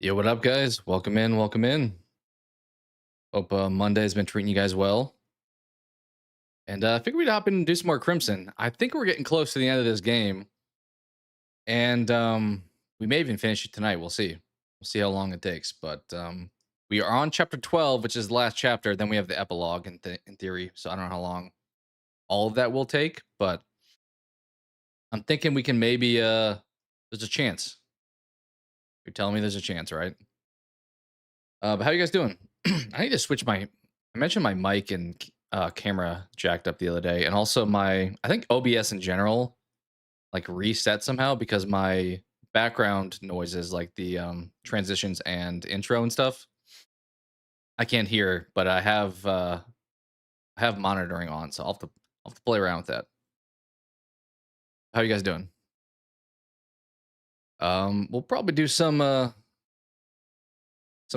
Yo, what up, guys? Welcome in. Welcome in. Hope Monday's been treating you guys well. And I figured we'd hop in and do some more Crimson. I think we're getting close to the end of this game. And we may even finish it tonight. We'll see. We'll see how long it takes. But we are on chapter 12, which is the last chapter. Then we have the epilogue in theory. So I don't know how long all of that will take. But I'm thinking we can maybe, there's a chance. You're telling me there's a chance, right? But how you guys doing? I need to switch my. I mentioned my mic and camera jacked up the other day, and also my. I think OBS in general like reset somehow because my background noises, like the transitions and intro and stuff, I can't hear, but I have monitoring on, so I'll have to play around with that. How you guys doing? We'll probably do some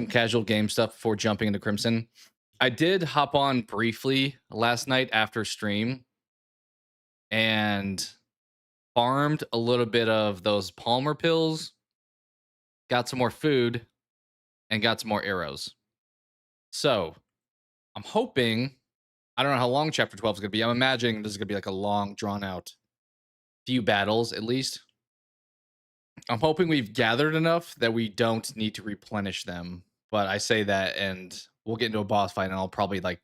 casual game stuff before jumping into Crimson. I did hop on briefly last night after stream and farmed a little bit of those Palmer pills, got some more food, and got some more arrows. So I'm hoping, I don't know how long chapter 12 is going to be. I'm imagining this is going to be like a long, drawn out few battles at least. I'm hoping we've gathered enough that we don't need to replenish them. But I say that and we'll get into a boss fight and I'll probably like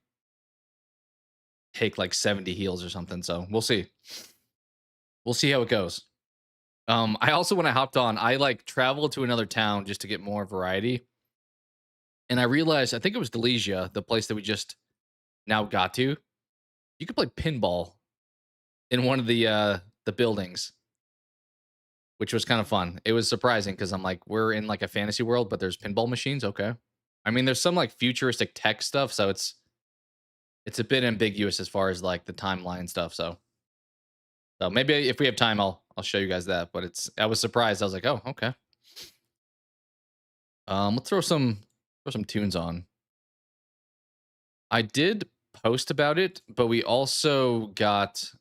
take like 70 heals or something. So we'll see. We'll see how it goes. I also when I hopped on, I like traveled to another town just to get more variety. And I realized I think it was Delesia, the place that we just now got to. You could play pinball in one of the buildings, which was kind of fun. It was surprising because I'm like, we're in like a fantasy world, but there's pinball machines. Okay. I mean, there's some like futuristic tech stuff, so it's a bit ambiguous as far as like the timeline stuff. So maybe if we have time, I'll show you guys that. But it's I was surprised. I was like, oh, okay. Let's throw some tunes on. I did post about it, but we also got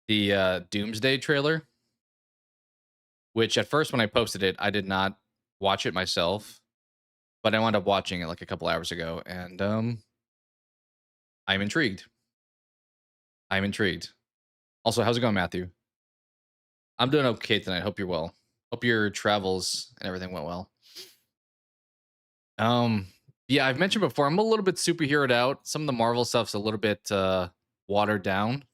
the Doomsday trailer, which at first when I posted it, I did not watch it myself, but I wound up watching it like a couple hours ago, and I'm intrigued. I'm intrigued. Also, how's it going, Matthew? I'm doing okay tonight. Hope you're well. Hope your travels and everything went well. Um, yeah, I've mentioned before, I'm a little bit superheroed out. Some of the Marvel stuff's a little bit watered down,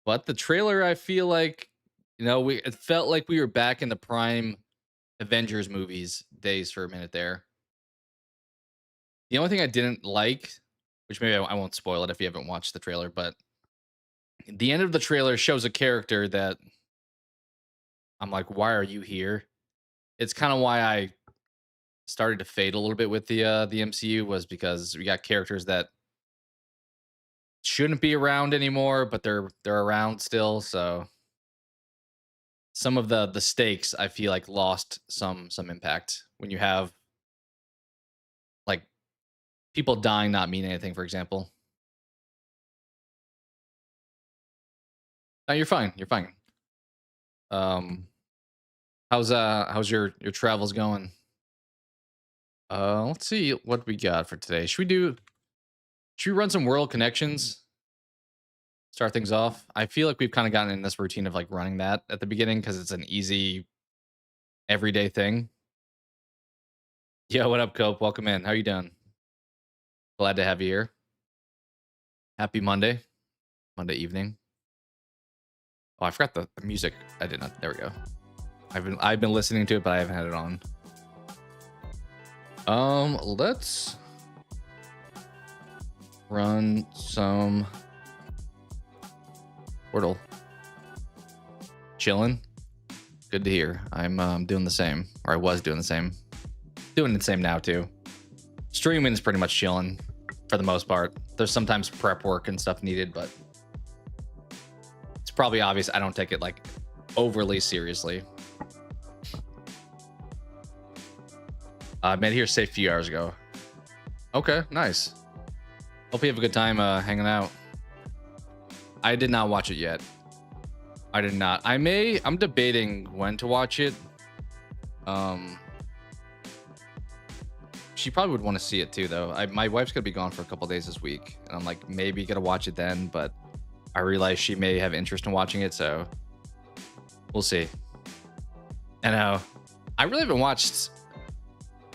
but the trailer, I feel like, we it felt like we were back in the prime Avengers movies days for a minute there. The only thing I didn't like, which maybe I won't spoil it if you haven't watched the trailer, but the end of the trailer shows a character that I'm like, why are you here? It's kind of why I started to fade a little bit with the MCU was because we got characters that shouldn't be around anymore, but they're around still. So some of the stakes I feel like lost some impact when you have like people dying not mean anything, for example. No, you're fine. You're fine. Um, how's your travels going? Let's see what we got for today. Should we run some world connections? Start things off. I feel like we've kind of gotten in this routine of like running that at the beginning because it's an easy everyday thing. Yo, what up, Cope? Welcome in. How you doing? Glad to have you here. Happy Monday. Monday evening. Oh, I forgot the music. I did not. There we go. I've been listening to it, but I haven't had it on. Let's run some Wordle. Chilling. Good to hear. I'm doing the same, or I was doing the same. Doing the same now too. Streaming is pretty much chilling for the most part. There's sometimes prep work and stuff needed, but it's probably obvious I don't take it like overly seriously. I made here safe a few hours ago. Okay, nice. Hope you have a good time hanging out. I did not watch it yet. I did not. I'm debating when to watch it. She probably would want to see it too, though. My wife's gonna be gone for a couple days this week, and I'm like maybe gonna watch it then, but I realize she may have interest in watching it, so we'll see. I know I really haven't watched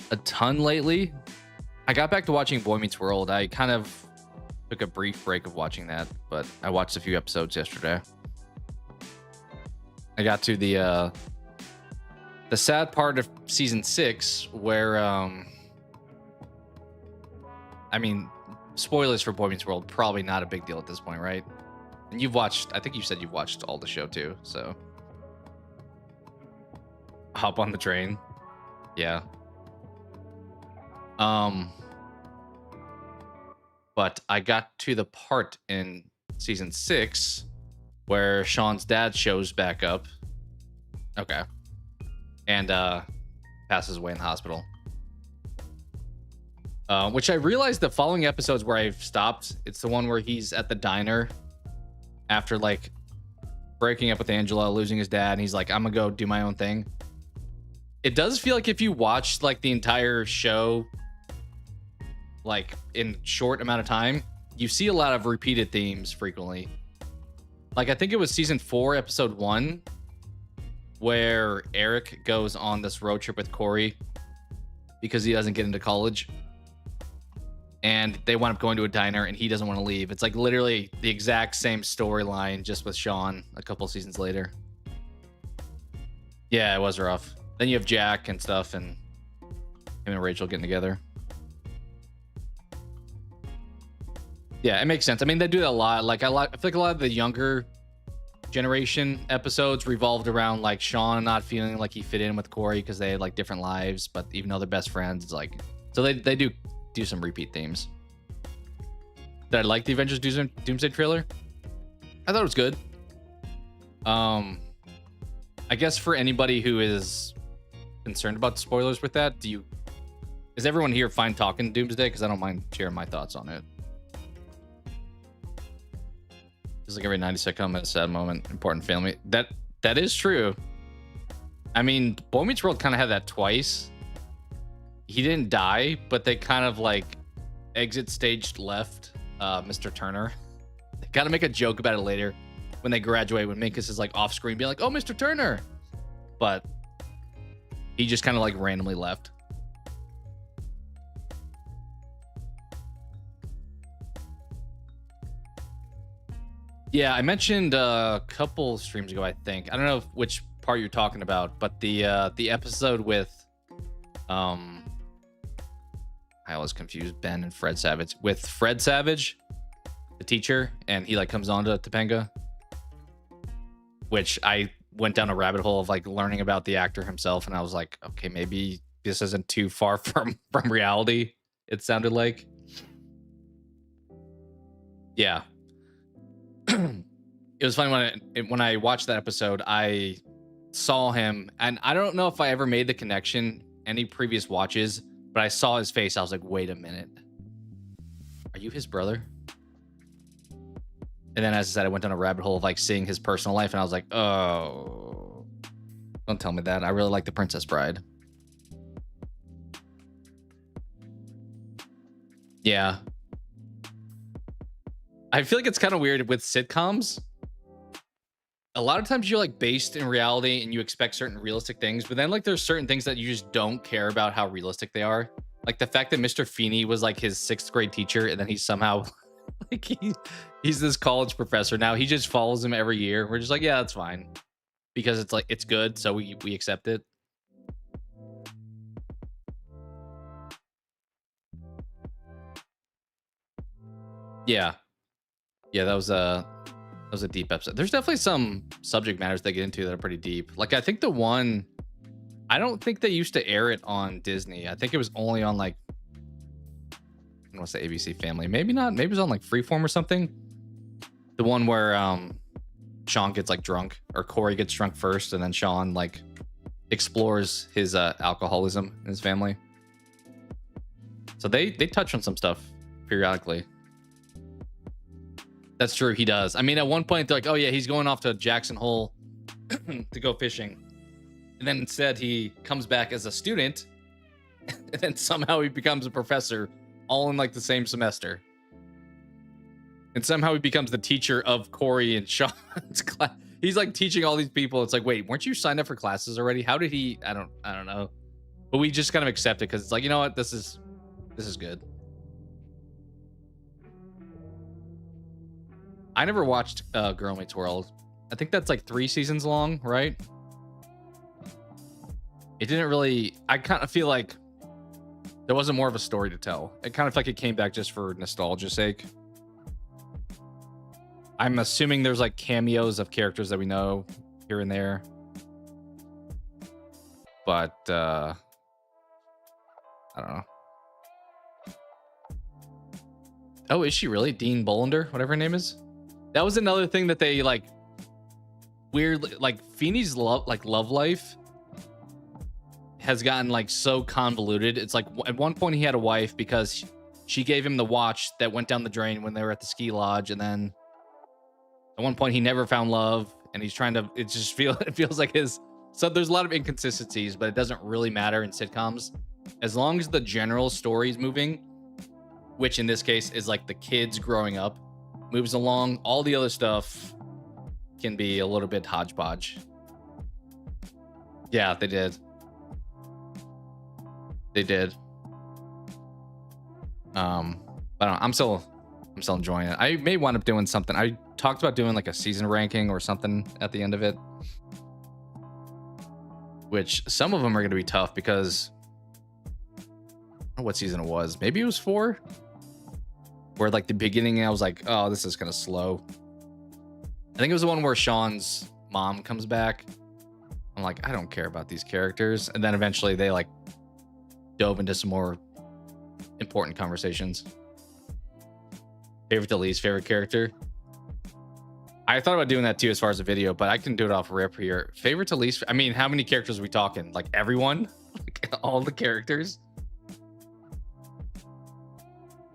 a ton lately. I got back to watching Boy Meets World. I kind of took a brief break of watching that, but I watched a few episodes yesterday. I got to the sad part of season 6 where I mean, spoilers for Boy Meets World, probably not a big deal at this point, right? And you've watched, I think you said you've watched all the show too, so hop on the train. Yeah. But I got to the part in season 6 where Sean's dad shows back up. Okay. And passes away in the hospital. Which I realized the following episodes where I've stopped, it's the one where he's at the diner after like breaking up with Angela, losing his dad, and he's like, I'm gonna go do my own thing. It does feel like if you watch like the entire show like in short amount of time, you see a lot of repeated themes frequently. Like I think it was season 4, episode 1, where Eric goes on this road trip with Corey because he doesn't get into college. And they wind up going to a diner and he doesn't want to leave. It's like literally the exact same storyline, just with Sean a couple seasons later. Yeah, it was rough. Then you have Jack and stuff, and him and Rachel getting together. Yeah, it makes sense. I mean, they do that a lot. Like I feel like a lot of the younger generation episodes revolved around like Sean not feeling like he fit in with Corey because they had like different lives, but even though they're best friends, it's like, so they do some repeat themes. Did I like the Avengers Doomsday trailer? I thought it was good. I guess for anybody who is concerned about spoilers with that, is everyone here fine talking Doomsday? Because I don't mind sharing my thoughts on it. It's like every 90 sitcom at a sad moment, important family. That is true. I mean, Boy Meets World kind of had that twice. He didn't die, but they kind of like exit staged left Mr. Turner. They gotta make a joke about it later when they graduate, when Minkus is like off screen being like, oh, Mr. Turner. But he just kind of like randomly left. Yeah, I mentioned a couple streams ago, I think. I don't know which part you're talking about, but the episode with I always confuse Ben and Fred Savage. With Fred Savage, the teacher, and he like comes on to Topanga, which I went down a rabbit hole of like learning about the actor himself, and I was like, okay, maybe this isn't too far from reality. It sounded like. Yeah. It was funny when I watched that episode, I saw him, and I don't know if I ever made the connection any previous watches, but I saw his face. I was like, wait a minute. Are you his brother? And then, as I said, I went down a rabbit hole of like seeing his personal life, and I was like, oh, don't tell me that. I really like The Princess Bride. Yeah. I feel like it's kind of weird with sitcoms. A lot of times you're like based in reality and you expect certain realistic things, but then like there's certain things that you just don't care about how realistic they are. Like the fact that Mr. Feeney was like his 6th grade teacher, and then he's somehow like he's this college professor now. He just follows him every year. We're just like, yeah, that's fine, because it's like it's good, so we accept it. Yeah, that was a deep episode. There's definitely some subject matters they get into that are pretty deep. Like I think the one, I don't think they used to air it on Disney. I think it was only on like, I don't want to say ABC Family. Maybe not. Maybe it was on like Freeform or something. The one where Sean gets like drunk, or Corey gets drunk first, and then Sean like explores his alcoholism in his family. So they touch on some stuff periodically. That's true, he does. I mean, at one point they're like, oh yeah, he's going off to Jackson Hole to go fishing. And then instead he comes back as a student and then somehow he becomes a professor all in like the same semester. And somehow he becomes the teacher of Corey and Sean's class. He's like teaching all these people. It's like, wait, weren't you signed up for classes already? How did he? I don't know. But we just kind of accept it because it's like, you know what? This is good. I never watched Girl Meets World. I think that's like 3 seasons long, right? It didn't really. I kind of feel like there wasn't more of a story to tell. It kind of like it came back just for nostalgia's sake. I'm assuming there's like cameos of characters that we know here and there. But I don't know. Oh, is she really? Dean Bolander, whatever her name is. That was another thing that they like weirdly, like Feeney's love life has gotten like so convoluted. It's like at one point he had a wife because she gave him the watch that went down the drain when they were at the ski lodge, and then at one point he never found love, and he's trying to. It just feels like his. So there's a lot of inconsistencies, but it doesn't really matter in sitcoms as long as the general story is moving, which in this case is like the kids growing up moves along. All the other stuff can be a little bit hodgepodge. Yeah, they did. They did. But I don't know, I'm still enjoying it. I may wind up doing something. I talked about doing like a season ranking or something at the end of it, which some of them are going to be tough because I don't know what season it was. Maybe it was 4, where like the beginning I was like, oh, this is kind of slow. I think it was the one where Sean's mom comes back. I'm like, I don't care about these characters. And then eventually they like dove into some more important conversations. Favorite to least favorite character. I thought about doing that too as far as a video, but I can do it off rip here. Favorite to least. I mean, how many characters are we talking? Like everyone? Like all the characters?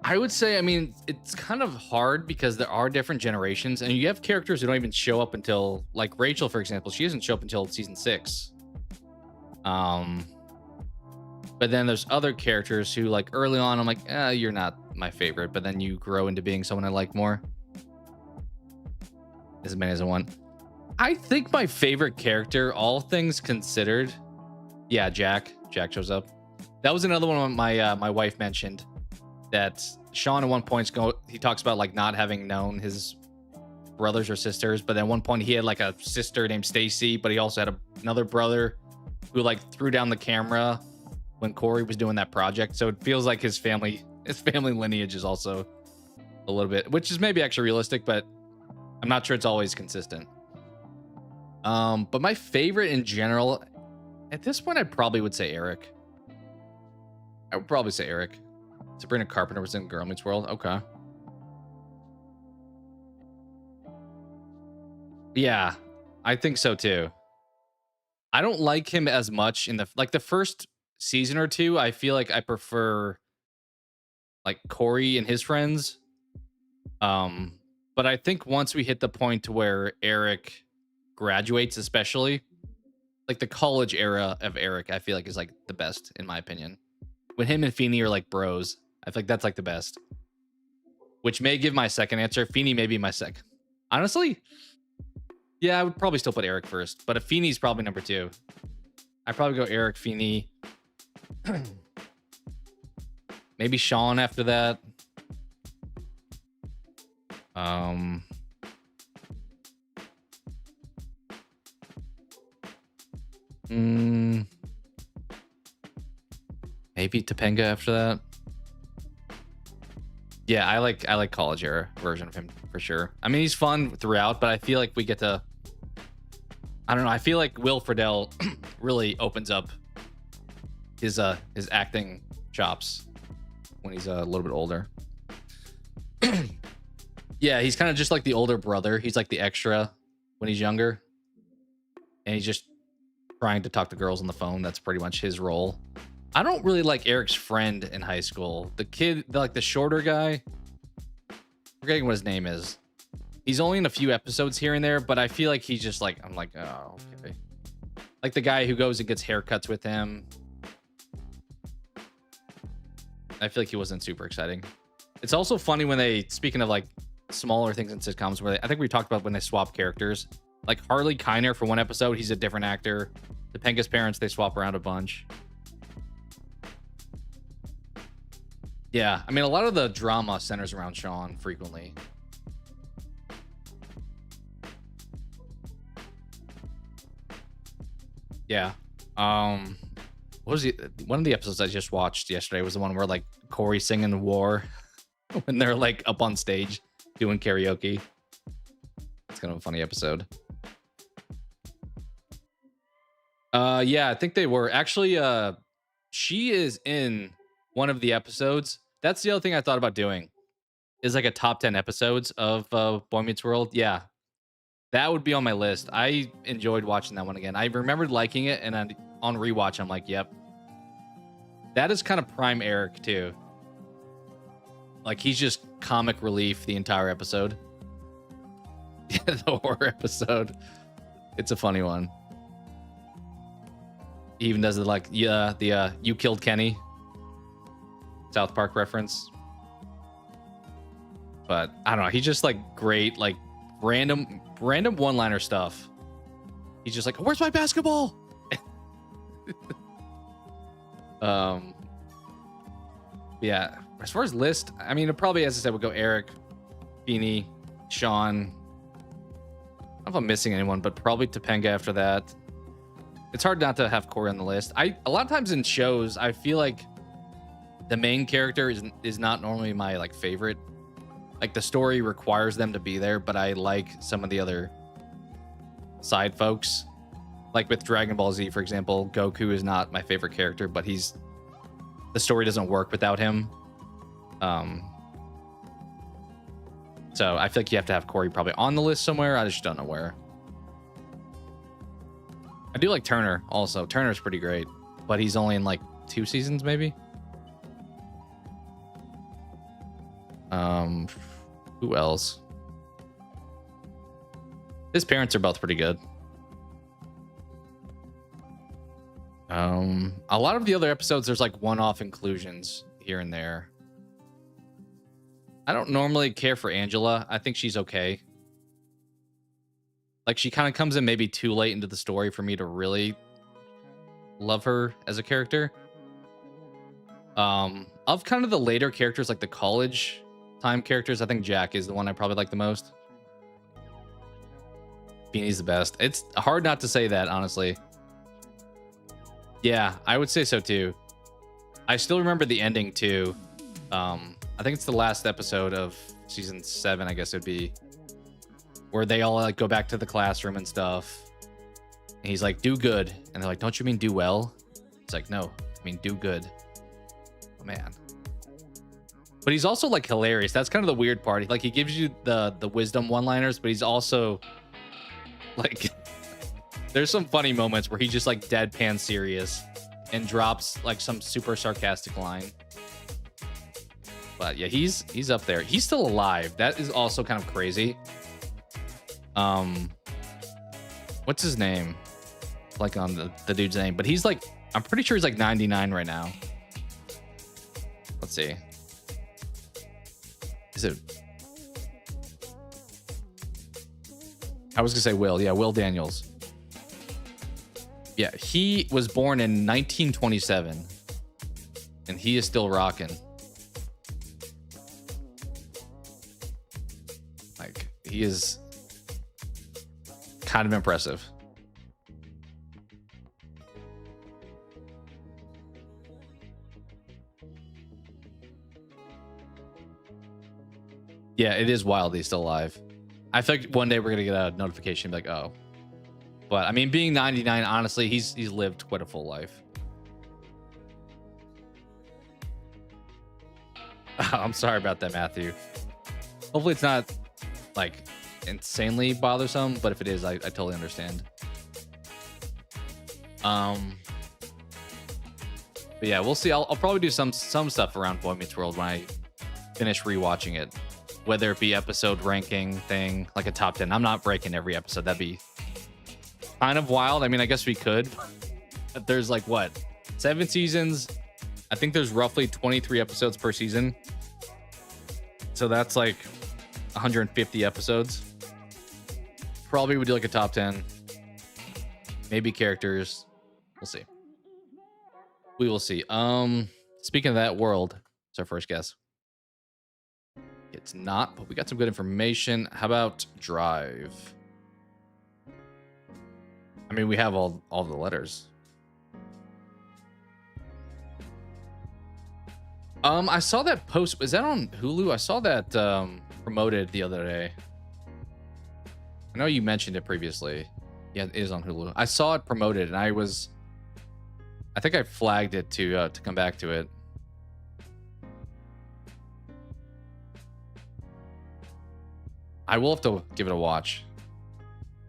I would say, I mean, it's kind of hard because there are different generations and you have characters who don't even show up until, like Rachel, for example, she doesn't show up until season 6. But then there's other characters who like early on, I'm like, you're not my favorite, but then you grow into being someone I like more. As many as I want. I think my favorite character, all things considered, yeah, Jack shows up. That was another one my wife mentioned. That Sean at one point he talks about like not having known his brothers or sisters, but at one point he had like a sister named Stacy, but he also had another brother who like threw down the camera when Corey was doing that project. So it feels like his family lineage is also a little bit, which is maybe actually realistic, but I'm not sure it's always consistent. But my favorite in general, at this point, I probably would say Eric. I would probably say Eric. Sabrina Carpenter was in Girl Meets World. Okay. Yeah, I think so too. I don't like him as much in the first season or 2. I feel like I prefer like Corey and his friends. But I think once we hit the point to where Eric graduates, especially like the college era of Eric, I feel like is like the best in my opinion. When him and Feeney are like bros, I think that's like the best. Which may give my second answer. Feeney may be my second. Honestly, yeah, I would probably still put Eric first, but if Feeney's probably number 2. I'd probably go Eric, Feeney. Maybe Sean after that. Maybe Topanga after that. Yeah, I like college era version of him for sure. I mean, he's fun throughout, but I feel like we get to, I don't know, I feel like Will Friedle really opens up his acting chops when he's a little bit older. Yeah, he's kind of just like the older brother. He's like the extra when he's younger. And he's just trying to talk to girls on the phone. That's pretty much his role. I don't really like Eric's friend in high school. The kid, like the shorter guy. Forgetting what his name is. He's only in a few episodes here and there, but I feel like he's just like, I'm like, oh, okay. Like the guy who goes and gets haircuts with him. I feel like he wasn't super exciting. It's also funny when they, speaking of like smaller things in sitcoms, where I think we talked about when they swap characters. Like Harley Kiner for one episode, he's a different actor. Topanga's parents, they swap around a bunch. Yeah, I mean, a lot of the drama centers around Sean frequently. Yeah. What was one of the episodes I just watched yesterday was the one where like Corey singing War when they're like up on stage doing karaoke. It's kind of a funny episode. Yeah, I think they were actually. She is in one of the episodes. That's the other thing I thought about doing, is like a top 10 episodes of Boy Meets World. Yeah, that would be on my list. I enjoyed watching that one again. I remembered liking it, and on rewatch, I'm like, yep. That is kind of prime Eric too. Like he's just comic relief the entire episode. Yeah, the horror episode. It's a funny one. He even does it like, yeah, the "You Killed Kenny" South Park reference. But I don't know. He's just like great, like random one-liner stuff. He's just like, "Where's my basketball?" Yeah. As far as list, I mean, it probably, as I said, would go Eric, Beanie, Sean. I don't know if I'm missing anyone, but probably Topanga after that. It's hard not to have Corey on the list. A lot of times in shows, I feel like the main character is not normally my like favorite. Like the story requires them to be there, but I like some of the other side folks. Like with Dragon Ball Z, for example, Goku is not my favorite character, but the story doesn't work without him. So I feel like you have to have Corey probably on the list somewhere. I just don't know where. I do like Turner also. Turner's pretty great, but he's only in like 2 seasons maybe. Who else? His parents are both pretty good. A lot of the other episodes, there's like one-off inclusions here and there. I don't normally care for Angela. I think she's okay. Like she kind of comes in maybe too late into the story for me to really love her as a character. Of kind of the later characters, like the college time characters, I think Jack is the one I probably like the most. Beanie's the best. It's hard not to say that, honestly. Yeah, I would say so too. I still remember the ending too. I think it's the last episode of season 7, I guess it'd be, where they all like go back to the classroom and stuff. And he's like, "Do good," and they're like, "Don't you mean do well?" It's like, "No, I mean do good." Oh, man. But he's also like hilarious. That's kind of the weird part. Like he gives you the wisdom one-liners, but he's also like there's some funny moments where he's just like deadpan serious and drops like some super sarcastic line. But yeah, he's up there. He's still alive. That is also kind of crazy. What's his name? Like on the dude's name, but he's like, I'm pretty sure he's like 99 right now. Let's see. Is it? I was gonna say Will. Yeah, Will Daniels. Yeah, he was born in 1927, and he is still rocking. Like he is kind of impressive. Yeah, it is wild he's still alive. I feel like one day we're gonna get a notification like, oh. But I mean, being 99, honestly, he's lived quite a full life. I'm sorry about that, Matthew. Hopefully it's not like insanely bothersome, but if it is, I totally understand. But yeah, we'll see. I'll probably do some stuff around Boy Meets World when I finish rewatching it. Whether it be episode ranking thing, like a top 10. I'm not breaking every episode. That'd be kind of wild. I mean, I guess we could. But there's like, what? 7 seasons, I think there's roughly 23 episodes per season. So that's like 150 episodes. Probably would do like a top 10. Maybe characters. We'll see. We will see. Speaking of that, world. It's our first guess. It's not, but we got some good information. How about drive? I mean, we have all the letters. I saw that post. Is that on Hulu? I saw that promoted the other day. I know you mentioned it previously. Yeah, it is on Hulu. I saw it promoted, and I think I flagged it to come back to it. I will have to give it a watch.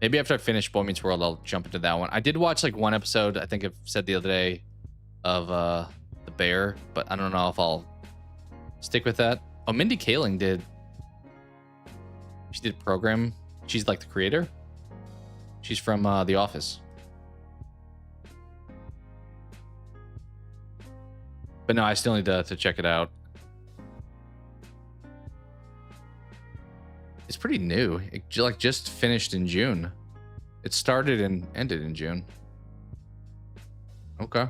Maybe after I finish Boy Meets World, I'll jump into that one. I did watch like one episode, I think I've said the other day, of The Bear, but I don't know if I'll stick with that. Oh, Mindy Kaling did. She did Program. She's like the creator. She's from The Office. But no, I still need to check it out. It's pretty new. It like just finished in June. It started and ended in June. Okay.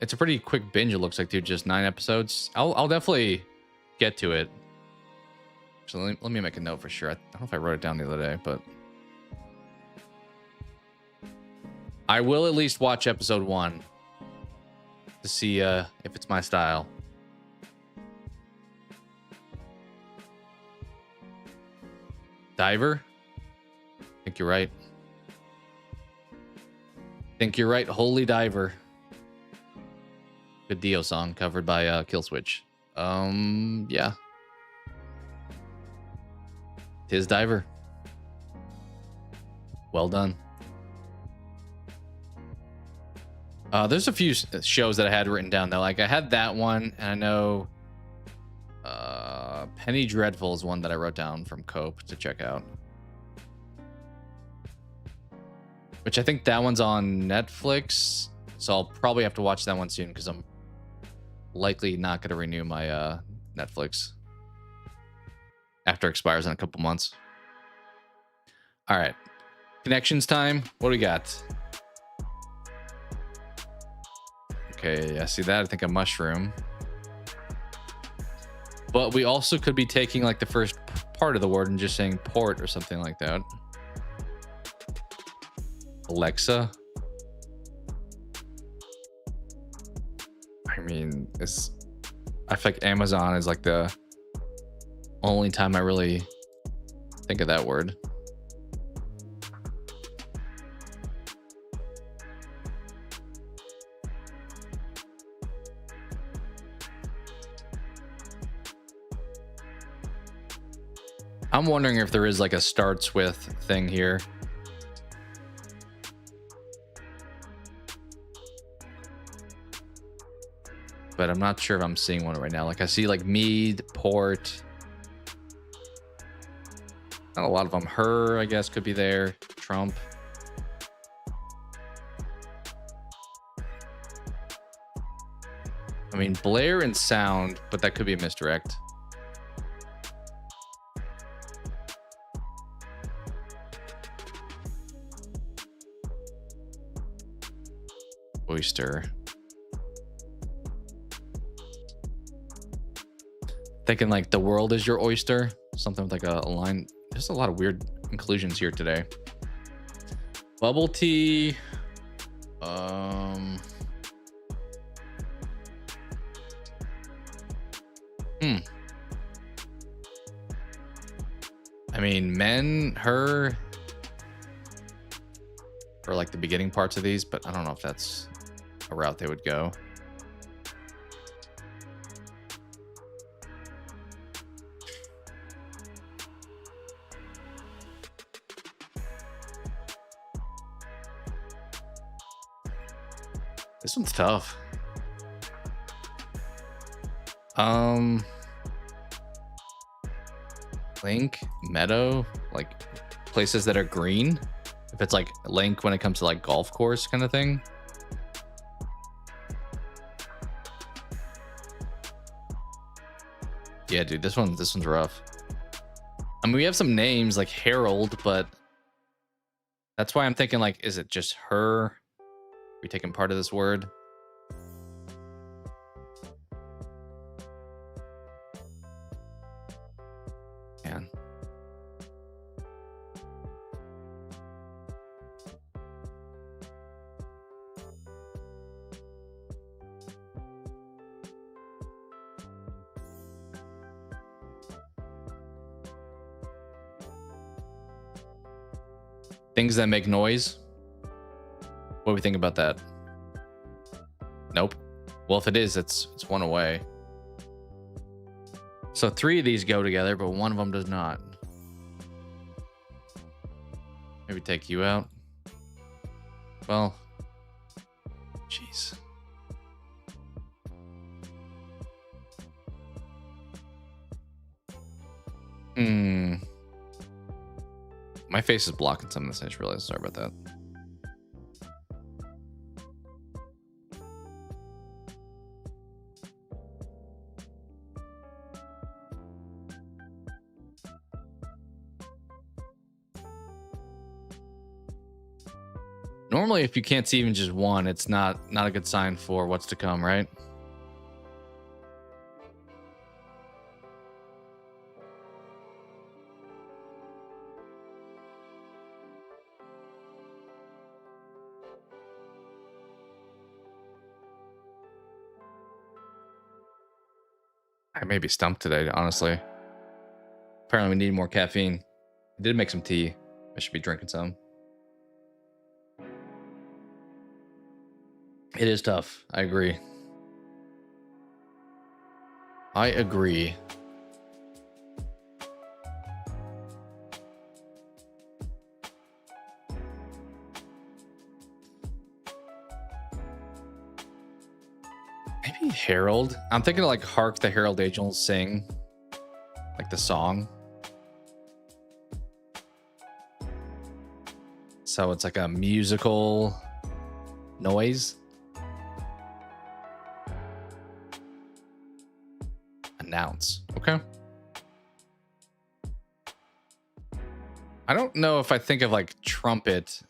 It's a pretty quick binge, it looks like, dude. Just 9 episodes. I'll definitely get to it. So let me make a note for sure. I don't know if I wrote it down the other day, but I will at least watch episode 1 to see if it's my style. Diver? I think you're right. Holy Diver. Good Dio song covered by Killswitch. Yeah. Tis Diver. Well done. There's a few shows that I had written down though. Like I had that one, and I know Penny Dreadful is one that I wrote down from Cope to check out. Which I think that one's on Netflix. So I'll probably have to watch that one soon because I'm likely not going to renew my Netflix after it expires in a couple months. All right. Connections time. What do we got? Okay, I see that. I think a mushroom. But we also could be taking like the first part of the word and just saying port or something like that. Alexa. I mean, I feel like Amazon is like the only time I really think of that word. I'm wondering if there is like a starts with thing here. But I'm not sure if I'm seeing one right now. Like I see like mead, port. Not a lot of them. Her, I guess, could be there. Trump. I mean, Blair and sound, but that could be a misdirect. Oyster. Thinking like the world is your oyster. Something with like a line. There's a lot of weird inclusions here today. Bubble tea. I mean, men, her, for like the beginning parts of these, but I don't know if that's a route they would go. This one's tough. Link, meadow, like places that are green. If it's like link when it comes to like golf course kind of thing. Yeah, dude, this one's rough. I mean, we have some names like Harold, but that's why I'm thinking like, is it just her? Are we taking part of this word? Man. Things that make noise. What do we think about that? Nope. Well, if it is, it's one away. So 3 of these go together, but one of them does not. Maybe take you out. Well, jeez. My face is blocking some of this. I just realized. Sorry about that. Normally, if you can't see even just one, it's not a good sign for what's to come, right? I may be stumped today, honestly. Apparently, we need more caffeine. I did make some tea. I should be drinking some. It is tough. I agree. I agree. Maybe Herald. I'm thinking of like Hark the Herald Angels Sing. Like the song. So it's like a musical noise. Announce. Okay. I don't know if I think of like trumpet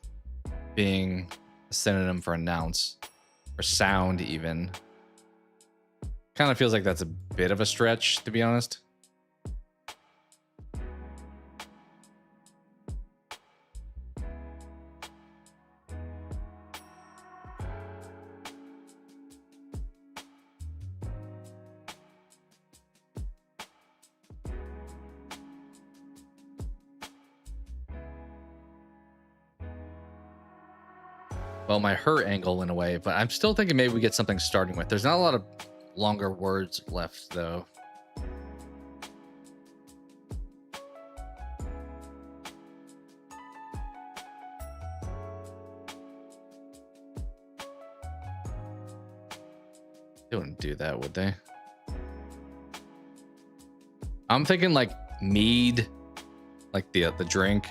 being a synonym for announce or sound even. Kind of feels like that's a bit of a stretch, to be honest. Well, my her angle went away, but I'm still thinking maybe we get something starting with. There's not a lot of longer words left, though. They wouldn't do that, would they? I'm thinking like mead, like the drink.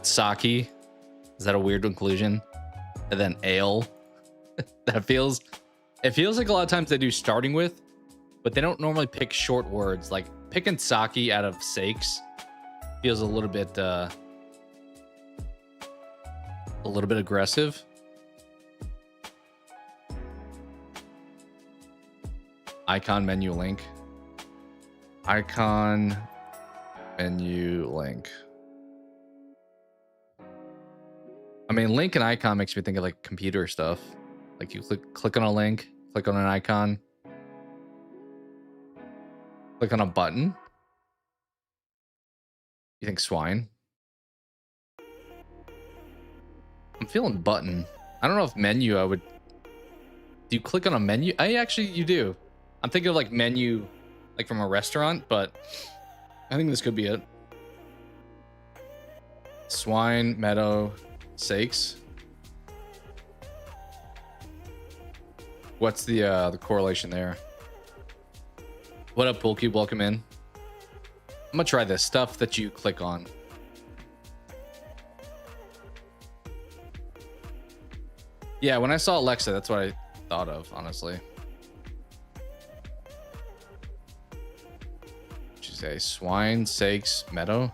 Sake. Is that a weird conclusion? And then ale. It feels like a lot of times they do starting with, but they don't normally pick short words. Like picking sake out of sakes feels a little bit aggressive. Icon menu link. Icon menu link. I mean, link and icon makes me think of like computer stuff. Like you click on a link, click on an icon, click on a button. You think swine? I'm feeling button. I don't know if menu I would... Do you click on a menu? You do. I'm thinking of like menu, like from a restaurant, but I think this could be it. Swine, meadow, sakes. What's the correlation there? What up, Poolcube? Welcome in. I'm gonna try this stuff that you click on. Yeah, when I saw Alexa, that's what I thought of, honestly. say swine, sakes, meadow.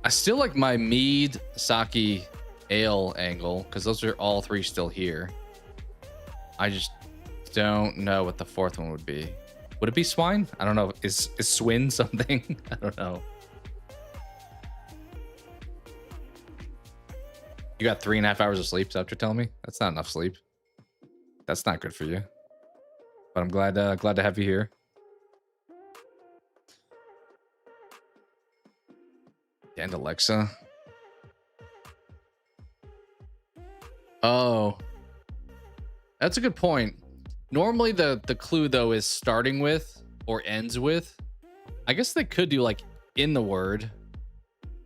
I still like my mead, sake, ale angle because those are all three still here. I just don't know what the fourth one would be. Would it be swine? I don't know. Is swin something? I don't know. You got 3.5 hours of sleep, is that what you're telling me? That's not enough sleep. That's not good for you. But I'm glad to have you here. And Alexa. Oh. That's a good point. Normally the clue though is starting with or ends with. I guess they could do like in the word.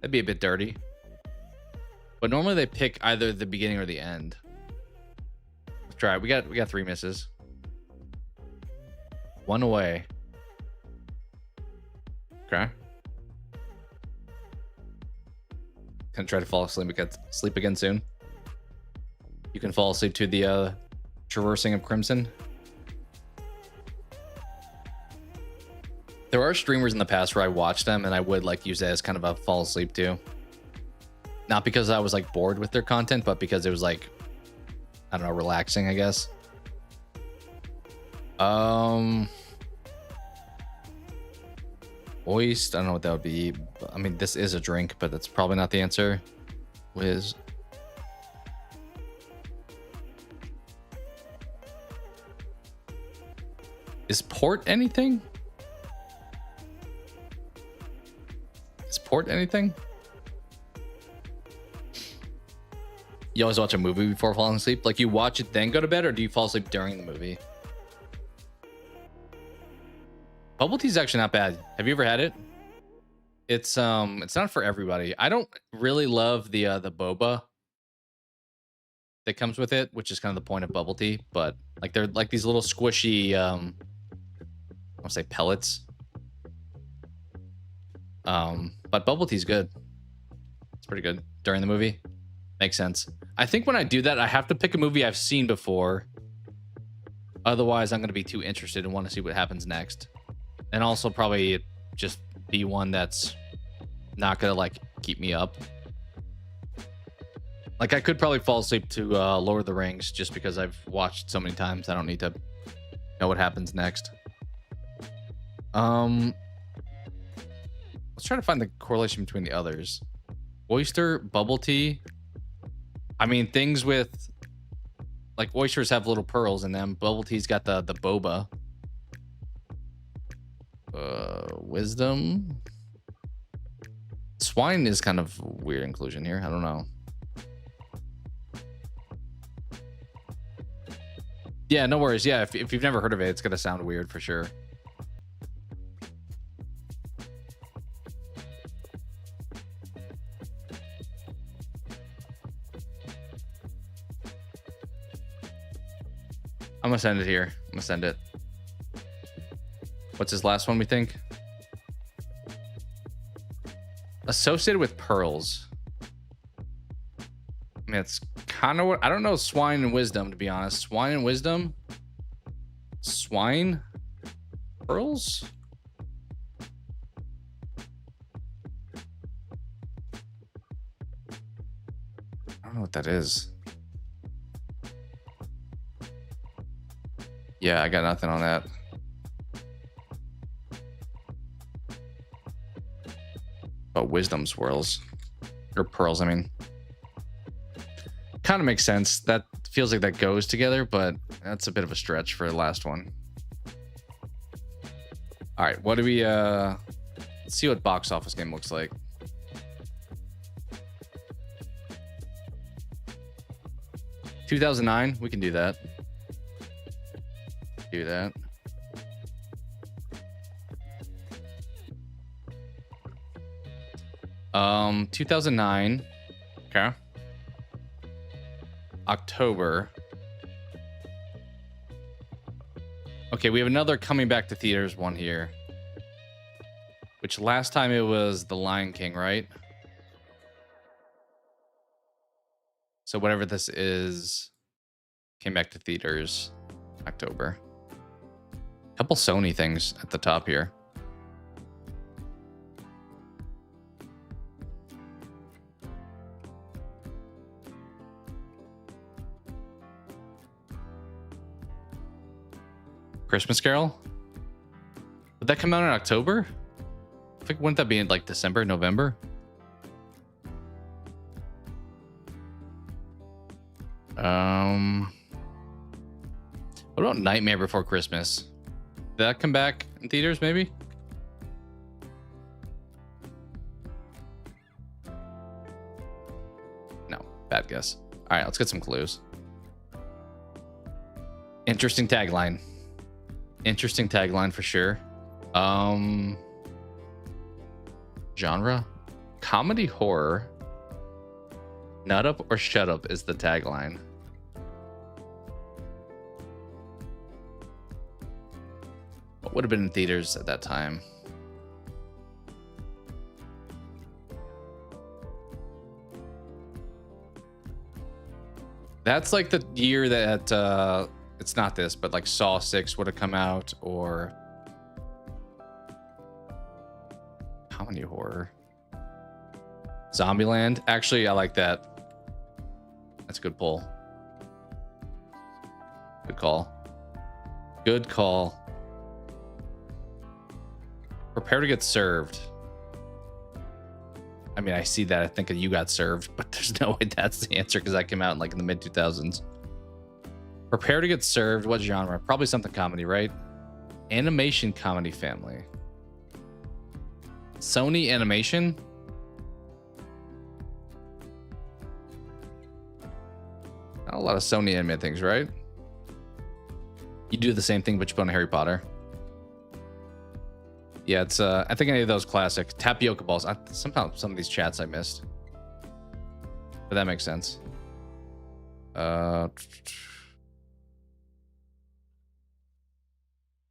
That'd be a bit dirty. But normally they pick either the beginning or the end. Let's try it. We got 3 misses. 1 away. Okay. Gonna try to fall sleep again soon. You can fall asleep to the traversing of Crimson. There are streamers in the past where I watch them and I would like use it as kind of a fall asleep too. Not because I was like bored with their content, but because it was like, I don't know, relaxing, I guess. Oyster, I don't know what that would be. I mean, this is a drink, but that's probably not the answer. Whiz. Is port anything? Is port anything? You always watch a movie before falling asleep? Like you watch it then go to bed, or do you fall asleep during the movie? Bubble tea is actually not bad. Have you ever had it? It's not for everybody. I don't really love the boba that comes with it, which is kind of the point of bubble tea. But like they're like these little squishy, I'll say pellets. But bubble tea is good. It's pretty good during the movie. Makes sense. I think when I do that, I have to pick a movie I've seen before. Otherwise, I'm going to be too interested and want to see what happens next. And also probably just be one that's not going to like keep me up. Like I could probably fall asleep to Lord of the Rings just because I've watched so many times. I don't need to know what happens next. Let's try to find the correlation between the others. Oyster, bubble tea. I mean, things with like oysters have little pearls in them. Bubble tea's got the boba. Wisdom. Swine is kind of weird inclusion here. I don't know. Yeah, no worries. Yeah, if you've never heard of it, it's gonna sound weird for sure. I'm gonna send it here. I'm gonna send it. What's his last one, we think? Associated with pearls. I mean, it's kind of what... I don't know swine and wisdom, to be honest. Swine and wisdom? Swine? Pearls? I don't know what that is. Yeah, I got nothing on that. Oh, wisdom swirls. Or pearls, I mean. Kind of makes sense. That feels like that goes together, but that's a bit of a stretch for the last one. All right, what do we... let's see what box office game looks like. $2009, we can do that. Do that. Um, 2009. Okay. October. Okay, we have another coming back to theaters one here. Which last time it was The Lion King, right? So whatever this is came back to theaters October. Couple Sony things at the top here. Christmas Carol. Would that come out in October? I think, wouldn't that be in like December, November? What about Nightmare Before Christmas? Did that come back in theaters, maybe? No, bad guess. All right, let's get some clues. Interesting tagline. Interesting tagline for sure. Genre? Comedy horror. Nut up or shut up is the tagline. What would have been in theaters at that time? That's like the year that it's not this, but like Saw 6 would have come out, or comedy horror. Zombieland. Actually, I like that. That's a good pull. Good call. Good call. Prepare to get served. I mean, I see that. I think You Got Served, but there's no way that's the answer because that came out in like in the mid 2000s. Prepare to get served. What genre? Probably something comedy, right? Animation comedy family. Sony Animation. Not a lot of Sony animated things, right? You do the same thing, but you put on Harry Potter. Yeah, it's I think any of those classic tapioca balls. Somehow some of these chats I missed, but that makes sense.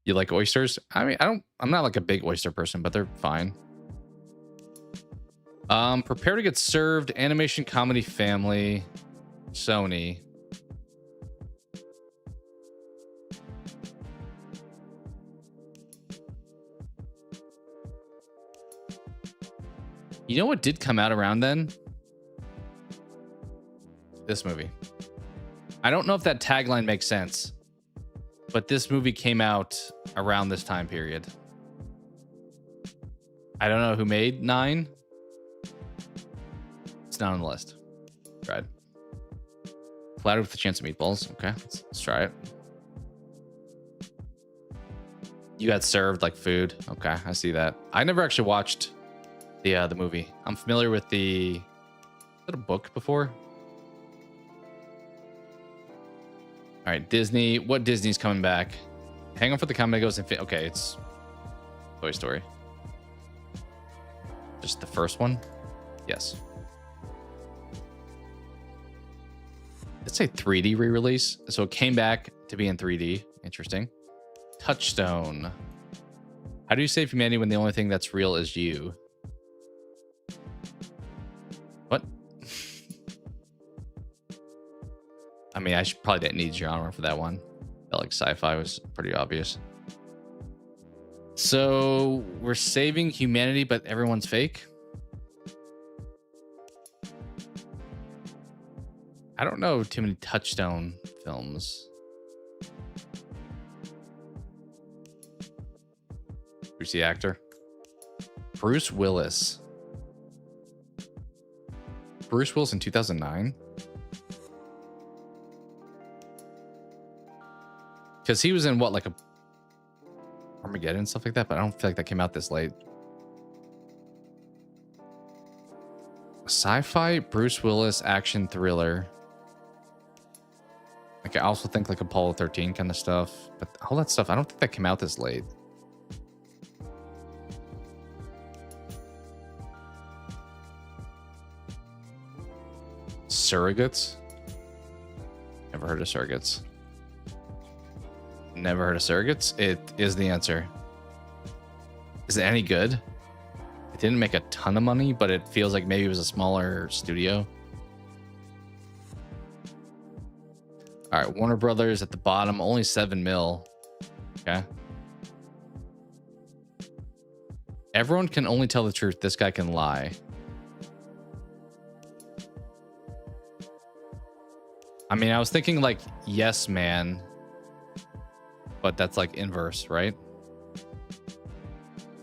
You like oysters? I mean, I'm not like a big oyster person, but they're fine. Prepare to get served. Animation comedy family. Sony. You know what did come out around then? This movie. I don't know if that tagline makes sense, but this movie came out around this time period. I don't know who made 9. It's not on the list. Tried. Flattered with a chance of meatballs. Okay, let's try it. You Got Served, like food. Okay, I see that. I never actually watched the movie. I'm familiar with the... Is that a book before? All right, Disney. What Disney's coming back? Hang on for the comment goes. Okay, it's Toy Story. Just the first one? Yes. Let's say 3D re-release. So it came back to be in 3D. Interesting. Touchstone. How do you save humanity when the only thing that's real is you? What? I mean, probably didn't need genre for that one. Felt like sci-fi was pretty obvious. So we're saving humanity, but everyone's fake. I don't know too many Touchstone films. Who's the actor? Bruce Willis. Bruce Willis in 2009? Because he was in what, like a Armageddon and stuff like that, but I don't feel like that came out this late. Sci-fi, Bruce Willis, action thriller. Like, I also think like Apollo 13 kind of stuff, but all that stuff, I don't think that came out this late. Surrogates? Never heard of Surrogates. Never heard of Surrogates. It is the answer. Is it any good? It didn't make a ton of money, but it feels like maybe it was a smaller studio. All right, Warner Brothers at the bottom, only 7 mil. Okay. Everyone can only tell the truth. This guy can lie. I mean, I was thinking like Yes Man. but that's like inverse, right?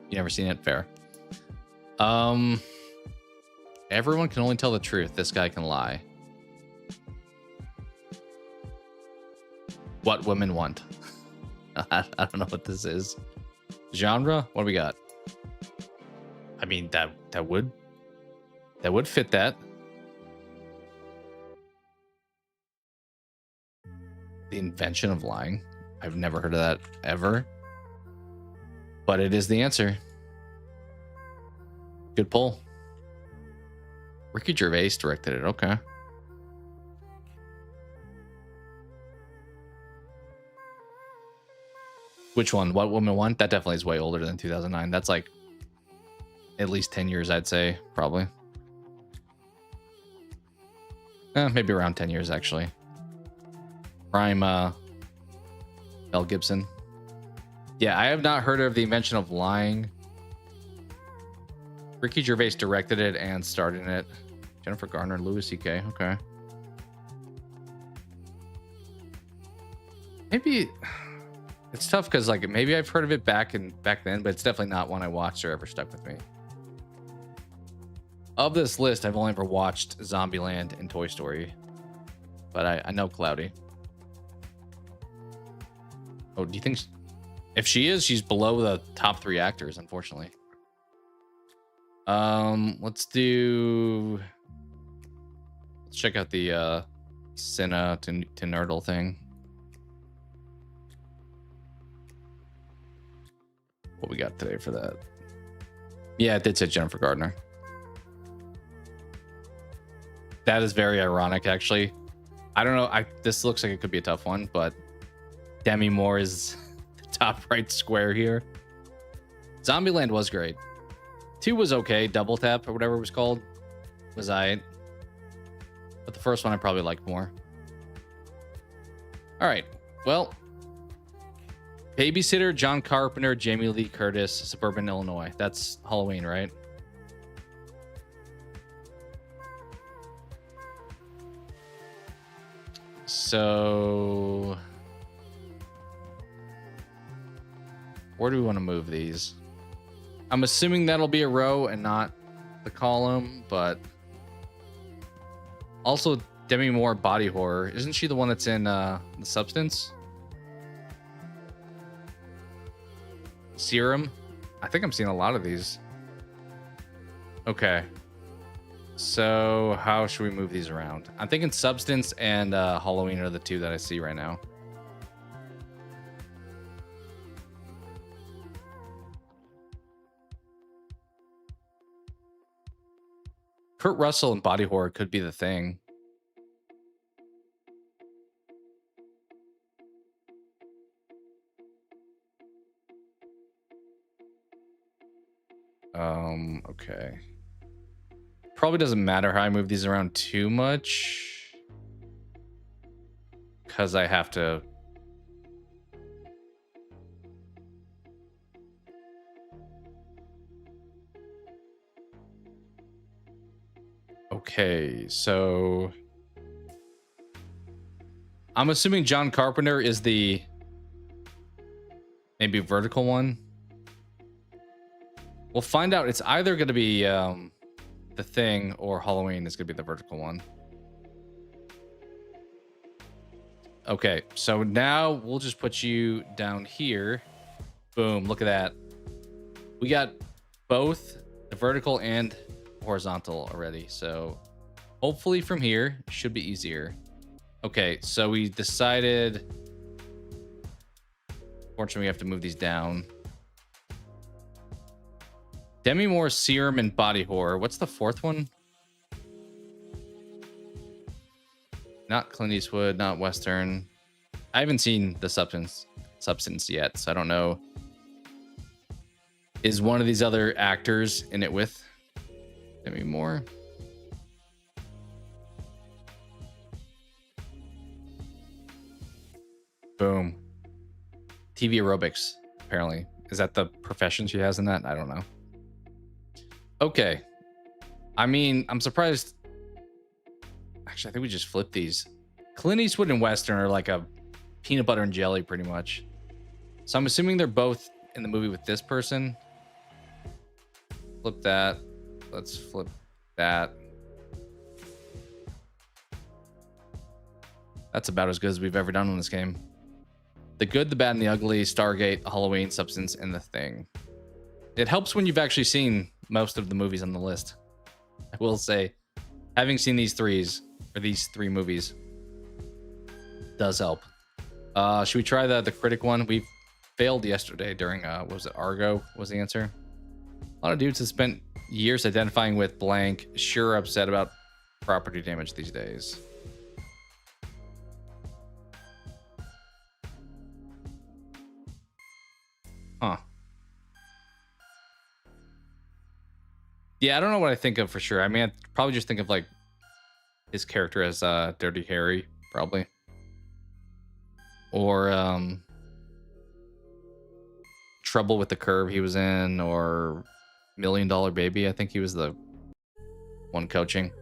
You never seen it? Fair. Everyone can only tell the truth. This guy can lie. What women want. I don't know what this is. Genre? What do we got? I mean, that would fit that. The invention of lying. I've never heard of that ever. But it is the answer. Good pull. Ricky Gervais directed it. Okay. Which one? What Woman Want? That definitely is way older than 2009. That's like at least 10 years, I'd say, probably. Maybe around 10 years, actually. Prime Mel Gibson. Yeah, I have not heard of the invention of lying. Ricky Gervais directed it and starred in it. Jennifer Garner and Louis C.K. Okay. Maybe it's tough because like maybe I've heard of it back then, but it's definitely not one I watched or ever stuck with me. Of this list, I've only ever watched Zombieland and Toy Story, but I know Cloudy. Oh, do you think if she is, she's below the top 3 actors, unfortunately. Let's check out the Cinna to Nerdle thing. What we got today for that? Yeah, it did say Jennifer Gardner. That is very ironic, actually. I don't know. This looks like it could be a tough one, but Demi Moore is the top right square here. Zombieland was great. 2 was okay. Double Tap or whatever it was called was alright. But the first one I probably liked more. All right. Well, Babysitter, John Carpenter, Jamie Lee Curtis, Suburban Illinois. That's Halloween, right? So where do we want to move these? I'm assuming that'll be a row and not the column, but also Demi Moore body horror. Isn't she the one that's in The Substance? Serum? I think I'm seeing a lot of these. Okay. So how should we move these around? I'm thinking Substance and Halloween are the 2 that I see right now. Kurt Russell and body horror could be the thing. Okay. Probably doesn't matter how I move these around too much, because I have to. Okay, so I'm assuming John Carpenter is the maybe vertical one. We'll find out. It's either going to be The Thing or Halloween is going to be the vertical one. Okay, so now we'll just put you down here. Boom, look at that. We got both the vertical and horizontal already, so hopefully from here should be easier. Okay, so we decided, fortunately we have to move these down. Demi Moore, Serum, and body horror. What's the 4th one? Not Clint Eastwood, not Western. I haven't seen The Substance yet, so I don't know. Is one of these other actors in it with Demi Moore? Boom. TV aerobics, apparently. Is that the profession she has in that? I don't know. Okay. I mean, I'm surprised. Actually, I think we just flipped these. Clint Eastwood and Western are like a peanut butter and jelly, pretty much. So I'm assuming they're both in the movie with this person. Flip that. Let's flip that. That's about as good as we've ever done in this game. The Good, the Bad, and the Ugly, Stargate, Halloween, Substance, and The Thing. It helps when you've actually seen most of the movies on the list. I will say, having seen these three movies does help. Should we try the critic one? We failed yesterday during what was it, Argo was the answer. A lot of dudes have spent years identifying with blank, sure upset about property damage these days. Huh. Yeah, I don't know what I think of for sure. I mean, I'd probably just think of like his character as Dirty Harry, probably. Or Trouble with the Curve he was in, or $1 Million Baby. I think he was the one coaching.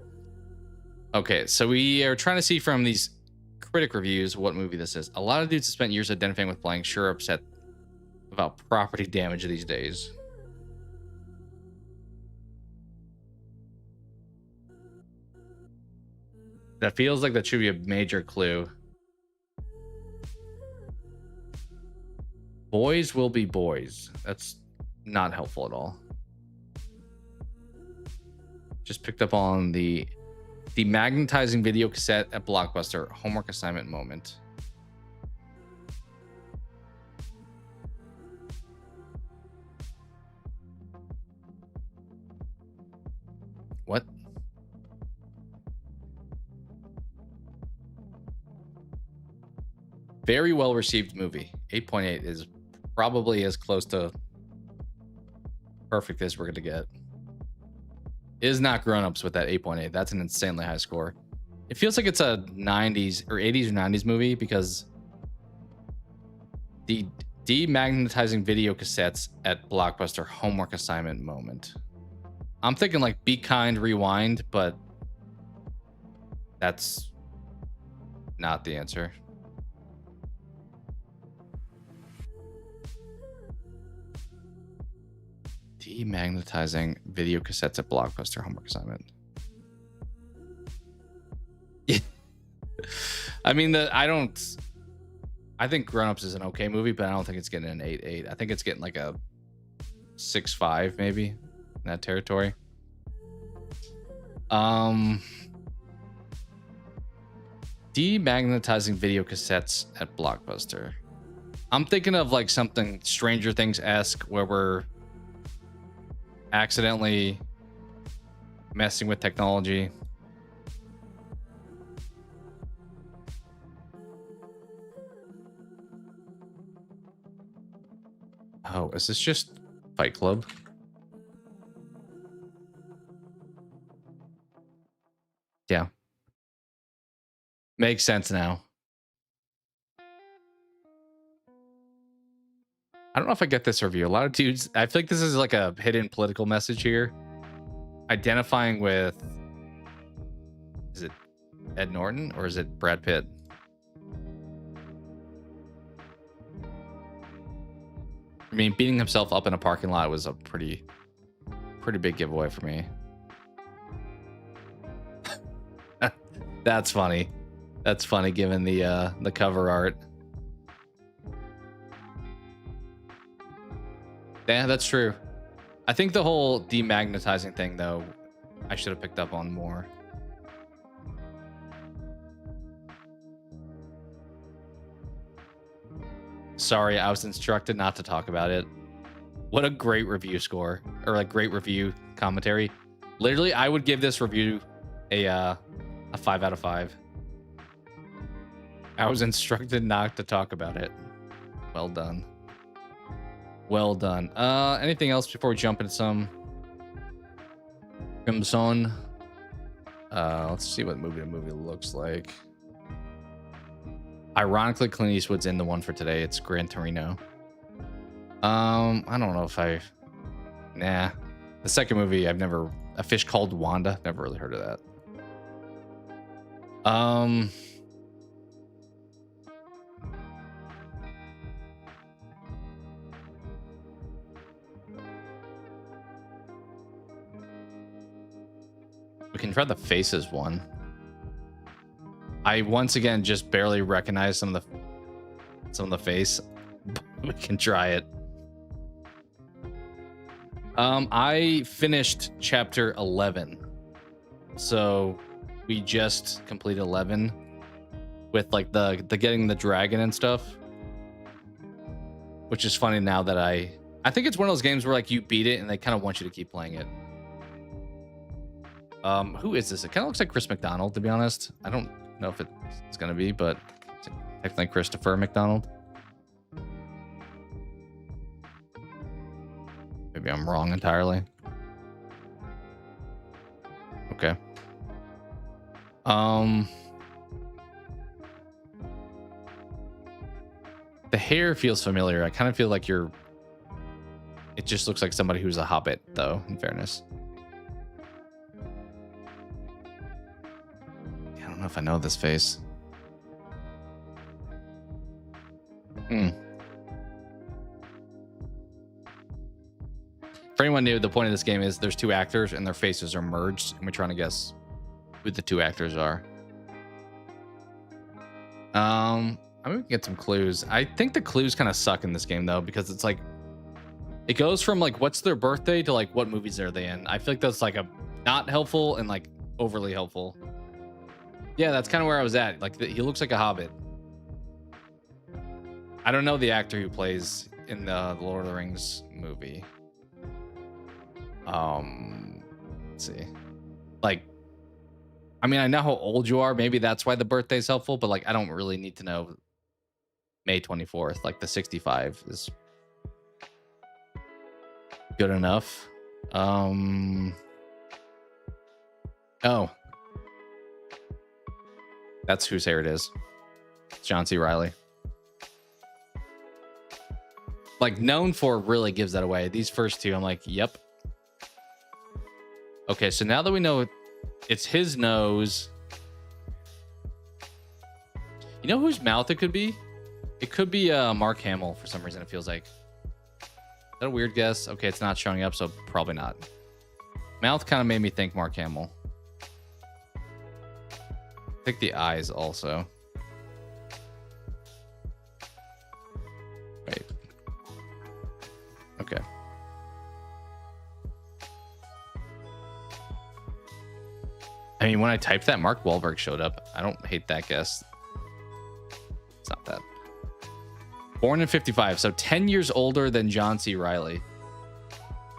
Okay, so we are trying to see from these critic reviews what movie this is. A lot of dudes have spent years identifying with blank, sure upset about property damage these days. That feels like that should be a major clue. Boys will be boys. That's not helpful at all. Just picked up on the magnetizing video cassette at Blockbuster homework assignment moment. What? Very well received movie. 8.8 is probably as close to perfect as we're going to get. It is not Grown Ups with that 8.8. That's an insanely high score. It feels like it's a 90s or 80s or 90s movie because the demagnetizing video cassettes at Blockbuster homework assignment moment. I'm thinking like Be Kind, Rewind, but that's not the answer. Demagnetizing video cassettes at Blockbuster homework assignment. I mean, I think Grown Ups is an okay movie, but I don't think it's getting an 8.8. I think it's getting like a 6.5 maybe in that territory. Demagnetizing video cassettes at Blockbuster. I'm thinking of like something Stranger Things-esque where we're accidentally messing with technology. Oh, is this just Fight Club? Yeah. Makes sense now. I don't know if I get this review. A lot of dudes, I feel like this is like a hidden political message here. Identifying with, is it Ed Norton or is it Brad Pitt? I mean, beating himself up in a parking lot was a pretty big giveaway for me. That's funny. That's funny given the cover art. Yeah, that's true. I think the whole demagnetizing thing, though, I should have picked up on more. Sorry, I was instructed not to talk about it. What a great review score, or like great review commentary. Literally, I would give this review a 5 out of 5. I was instructed not to talk about it. Well done. Well done. Anything else before we jump into some Crimson? Let's see what movie the movie looks like. Ironically, Clint Eastwood's in the one for today. It's Gran Torino. I don't know if nah. The second movie, A Fish Called Wanda. Never really heard of that. We can try the faces one. I once again just barely recognize some of the face. We can try it. I finished chapter 11. So we just completed 11 with like the getting the dragon and stuff. Which is funny now that I think it's one of those games where like you beat it and they kind of want you to keep playing it. Who is this? It kind of looks like Chris McDonald, to be honest. I don't know if it's gonna be, but it's technically Christopher McDonald. Maybe I'm wrong entirely. Okay. The hair feels familiar. I kind of feel like it just looks like somebody who's a hobbit, though, in fairness. I don't know if I know this face. For anyone new, the point of this game is there's two actors and their faces are merged, and we're trying to guess who the two actors are. I mean, we can get some clues. I think the clues kind of suck in this game, though, because it's like it goes from like what's their birthday to like what movies are they in. I feel like that's like a not helpful and like overly helpful. Yeah, that's kind of where I was at. Like he looks like a hobbit. I don't know the actor who plays in the Lord of the Rings movie. Let's see. Like, I mean, I know how old you are. Maybe that's why the birthday's helpful, but like, I don't really need to know May 24th. Like the 65 is good enough. Oh, that's whose hair it is. It's John C. Reilly. Like known for really gives that away. These first two, I'm like, yep. Okay, so now that we know it's his nose, you know whose mouth it could be? It could be Mark Hamill for some reason. It feels like. Is that a weird guess? Okay, it's not showing up, so probably not. Mouth kind of made me think Mark Hamill. I think the eyes also. Wait. Okay. I mean, when I typed that, Mark Wahlberg showed up. I don't hate that guess. It's not that. Born in 55, so 10 years older than John C. Reilly.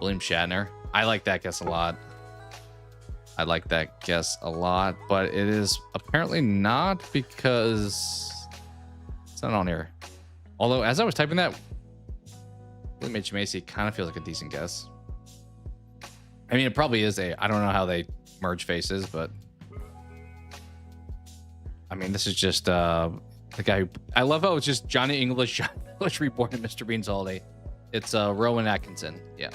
William Shatner. I like that guess a lot. But it is apparently not because it's not on here. Although, as I was typing that, William H. Macy kind of feels like a decent guess. I mean, it probably is I don't know how they merge faces, but I mean, this is just the guy who, I love how it's just Johnny English reborn in Mr. Bean's Holiday. It's Rowan Atkinson. Yeah,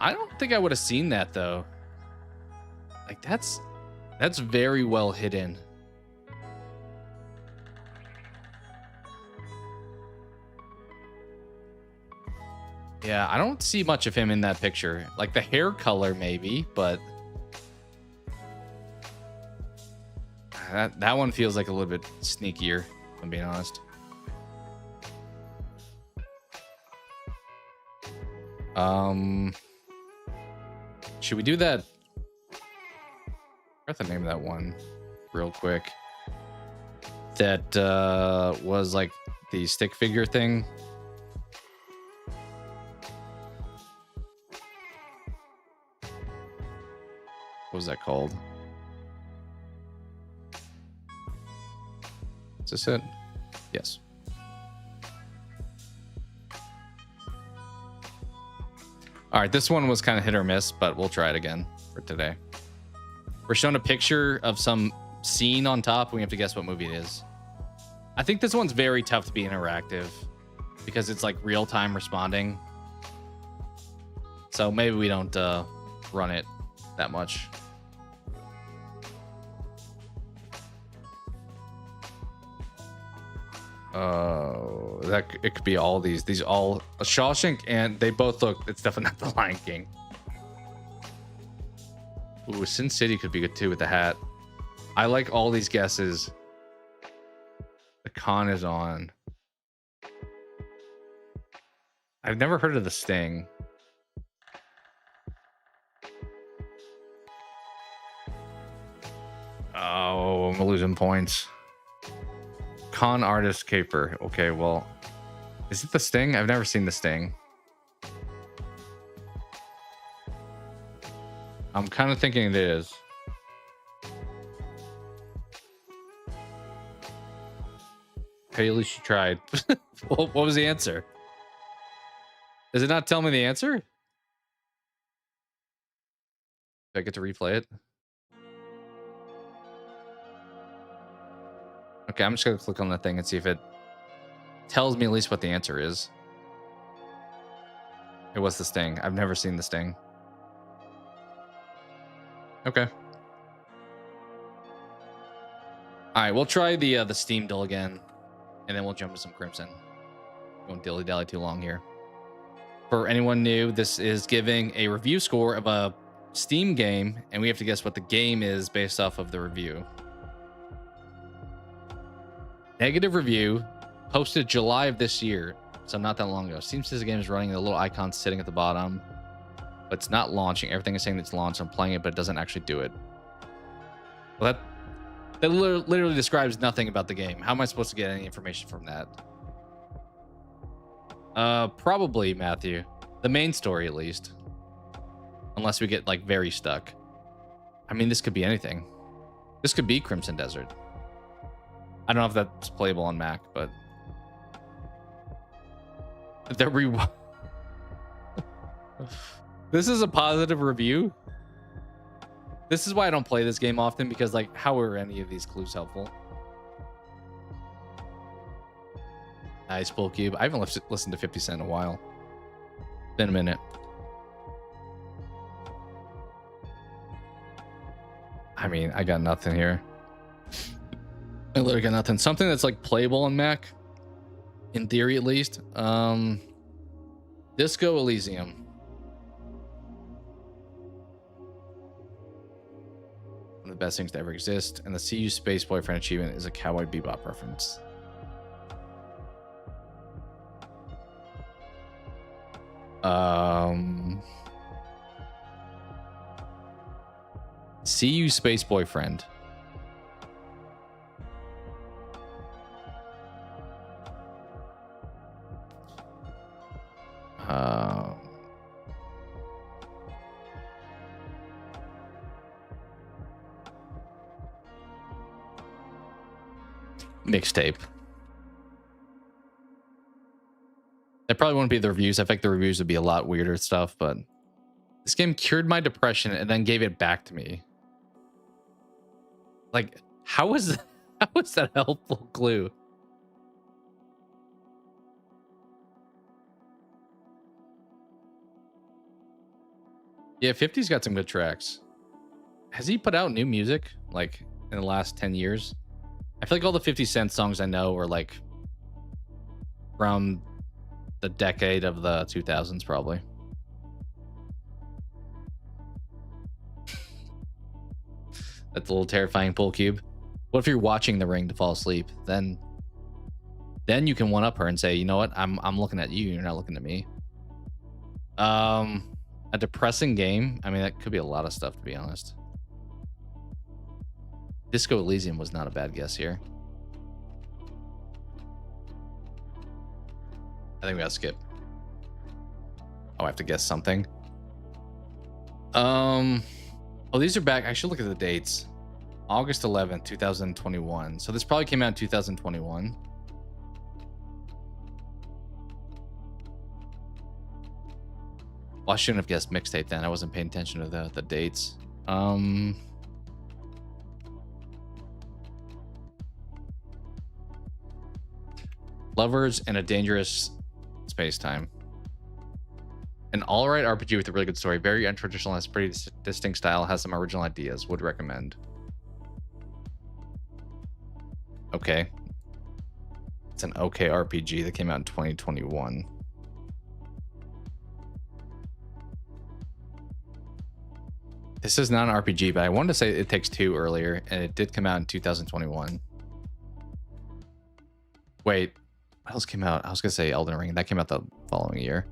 I don't think I would have seen that though. Like that's very well hidden. Yeah, I don't see much of him in that picture. Like the hair color maybe, but that one feels like a little bit sneakier, if I'm being honest. Should we do that? I forgot the name of that one real quick. That was like the stick figure thing. What was that called? Is this it? Yes. All right, this one was kind of hit or miss, but we'll try it again for today. We're shown a picture of some scene on top, and we have to guess what movie it is. I think this one's very tough to be interactive because it's like real-time responding. So maybe we don't run it that much. It could be all these all Shawshank, and they both look, it's definitely not the Lion King. Ooh, Sin City could be good too with the hat. I like all these guesses. The con is on. I've never heard of the Sting. Oh, I'm losing points. Con artist caper. Okay, well, is it the Sting? I've never seen the Sting. I'm kind of thinking it is. Hey, at least you tried. What was the answer? Does it not tell me the answer? Do I get to replay it? Okay, I'm just gonna click on the thing and see if it tells me at least what the answer is. It was the Sting. I've never seen the Sting. Okay. All right, we'll try the Steam Dull again, and then we'll jump to some Crimson. Won't dilly dally too long here. For anyone new, this is giving a review score of a Steam game, and we have to guess what the game is based off of the review. Negative review, posted July of this year, so not that long ago. Steam says the game is running, the little icon sitting at the bottom, but it's not launching. Everything is saying it's launched. I'm playing it, but it doesn't actually do it. Well, that literally describes nothing about the game. How am I supposed to get any information from that? Probably, Matthew. The main story, at least. Unless we get, like, very stuck. I mean, this could be anything. This could be Crimson Desert. I don't know if that's playable on Mac, but... This is a positive review? This is why I don't play this game often, because, like, how are any of these clues helpful? Nice, Bull Cube. I haven't listened to 50 Cent in a while. Been a minute. I mean, I got nothing here. I literally got nothing. Something that's, like, playable on Mac. In theory, at least. Disco Elysium. One of the best things to ever exist. And the CU Space Boyfriend achievement is a Cowboy Bebop reference. CU Space Boyfriend. Mixtape. That probably wouldn't be the reviews. I think the reviews would be a lot weirder stuff, but this game cured my depression and then gave it back to me. Like, how is that a helpful clue? Yeah, 50's got some good tracks. Has he put out new music, like, in the last 10 years? I feel like all the 50 Cent songs I know are, like, from the decade of the 2000s, probably. That's a little terrifying, Pull Cube. What if you're watching The Ring to fall asleep? Then you can one up her and say, you know what? I'm looking at you. You're not looking at me. A depressing game. I mean, that could be a lot of stuff, to be honest. Disco Elysium was not a bad guess here. I think we gotta skip. Oh, I have to guess something. Oh, these are back. I should look at the dates. August 11th, 2021. So this probably came out in 2021. Well, I shouldn't have guessed mixtape then. I wasn't paying attention to the dates. Lovers in a Dangerous Space-Time. An alright RPG with a really good story. Very untraditional, has pretty distinct style, has some original ideas. Would recommend. Okay. It's an okay RPG that came out in 2021. This is not an RPG, but I wanted to say It Takes Two earlier, and it did come out in 2021. Wait, what else came out? I was gonna say Elden Ring. That came out the following year.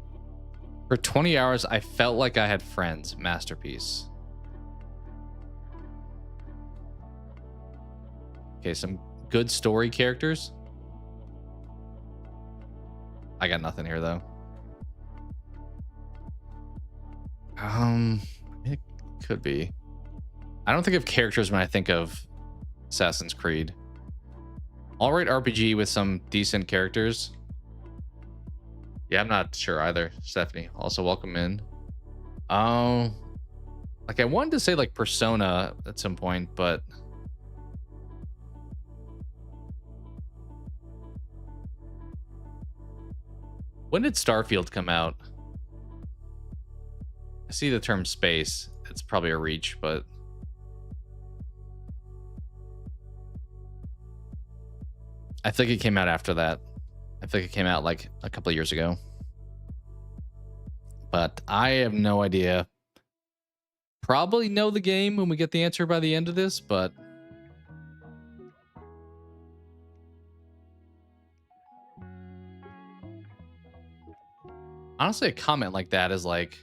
For 20 hours, I felt like I had friends. Masterpiece. Okay, some good story characters. I got nothing here though. It could be. I don't think of characters when I think of Assassin's Creed. Alright RPG with some decent characters. Yeah, I'm not sure either. Stephanie, also welcome in. Like I wanted to say like Persona at some point, but when did Starfield come out? I see the term space. It's probably a reach, but I think it came out after that. I think it came out like a couple of years ago. But I have no idea. Probably know the game when we get the answer by the end of this, but honestly, a comment like that is like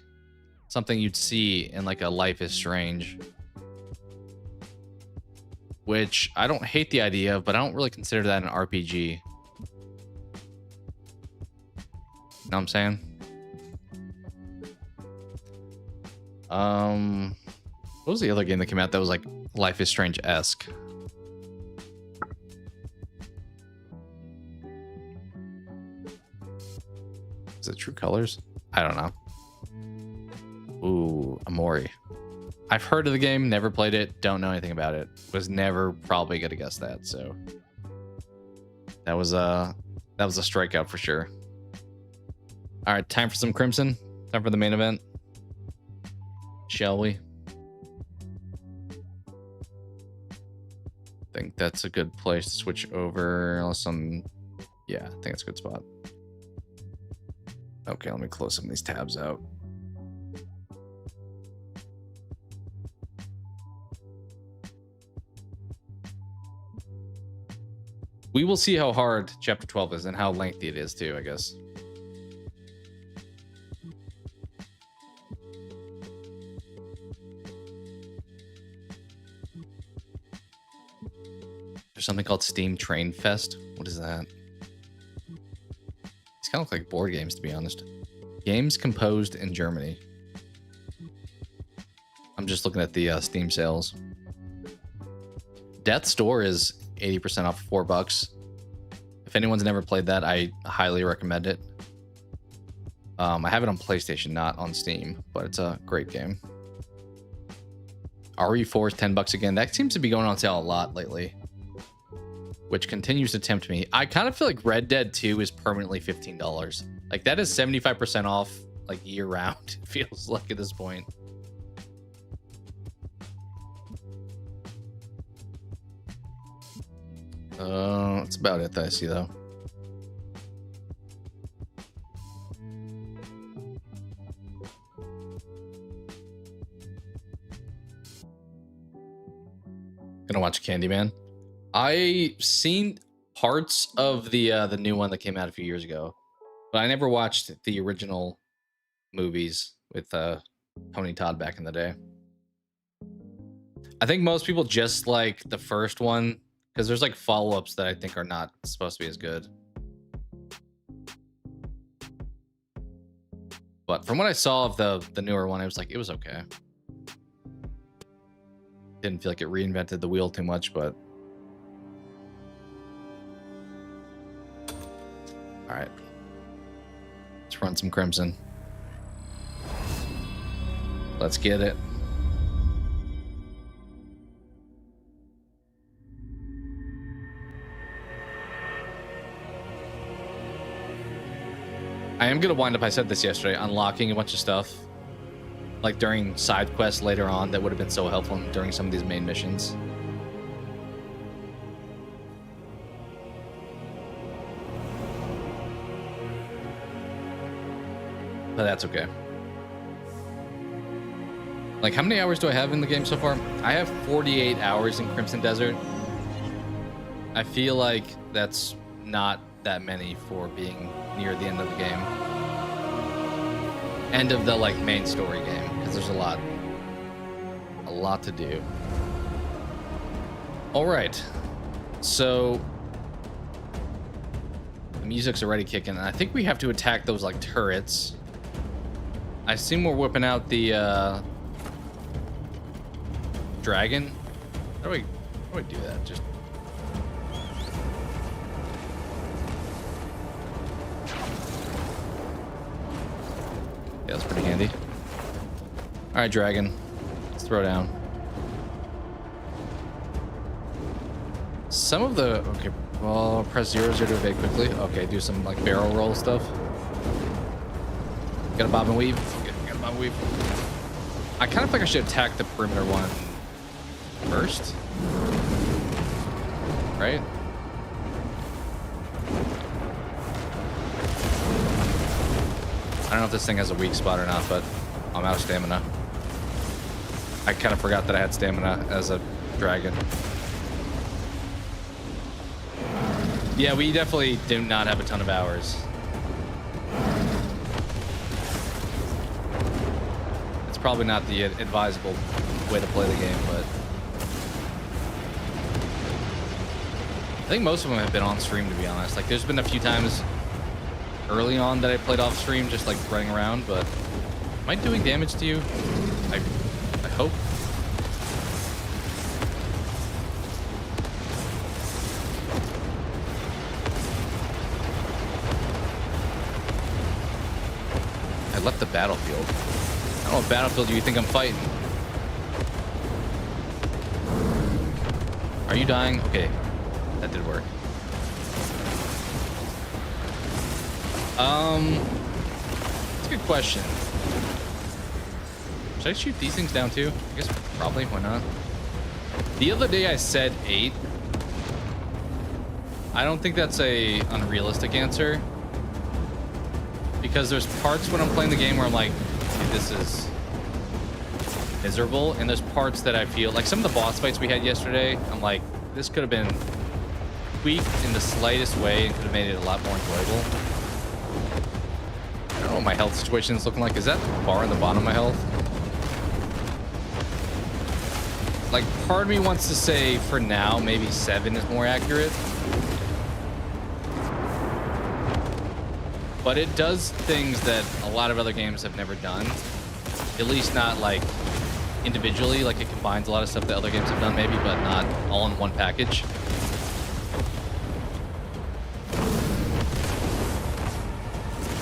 something you'd see in like a Life is Strange, which I don't hate the idea of, but I don't really consider that an RPG. Know what I'm saying? What was the other game that came out that was like Life is Strange-esque? Is it True Colors? I don't know. Ooh, Amori. I've heard of the game, never played it, don't know anything about it. Was never probably gonna guess that, so that was a strikeout for sure. All right, time for some Crimson. Time for the main event. Shall we? I think that's a good place to switch over. Unless yeah, I think it's a good spot. Okay, let me close some of these tabs out. We will see how hard chapter 12 is and how lengthy it is too, I guess. There's something called Steam Train Fest. What is that? These kind of look like board games, to be honest. Games composed in Germany. I'm just looking at the Steam sales. Death's Door is 80% off, $4. If anyone's never played that, I highly recommend it. I have it on PlayStation, not on Steam, but it's a great game. RE4 is $10 again. That seems to be going on sale a lot lately, which continues to tempt me. I kind of feel like Red Dead 2 is permanently $15. Like that is 75% off like year round. It feels like at this point. That's about it that I see though. Gonna watch Candyman. I seen parts of the new one that came out a few years ago, but I never watched the original movies with Tony Todd back in the day. I think most people just like the first one because there's like follow-ups that I think are not supposed to be as good. But from what I saw of the newer one, it was okay. Didn't feel like it reinvented the wheel too much, but all right, let's run some Crimson. Let's get it. I am gonna wind up, I said this yesterday, unlocking a bunch of stuff like during side quests later on that would have been so helpful during some of these main missions. But that's okay. Like, how many hours do I have in the game so far? I have 48 hours in Crimson Desert. I feel like that's not that many for being near the end of the game. End of the, like, main story game, because there's a lot to do. All right. So the music's already kicking, and I think we have to attack those, like, turrets. I assume we're whipping out the dragon. How do we do that? Just yeah, that's pretty handy. All right, dragon, let's throw down. Some of the okay. Well, press 0 to evade quickly. Okay, do some like barrel roll stuff. Got a bob and weave. Got a bob and weave. I kind of think I should attack the perimeter one first, right? I don't know if this thing has a weak spot or not, but I'm out of stamina. I kind of forgot that I had stamina as a dragon. Yeah, we definitely do not have a ton of hours. It's probably not the advisable way to play the game, but I think most of them have been on stream, to be honest. Like, there's been a few times early on that I played off stream, just like running around, but am I doing damage to you? I hope. I left the battlefield. I don't know what battlefield do you think I'm fighting? Are you dying? Okay, that did work. That's a good question. Should I shoot these things down too? I guess probably, why not? The other day I said 8. I don't think that's a unrealistic answer, because there's parts when I'm playing the game where I'm like, dude, this is miserable, and there's parts that I feel like some of the boss fights we had yesterday, I'm like, this could have been tweaked in the slightest way and could have made it a lot more enjoyable. I don't know what my health situation is looking like. Is that bar on the bottom of my health? Like, part of me wants to say for now maybe 7 is more accurate, but it does things that a lot of other games have never done, at least not like individually. Like, it combines a lot of stuff that other games have done maybe, but not all in one package.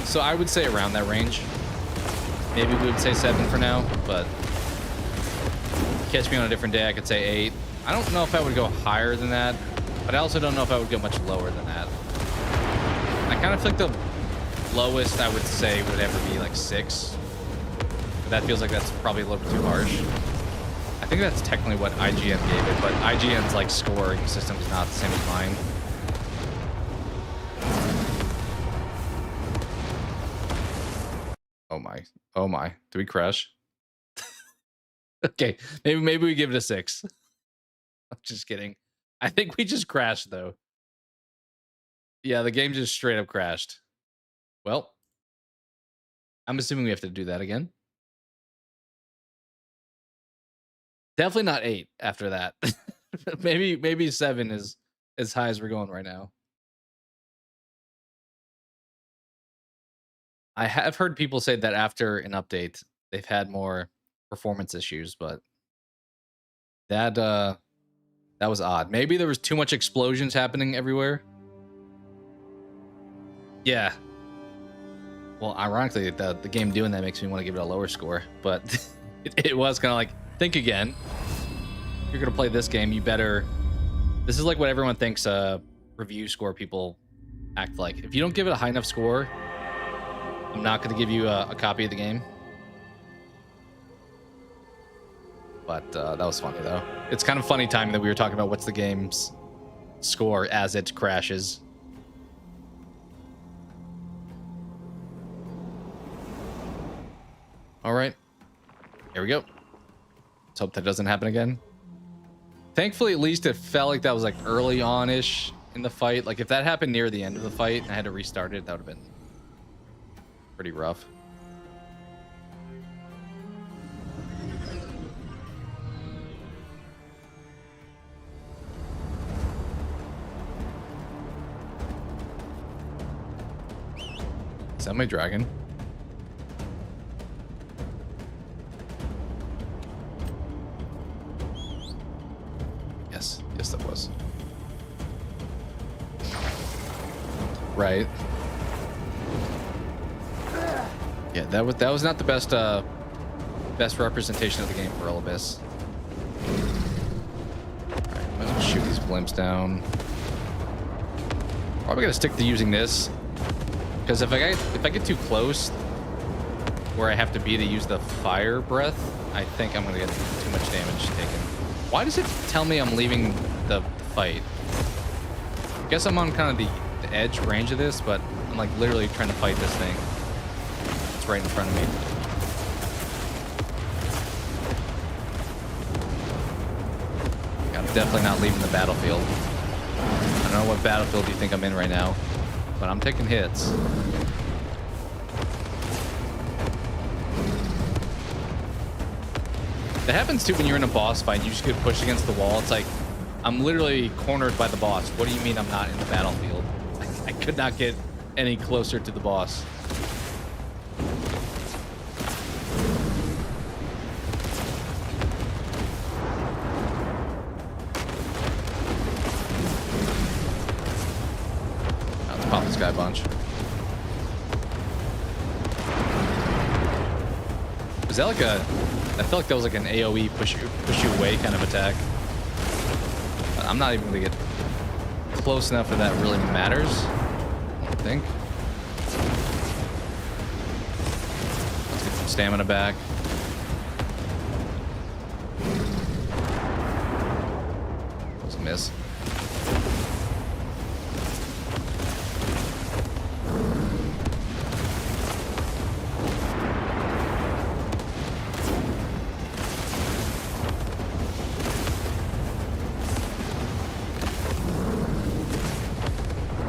So I would say around that range. Maybe we would say 7 for now, but catch me on a different day, I could say 8. I don't know if I would go higher than that, but I also don't know if I would go much lower than that. I kind of think the lowest I would say would ever be like 6. But that feels like that's probably a little bit too harsh. I think that's technically what IGN gave it, but IGN's like scoring system is not the same as mine. Oh my, did we crash? Okay, maybe we give it a 6. I'm just kidding. I think we just crashed though. Yeah, the game just straight up crashed. Well, I'm assuming we have to do that again. Definitely not 8 after that. maybe 7 is as high as we're going right now. I have heard people say that after an update, they've had more performance issues, but that was odd. Maybe there was too much explosions happening everywhere. Yeah. Well, ironically, the game doing that makes me want to give it a lower score, but it was kind of like, think again. If you're going to play this game, you better... This is like what everyone thinks review score people act like. If you don't give it a high enough score, I'm not going to give you a copy of the game. But that was funny, though. It's kind of funny timing that we were talking about what's the game's score as it crashes. All right. Here we go. Let's hope that doesn't happen again. Thankfully, at least it felt like that was like early on-ish in the fight. Like if that happened near the end of the fight and I had to restart it, that would have been pretty rough. Is that my dragon? Yes, that was. Right. Yeah, that was not the best best representation of the game for Elibis. Alright, might as well shoot these blimps down. Probably gonna stick to using this. Because if I get too close where I have to be to use the fire breath, I think I'm gonna get too much damage taken. Why does it tell me I'm leaving the fight? I guess I'm on kind of the edge range of this, but I'm like literally trying to fight this thing. It's right in front of me. I'm definitely not leaving the battlefield. I don't know what battlefield you think I'm in right now, but I'm taking hits. That happens too when you're in a boss fight. You just get pushed against the wall. It's like, I'm literally cornered by the boss. What do you mean I'm not in the battlefield? I could not get any closer to the boss. Let's pop this guy a bunch. Is that like a... I felt like that was like an AoE push you away kind of attack. But I'm not even gonna get close enough that that really matters. I don't think. Let's get some stamina back. That was a miss.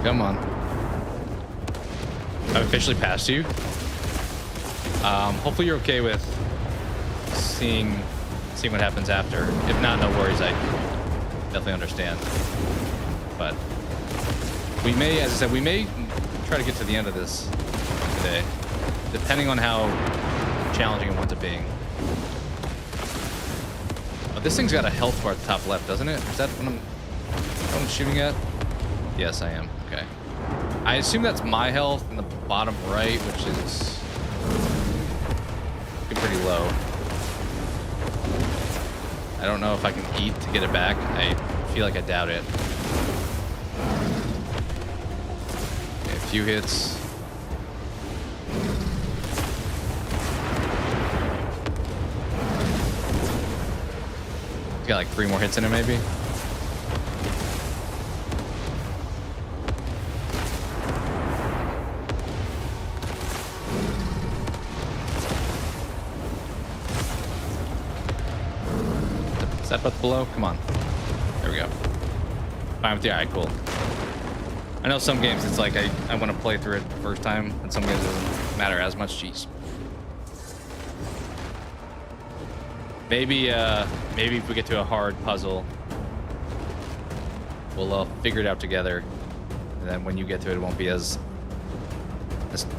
Come on. I've officially passed you. Hopefully you're okay with seeing what happens after. If not, no worries. I definitely understand. But we may, as I said, we may try to get to the end of this today, depending on how challenging it winds up being. Oh, this thing's got a health bar at the top left, doesn't it? Is that what I'm shooting at? Yes, I am. Okay. I assume that's my health in the bottom right, which is pretty low. I don't know if I can eat to get it back. I feel like I doubt it. Okay, a few hits. He's got like 3 more hits in it, maybe. Is that both below? Come on. There we go. Fine with you. Alright, cool. I know some games it's like I want to play through it the first time, and some games it doesn't matter as much. Jeez. Maybe if we get to a hard puzzle, we'll figure it out together. And then when you get to it, it won't be as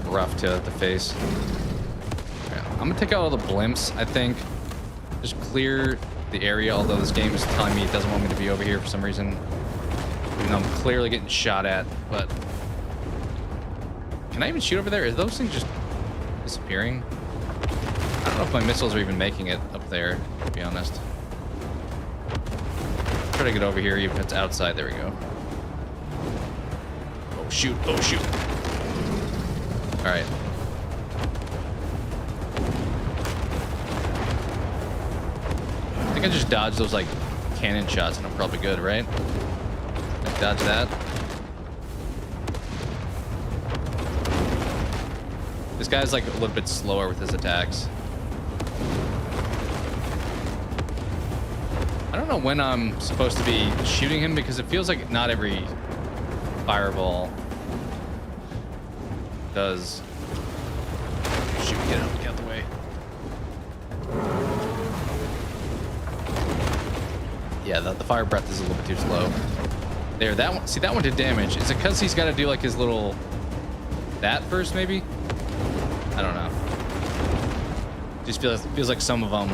rough to face. Yeah, I'm gonna take out all the blimps, I think. Just clear the area, although this game is telling me it doesn't want me to be over here for some reason. Even though I'm clearly getting shot at, but... Can I even shoot over there? Are those things just disappearing? I don't know if my missiles are even making it up there, to be honest. Try to get over here, even if it's outside. There we go. Oh, shoot. Oh, shoot. Alright. I think I just dodged those, like, cannon shots, and I'm probably good, right? Like, dodge that. This guy's, like, a little bit slower with his attacks. I don't know when I'm supposed to be shooting him because it feels like not every fireball does. Shoot, get out the way. Yeah, the fire breath is a little bit too slow. There, that one. See, that one did damage. Is it because he's got to do like his little that first, maybe? I don't know. Just feels like some of them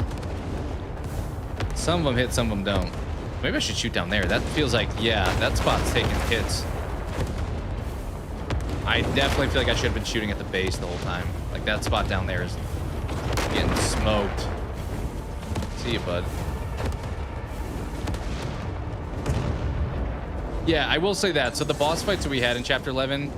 hit, some of them don't. Maybe I should shoot down there. That feels like, yeah, that spot's taking hits. I definitely feel like I should have been shooting at the base the whole time. Like that spot down there is getting smoked. See you, bud. Yeah, I will say that. So the boss fights that we had in Chapter 11,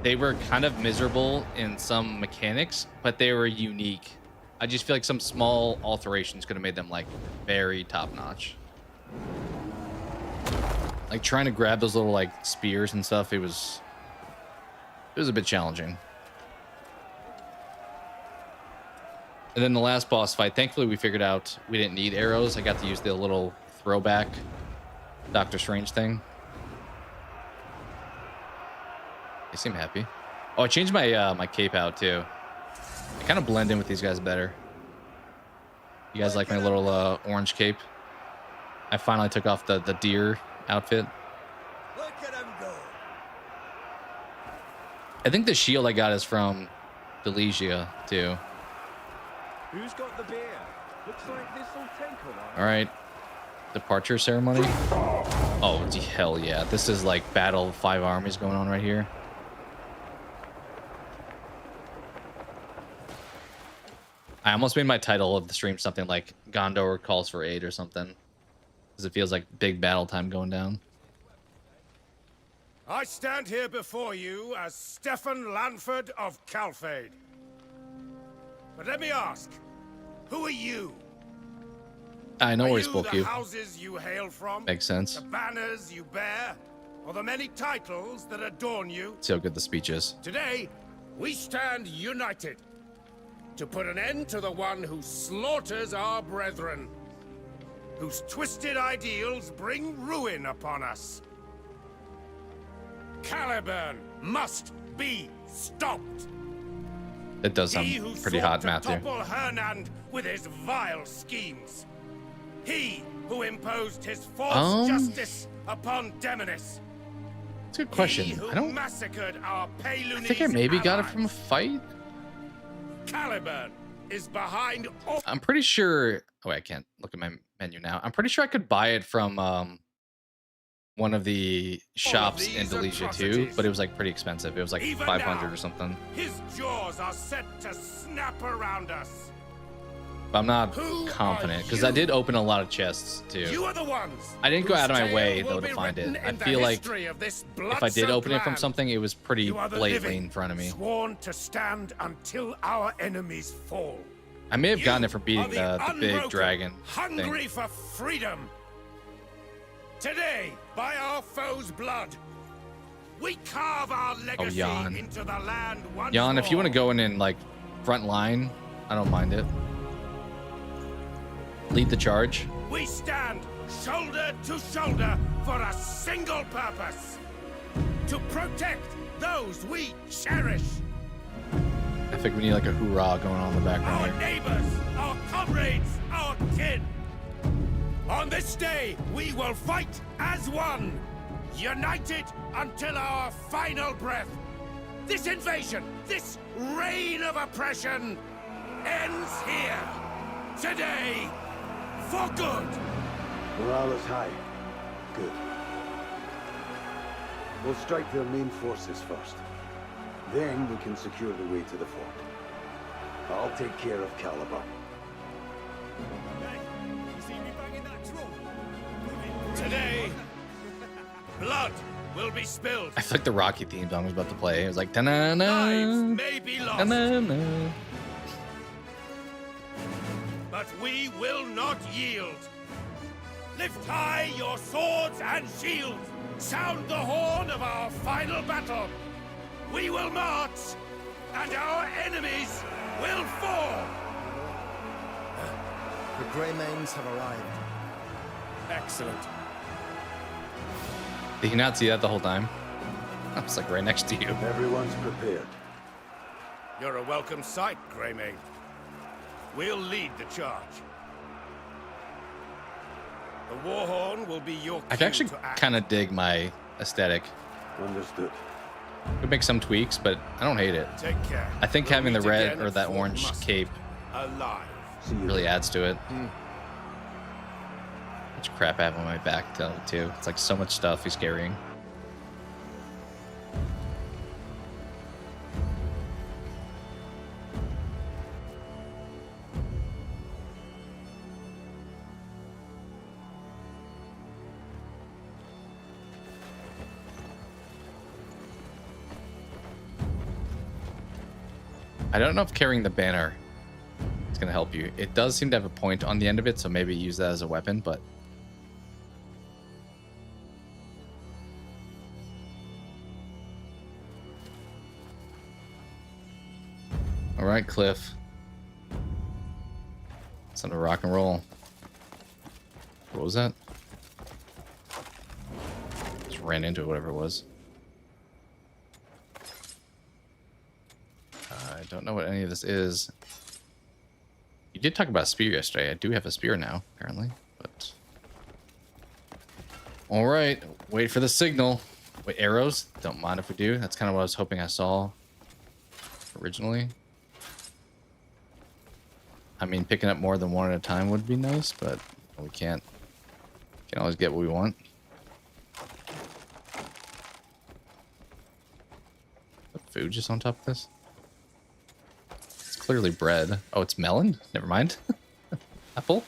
they were kind of miserable in some mechanics, but they were unique. I just feel like some small alterations could have made them like very top notch. Like trying to grab those little like spears and stuff, it was a bit challenging. And then the last boss fight, thankfully we figured out we didn't need arrows. I got to use the little throwback Doctor Strange thing. They seem happy. Oh, I changed my my cape out too. I kind of blend in with these guys better. You guys like my little orange cape? I finally took off the deer outfit. Look at him go. I think the shield I got is from Delegia too. Who's got the beer? Looks like this'll take a while. All right. Departure ceremony. Oh, hell yeah. This is like Battle of 5 Armies going on right here. I almost made my title of the stream something like Gondor calls for aid or something. Because it feels like big battle time going down. I stand here before you as Stefan Lanford of Calfade. But let me ask, who are you? I know where he Are spoke the you. houses you hail from? Makes sense. The banners you bear? Or the many titles that adorn you? See how good the speech is. Today, we stand united to put an end to the one who slaughters our brethren, whose twisted ideals bring ruin upon us. Caliburn must be stopped. It does sound He who pretty sought hot, to Matthew. topple Hernand with his vile schemes. He who imposed his false justice upon Demonis. That's a good question. He who I don't. massacred our Palunese I think I maybe got it allies. from a fight. Caliburn is behind all. I'm pretty sure. Oh, wait, I can't look at my menu now. I'm pretty sure I could buy it from one of the shops in these Delegia too, atrocities. but it was like pretty expensive. It was like Even 500 now, or something. His jaws are set to snap around us. But I'm not Who confident are because I you? did open a lot of chests too. You are the ones. I didn't go whose out of my tale way will though to be find it. written I in the feel like history of this if I did blood-soaked open it from land. something, it was pretty You are the blatantly living, in front of me. sworn to stand until our enemies fall. I may have gotten You it for beating are the big unbroken, dragon hungry thing. for freedom. Today, by our foes' blood, we carve our legacy Jan. into the land once Jan, if you more. want to go in like front line, I don't mind it. Lead the charge. We stand shoulder to shoulder for a single purpose: to protect those we cherish. I think we need like a hoorah going on in the Our background here. neighbors, our comrades, our kin. On this day, we will fight as one, united until our final breath. This invasion, this reign of oppression, ends here, today, for good. Morale is high. Good. We'll strike their main forces first. Then we can secure the way to the fort. I'll take care of Caliburn. Today, blood will be spilled. I feel like the Rocky theme song was about to play. It was like Lives ta-na-na, may be lost, ta-na-na. but we will not yield. Lift high your swords and shields. Sound the horn of our final battle. We will march, and our enemies will fall. The Greymanes have arrived. Excellent. Did you not see that the whole time? I was like right next to you. Everyone's prepared. You're a welcome sight, Greymane. We'll lead the charge. The Warhorn will be your I cue can actually to act. kind of dig my aesthetic. Understood. Could make some tweaks, but I don't hate it. Take care. I think We'll having the meet red again or at that Fort orange Musk. cape Alive. See you. really adds to it. Much crap I have on my back too. It's like so much stuff he's carrying. I don't know if carrying the banner is going to help you. It does seem to have a point on the end of it, so maybe use that as a weapon, but... Alright, Cliff. It's on a rock and roll. What was that? Just ran into it, whatever it was. I don't know what any of this is. You did talk about a spear yesterday. I do have a spear now, apparently. But all right, wait for the signal. Wait, arrows? Don't mind if we do. That's kind of what I was hoping I saw originally. I mean, picking up more than one at a time would be nice, but we can't always get what we want. The food just on top of this? Clearly bread. Oh, it's melon? Never mind. Apple?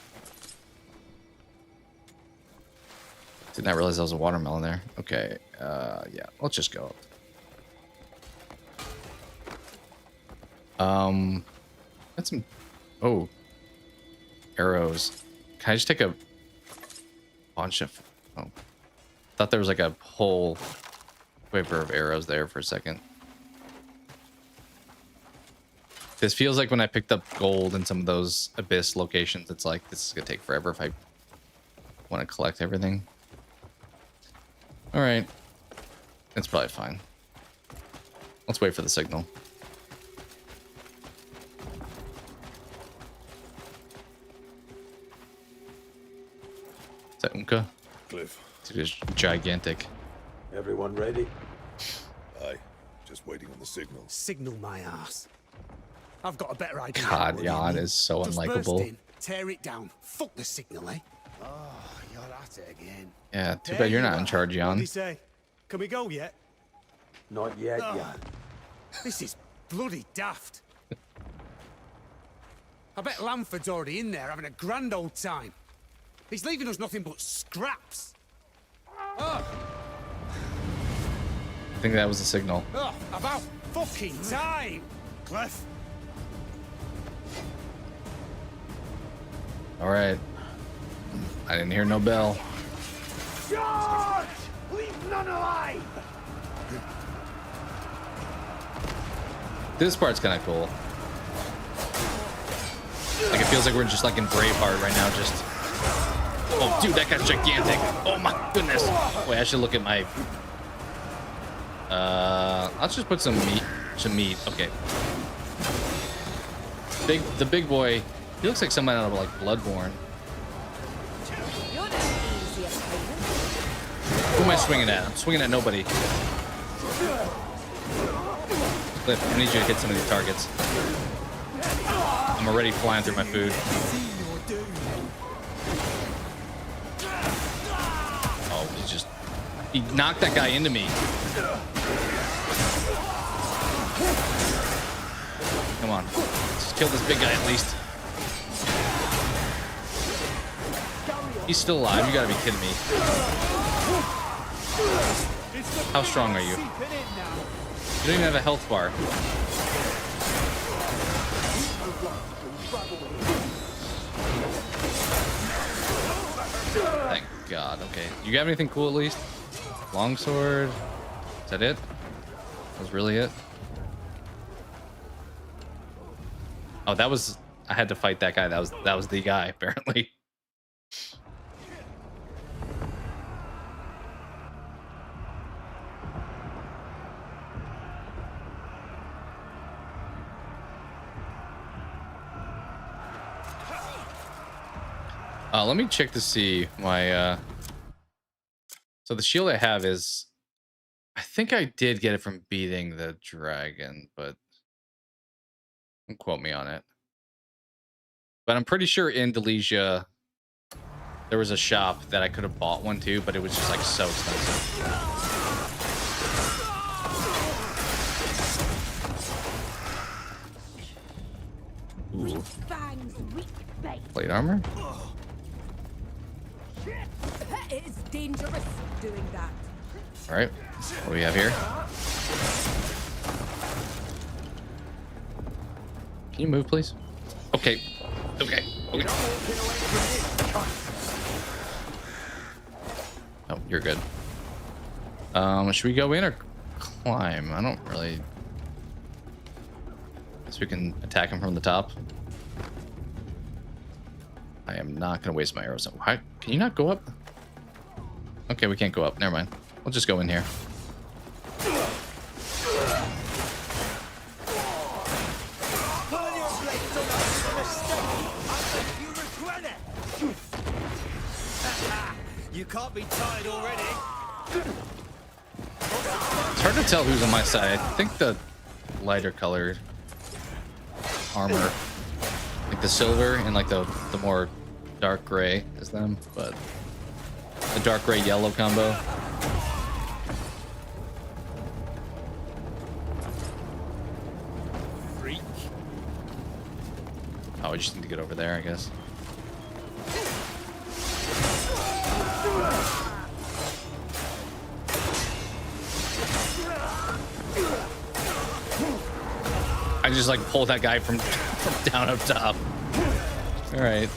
Did not realize there was a watermelon there. Okay, yeah, let's just go. Got some... Oh. Arrows. Can I just take a bunch of... Oh. Thought there was like a whole quiver of arrows there for a second. This feels like when I picked up gold in some of those abyss locations, it's like, this is gonna take forever if I want to collect everything. All right. It's probably fine. Let's wait for the signal. Is that Unka? Cliff. It is gigantic. Everyone ready? Aye. Just waiting on the signal. Signal my ass. I've got a better idea. God, What do you Jan mean? is so Just unlikable. burst in, tear it down. Fuck the signal, eh? Oh, you're at it again. Yeah, too There bad you're you not in are. charge, What'd he Jan. say? Can we go yet? Not yet, Oh. Jan. This is bloody daft. I bet Lamford's already in there having a grand old time. He's leaving us nothing but scraps. Oh, I think that was the signal. oh, about fucking time. Cliff, All right. I didn't hear no bell. charge! Leave none alive! This part's kind of cool. Like, it feels like we're just like in Braveheart right now, just... Oh, dude, that guy's gigantic. Oh my goodness. Wait, I should look at my... Let's just put some meat. Okay. The big boy, he looks like someone out of like Bloodborne. You're not easy opponent. Who am I swinging at? I'm swinging at nobody. Cliff, I need you to hit some of these targets. I'm already flying through my food. Oh, he knocked that guy into me. Come on, let's kill this big guy at least. He's still alive, you gotta be kidding me. How strong are you? You don't even have a health bar. Thank God. Okay. You got anything cool at least? Longsword. Is that it? That was really it? Oh, that was... I had to fight that guy. That was the guy, apparently. Let me check to see my so the shield I have is, I think I did get it from beating the dragon, but don't quote me on it. But I'm pretty sure in Delesia there was a shop that I could have bought one too, but it was just like so expensive. Ooh. Plate armor? It is dangerous doing that. All right, what do we have here? Can you move, please? Okay. Okay. Okay. Oh, you're good. Should we go in or climb? I don't really. Guess we can attack him from the top. I am not gonna waste my arrows. Why? Can you not go up? Okay, we can't go up. Never mind. We'll just go in here. You can't be tired already. It's hard to tell who's on my side. I think the lighter colored armor, like the silver and like the more dark gray is them, but the dark gray yellow combo. Freak. Oh, we just need to get over there, I guess. I just like pulled that guy from down up top. All right.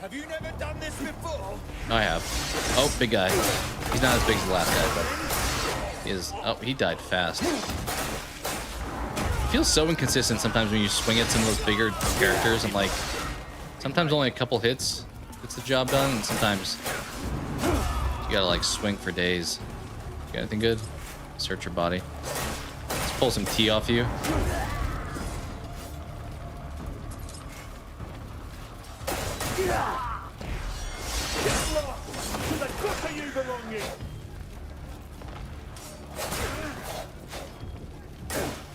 Have you never done this before? I have. Oh, big guy. He's not as big as the last guy, but he is. Oh, he died fast. It feels so inconsistent sometimes when you swing at some of those bigger characters and like sometimes only a couple hits gets the job done, and sometimes you gotta like swing for days. You got anything good? Search your body. Let's pull some tea off you.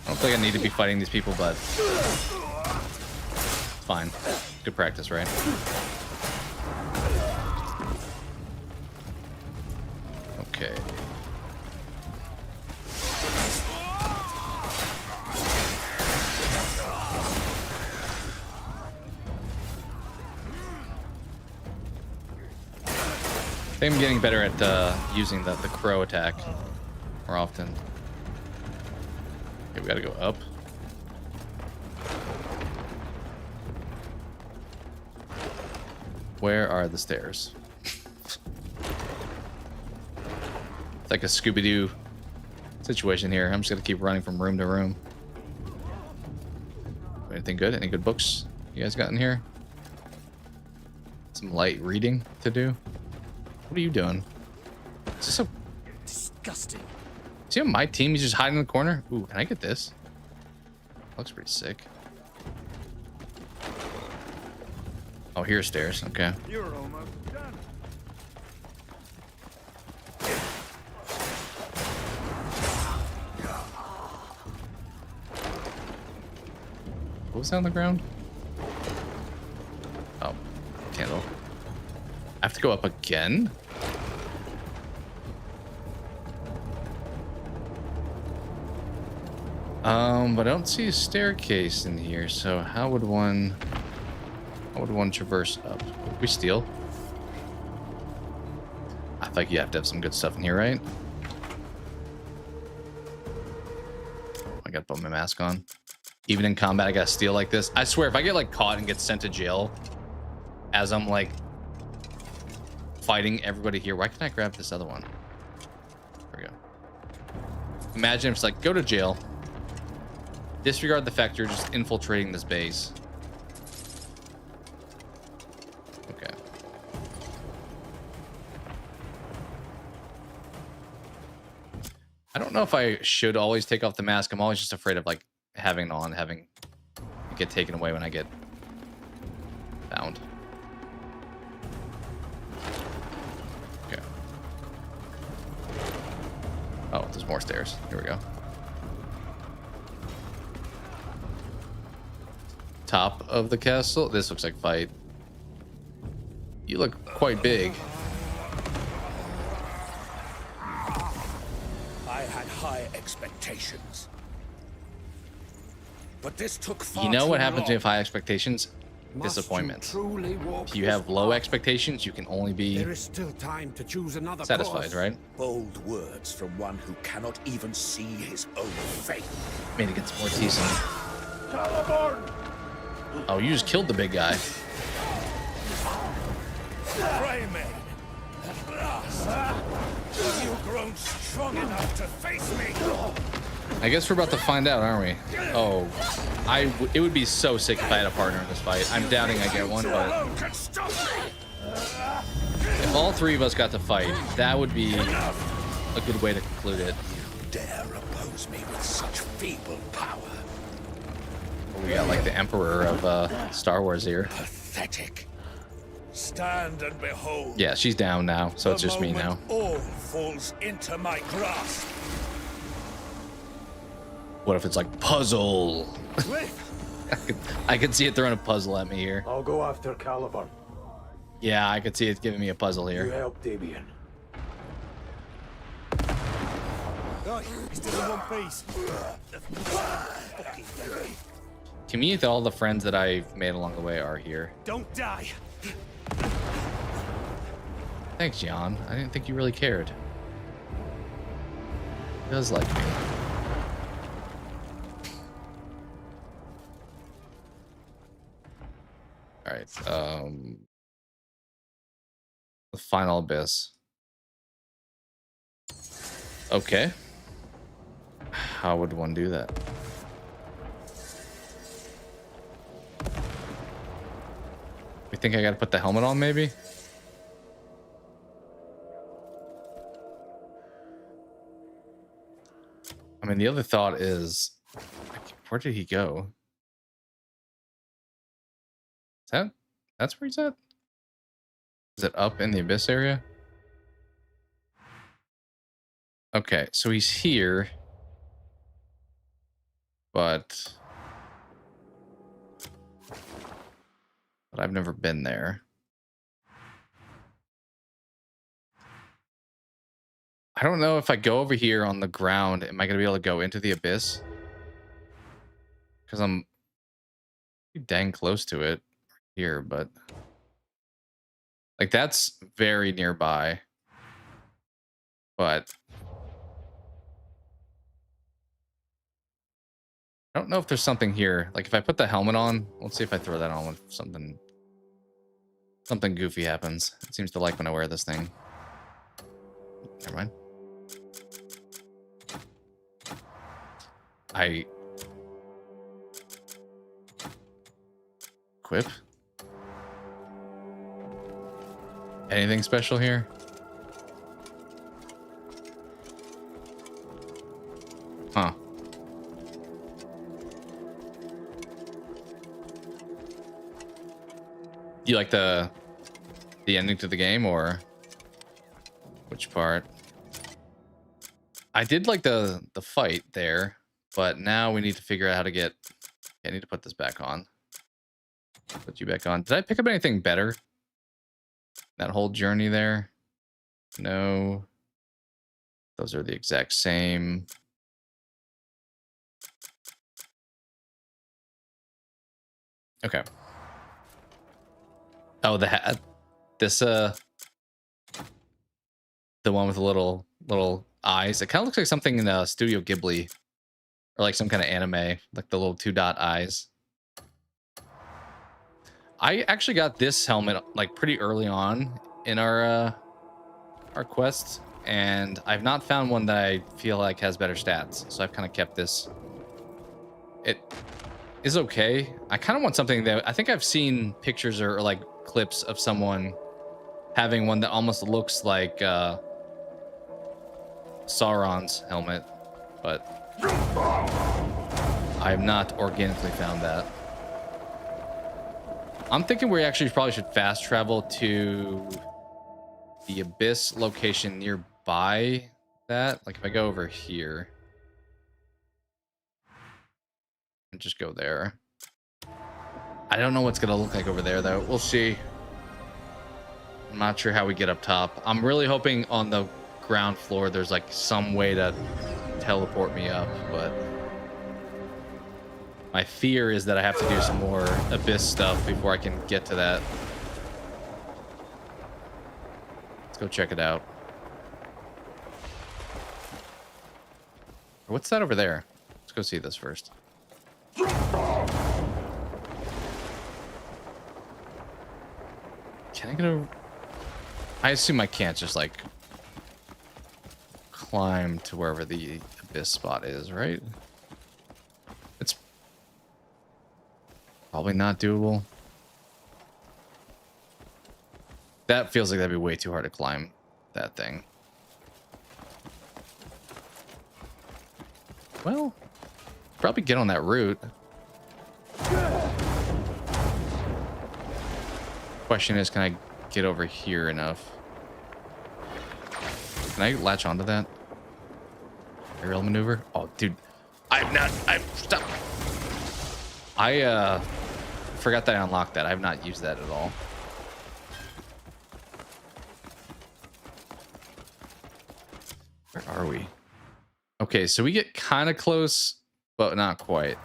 I don't think I need to be fighting these people, but it's fine. Good practice, right? Okay. I think I'm getting better at using the crow attack more often. Okay, we gotta go up. Where are the stairs? It's like a Scooby-Doo situation here. I'm just gonna keep running from room to room. Anything good? Any good books you guys got in here? Some light reading to do? What are you doing? Is this so Disgusting. Is he on my team? He's just hiding in the corner? Ooh, can I get this? Looks pretty sick. Oh, here's stairs. Okay. You're almost done. What was that on the ground? Oh, candle. I have to go up again? But I don't see a staircase in here, so how would one traverse up? Would we steal? I feel like you have to have some good stuff in here, right? I gotta put my mask on. Even in combat, I gotta steal like this. I swear, if I get like caught and get sent to jail as I'm like fighting everybody here, why can't I grab this other one? There we go. Imagine if it's like, go to jail. Disregard the fact you're just infiltrating this base. Okay. I don't know if I should always take off the mask. I'm always just afraid of like having it on, having get taken away when I get found. Okay. Oh, there's more stairs. Here we go. Top of the castle. This looks like fight. You look quite big. I had high expectations. But this took far You know what too happens when you long. have high expectations? Must Disappointments. you truly walk If you this have low path? expectations, you can only be There is still time to choose another satisfied, course. right? Bold words from one who cannot even see his own fate. Made it get some more season. Oh, you just killed the big guy. Freymane, at last, have you grown strong enough to face me? I guess we're about to find out, aren't we? Oh, it would be so sick if I had a partner in this fight. I'm doubting I get one, You but alone can stop me. if all three of us got to fight, that would be a good way to conclude it. Dare oppose me with such feeble power. We got like the Emperor of Star Wars here. Pathetic. Stand and behold. Yeah, she's down now, so it's The just me now. moment all falls into my grasp. What if it's like puzzle? I could see it throwing a puzzle at me here. I'll go after Caliban. Yeah, I could see it giving me a puzzle You here. help Damien. Right, still in one piece. Convenient that all the friends that I've made along the way are here. Don't die. Thanks, Jan. I didn't think you really cared. He does like me. All right. The final abyss. Okay. How would one do that? You think I gotta put the helmet on, maybe? I mean, the other thought is, where did he go? That's where he's at? Is it up in the abyss area? Okay, so he's here. But I've never been there. I don't know if I go over here on the ground, am I going to be able to go into the abyss? Because I'm pretty dang close to it here, but like that's very nearby. But I don't know if there's something here. Like if I put the helmet on, let's see if I throw that on with something goofy happens. It seems to like when I wear this thing. Never mind. I equip. Anything special here? Huh. Do you like the ending to the game, or which part? I did like the fight there, but now we need to figure out how to get. I need to put this back on. Put you back on. Did I pick up anything better? That whole journey there? No. Those are the exact same. Okay. Oh, the hat. This the one with the little eyes. It kind of looks like something in Studio Ghibli, or like some kind of anime, like the little 2-dot eyes. I actually got this helmet like pretty early on in our quest, and I've not found one that I feel like has better stats, so I've kind of kept this. It is okay. I kind of want something that I think I've seen pictures or like clips of someone having one that almost looks like Sauron's helmet, but I have not organically found that. I'm thinking we actually probably should fast travel to the abyss location nearby that. Like if I go over here and just go there. I don't know what's going to look like over there though. We'll see. I'm not sure how we get up top. I'm really hoping on the ground floor there's like some way to teleport me up, but my fear is that I have to do some more abyss stuff before I can get to that. Let's go check it out. What's that over there? Let's go see this first. Can I get over? I assume I can't just like climb to wherever the abyss spot is, right? It's probably not doable. That feels like that'd be way too hard to climb that thing. Well, probably get on that route. Question is, can I get over here enough? Can I latch onto that? Aerial maneuver? Oh, dude. Stop. I forgot that I unlocked that. I have not used that at all. Where are we? Okay, so we get kind of close, but not quite.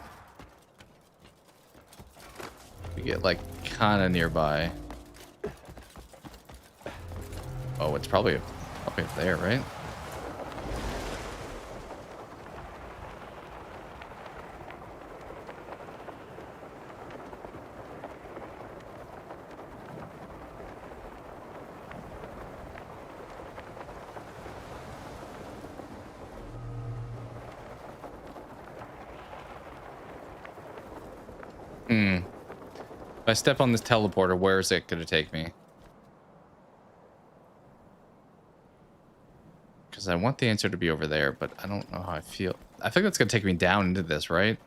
We get like kind of nearby. Oh, it's probably up there, right? If I step on this teleporter, where is it going to take me? Because I want the answer to be over there, but I don't know how I feel. I think that's going to take me down into this, right?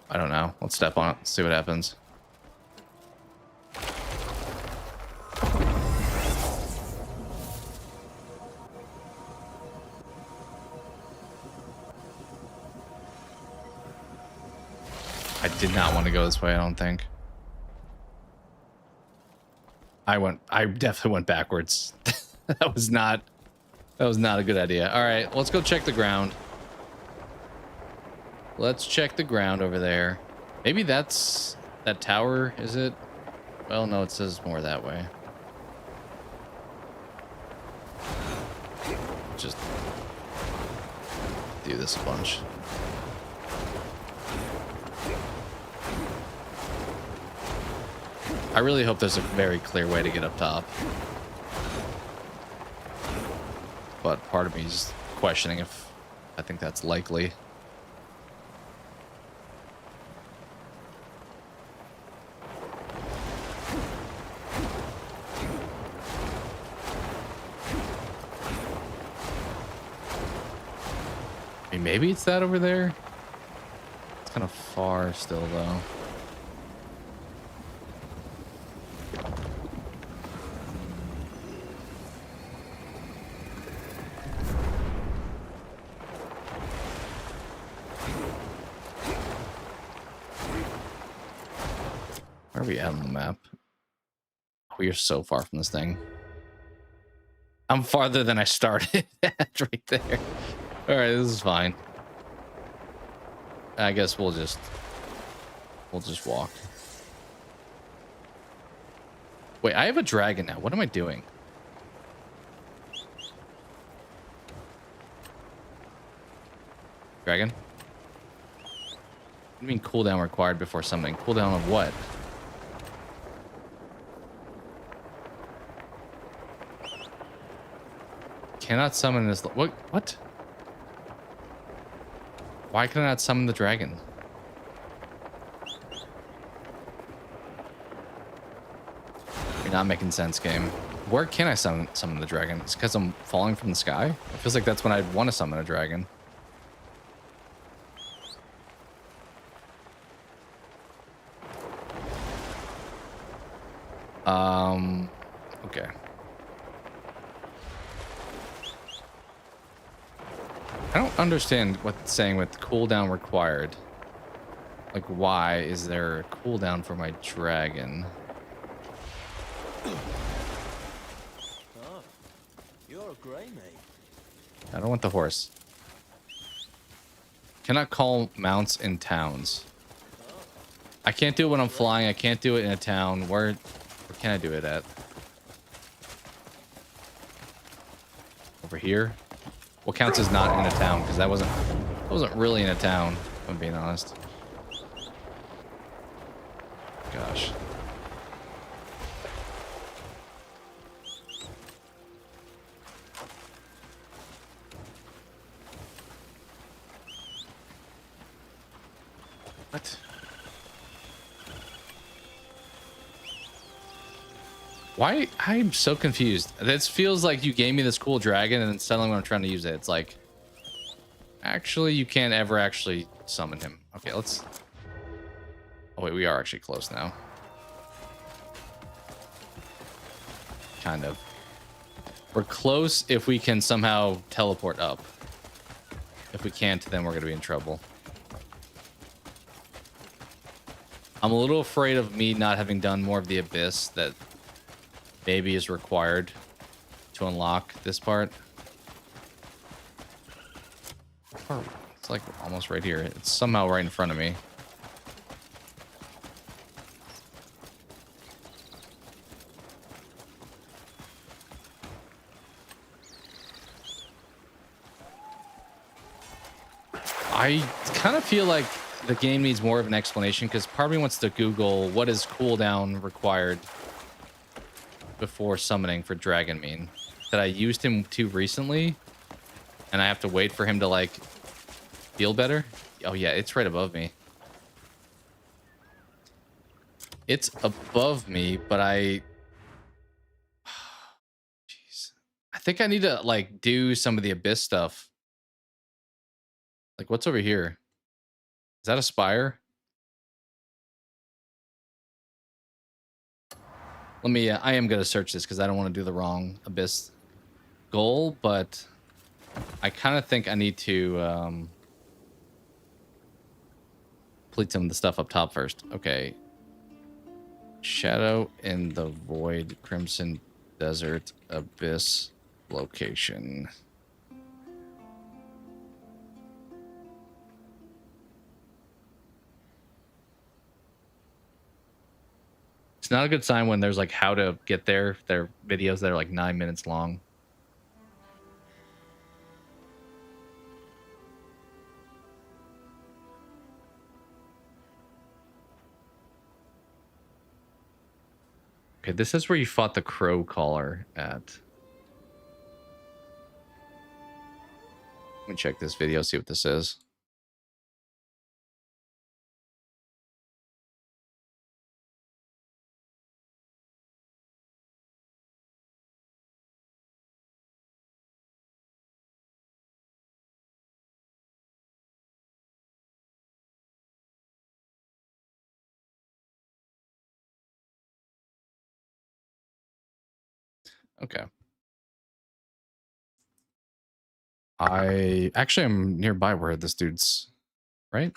I don't know. Let's step on it, see what happens. I did not want to go this way, I don't think. I definitely went backwards. That was not a good idea. All right, let's go check the ground. Let's check the ground over there. Maybe that's that tower, is it? Well, no, it says more that way. Just do this a bunch. I really hope there's a very clear way to get up top. But part of me is questioning if I think that's likely. I mean, maybe it's that over there. It's kind of far still, though. Where are we at on the map? We are so far from this thing. I'm farther than I started at right there. All right, this is fine. I guess we'll just walk. Wait, I have a dragon now. What am I doing? Dragon? What do you mean cooldown required before summoning? Cooldown of what? Cannot summon this. What? Why can I not summon the dragon? You're not making sense, game. Where can I summon the dragon? It's because I'm falling from the sky? It feels like that's when I'd want to summon a dragon. I don't understand what it's saying with cooldown required. Like, why is there a cooldown for my dragon? Oh, you're a grey mate. I don't want the horse. Cannot call mounts in towns. I can't do it when I'm flying. I can't do it in a town. Where can I do it at? Over here? What counts as not in a town? Because that wasn't really in a town, if I'm being honest. Gosh. What? Why? I'm so confused. This feels like you gave me this cool dragon and then suddenly when I'm trying to use it, it's like, actually, you can't ever actually summon him. Okay, let's... Oh, wait, we are actually close now. Kind of. We're close if we can somehow teleport up. If we can't, then we're going to be in trouble. I'm a little afraid of me not having done more of the abyss that maybe is required to unlock this part. It's like almost right here. It's somehow right in front of me. I kind of feel like the game needs more of an explanation because part of me wants to Google what is cooldown required before summoning for Dragon mean. That I used him too recently and I have to wait for him to like feel better. Oh yeah, it's right above me. It's above me, but I... Jeez. I think I need to like do some of the abyss stuff. Like what's over here? Is that a spire? Let me, I am going to search this because I don't want to do the wrong abyss goal, but I kind of think I need to complete some of the stuff up top first. Okay. Shadow in the Void, Crimson Desert, Abyss location. It's not a good sign when there's like how to get there. There are videos that are like 9 minutes long. Okay, this is where you fought the Crow Caller at. Let me check this video, see what this is. Okay. I actually am nearby where this dude's, right?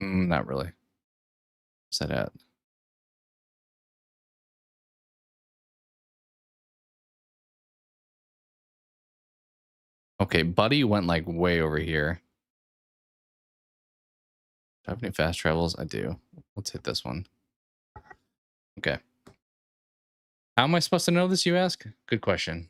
Not really. What's that at? Okay, Buddy went like way over here. Do I have any fast travels? I do. Let's hit this one. Okay. How am I supposed to know this, you ask? Good question.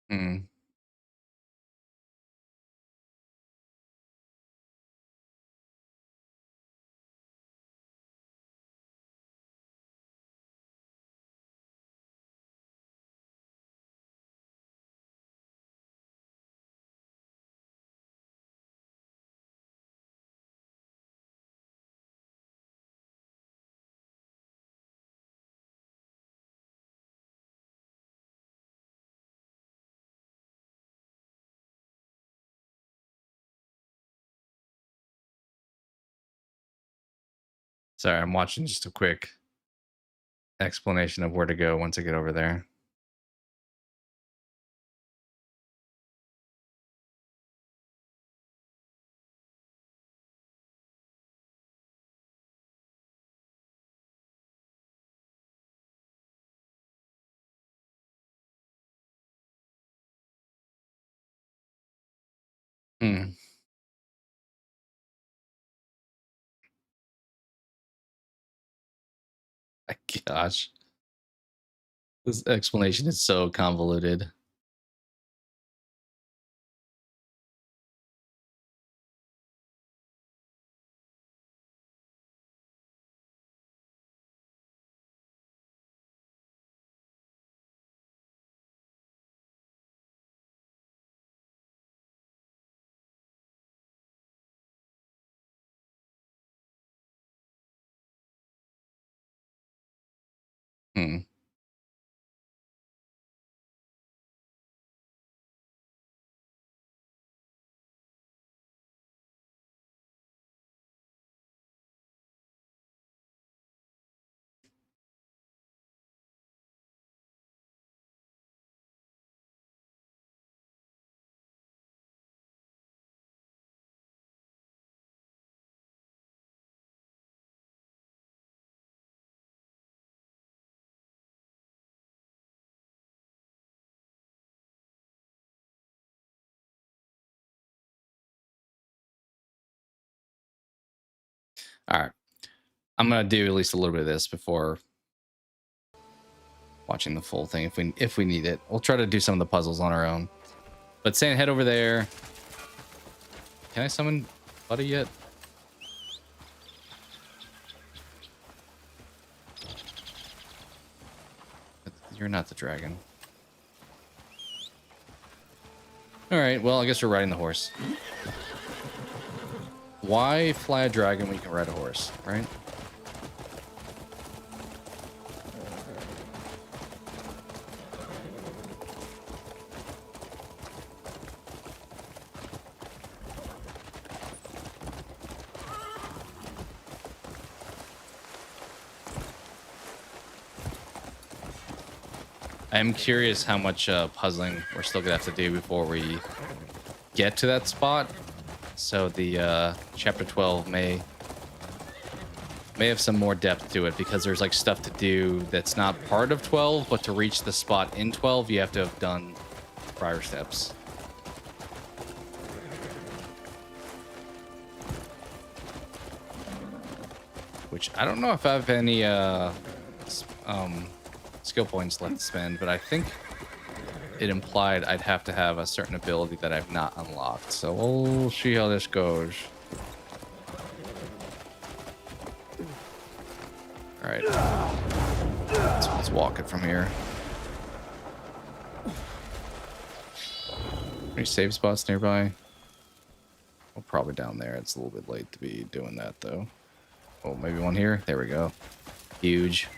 Hmm. Sorry, I'm watching just a quick explanation of where to go once I get over there. Hmm. My gosh. This explanation is so convoluted. Hmm. All right. I'm gonna do at least a little bit of this before watching the full thing if we need it. We'll try to do some of the puzzles on our own. But saying head over there. Can I summon Buddy yet? You're not the dragon. All right, well, I guess we're riding the horse. Why fly a dragon when you can ride a horse, right? I'm curious how much puzzling we're still gonna have to do before we get to that spot. So the chapter 12 may have some more depth to it, because there's like stuff to do that's not part of 12, but to reach the spot in 12, you have to have done prior steps. Which I don't know if I have any skill points left to spend, but I think it implied I'd have to have a certain ability that I've not unlocked. So we'll see how this goes. All right, let's walk it from here. Any save spots nearby? Well, probably down there. It's a little bit late to be doing that though. Oh, maybe one here. There we go. Huge.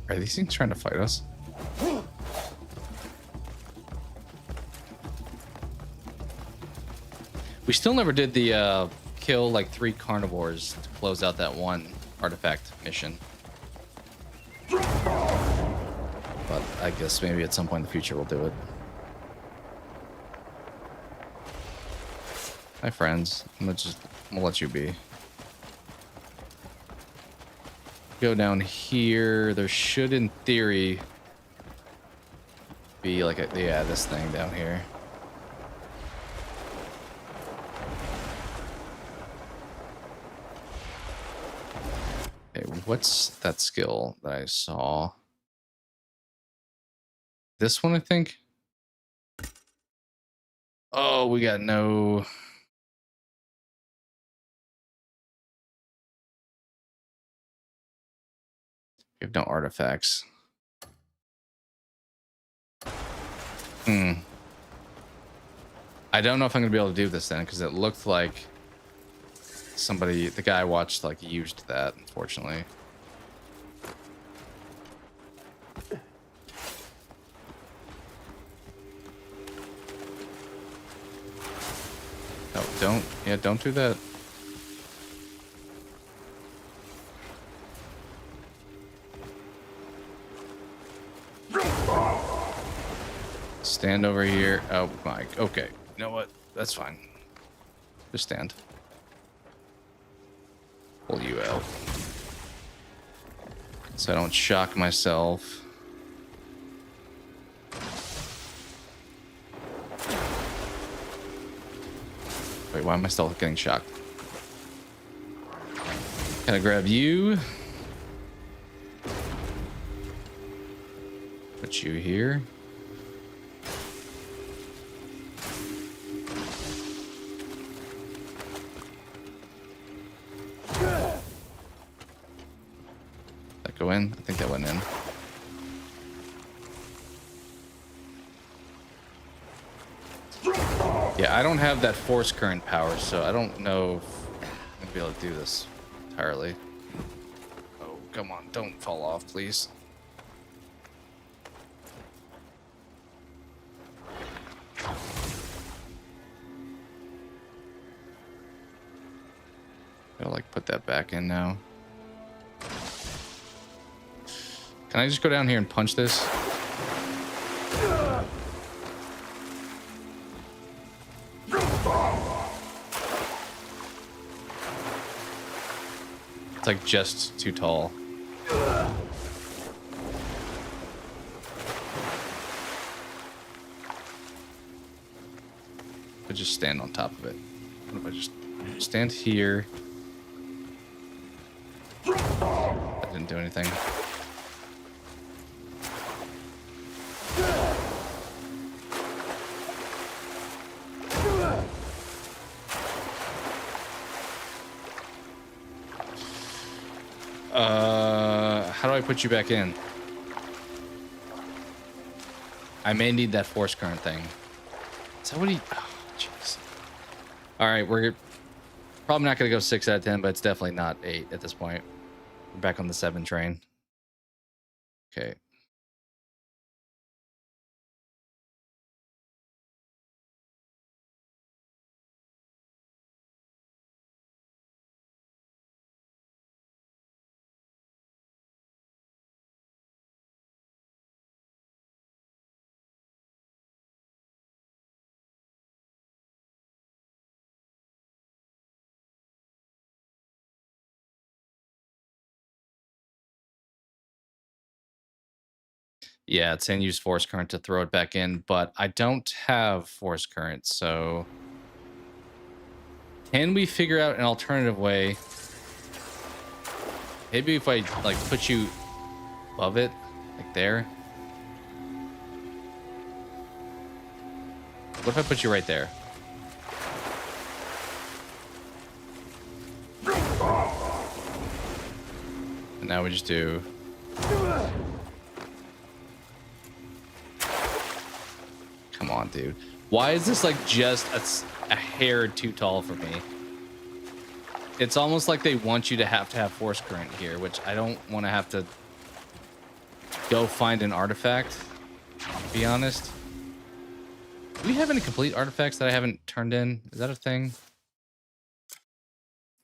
Are these things trying to fight us? We still never did the kill like 3 carnivores to close out that one artifact mission. But I guess maybe at some point in the future we'll do it. Hi friends. I'm gonna let you be. Go down here. There should, in theory, be like yeah, this thing down here. Okay, what's that skill that I saw? This one, I think. Oh, we got no. We have no artifacts. I don't know if I'm gonna be able to do this then, because it looked like the guy I watched like used that, unfortunately. No, don't. Yeah, don't do that. Stand over here. Oh my. Okay. You know what? That's fine. Just stand. Pull you out. So I don't shock myself. Wait, why am I still getting shocked? Can I grab you? Put you here. That go in? I think that went in. Yeah, I don't have that force current power, so I don't know if I'm gonna be able to do this entirely. Oh, come on, don't fall off, please. I'll like put that back in now. Can I just go down here and punch this? It's like just too tall. I just stand on top of it. What if I just stand here? That didn't do anything. How do I put you back in? I may need that force current thing. Is that what he... Oh, jeez. All right, we're probably not going to go 6 out of 10, but it's definitely not 8 at this point. We're back on the 7 train. Okay. Yeah, it's saying use force current to throw it back in, but I don't have force current, so can we figure out an alternative way? Maybe if I like put you above it, like there. What if I put you right there? And now we just do... Come on, dude. Why is this like just a hair too tall for me? It's almost like they want you to have force current here, which I don't want to have to go find an artifact, to be honest. Do we have any complete artifacts that I haven't turned in? Is that a thing?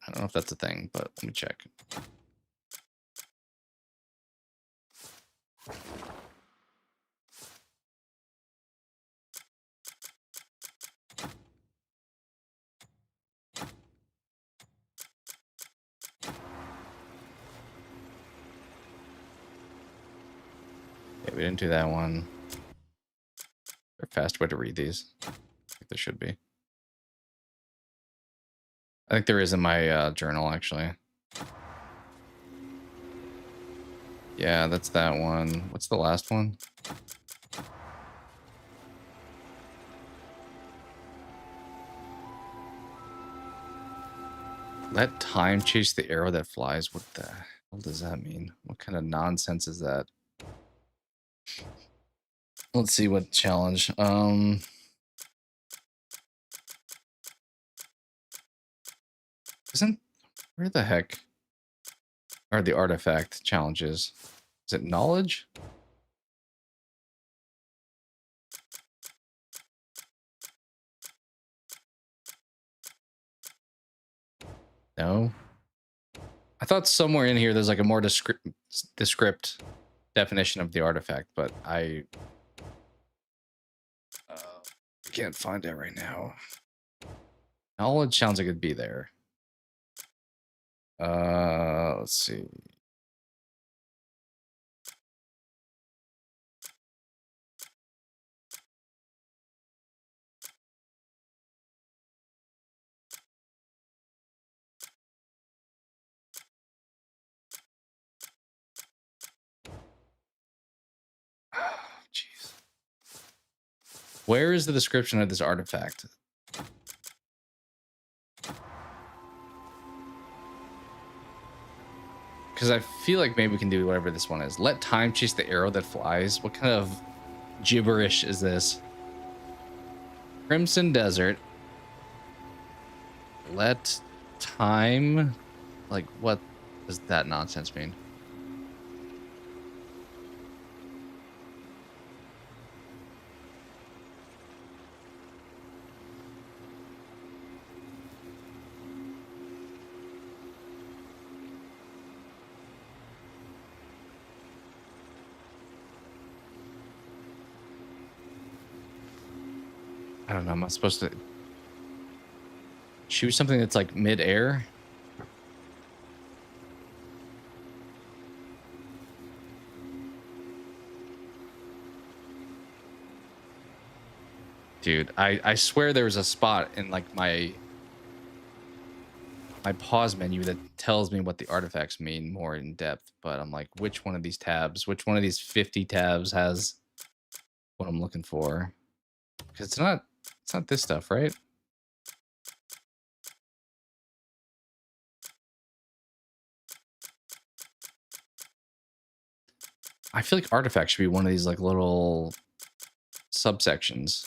I don't know if that's a thing, but let me check. Yeah, we didn't do that one. Is there a fast way to read these? I think there should be. I think there is in my journal, actually. Yeah, that's that one. What's the last one? Let time chase the arrow that flies. What the hell does that mean? What kind of nonsense is that? Let's see what challenge. Where the heck are the artifact challenges? Is it knowledge? No. I thought somewhere in here there's like a more descript definition of the artifact, but I can't find it right now. Knowledge sounds like it'd be there. Let's see. Jeez. Where is the description of this artifact? Because I feel like maybe we can do whatever this one is. Let time chase the arrow that flies. What kind of gibberish is this? Crimson Desert. Let time... Like, what does that nonsense mean? I don't know. Am I supposed to choose something that's like mid-air? Dude, I swear there was a spot in like my pause menu that tells me what the artifacts mean more in depth, but I'm like, which one of these tabs, which one of these 50 tabs has what I'm looking for? Because it's not this stuff, right? I feel like artifacts should be one of these like little subsections.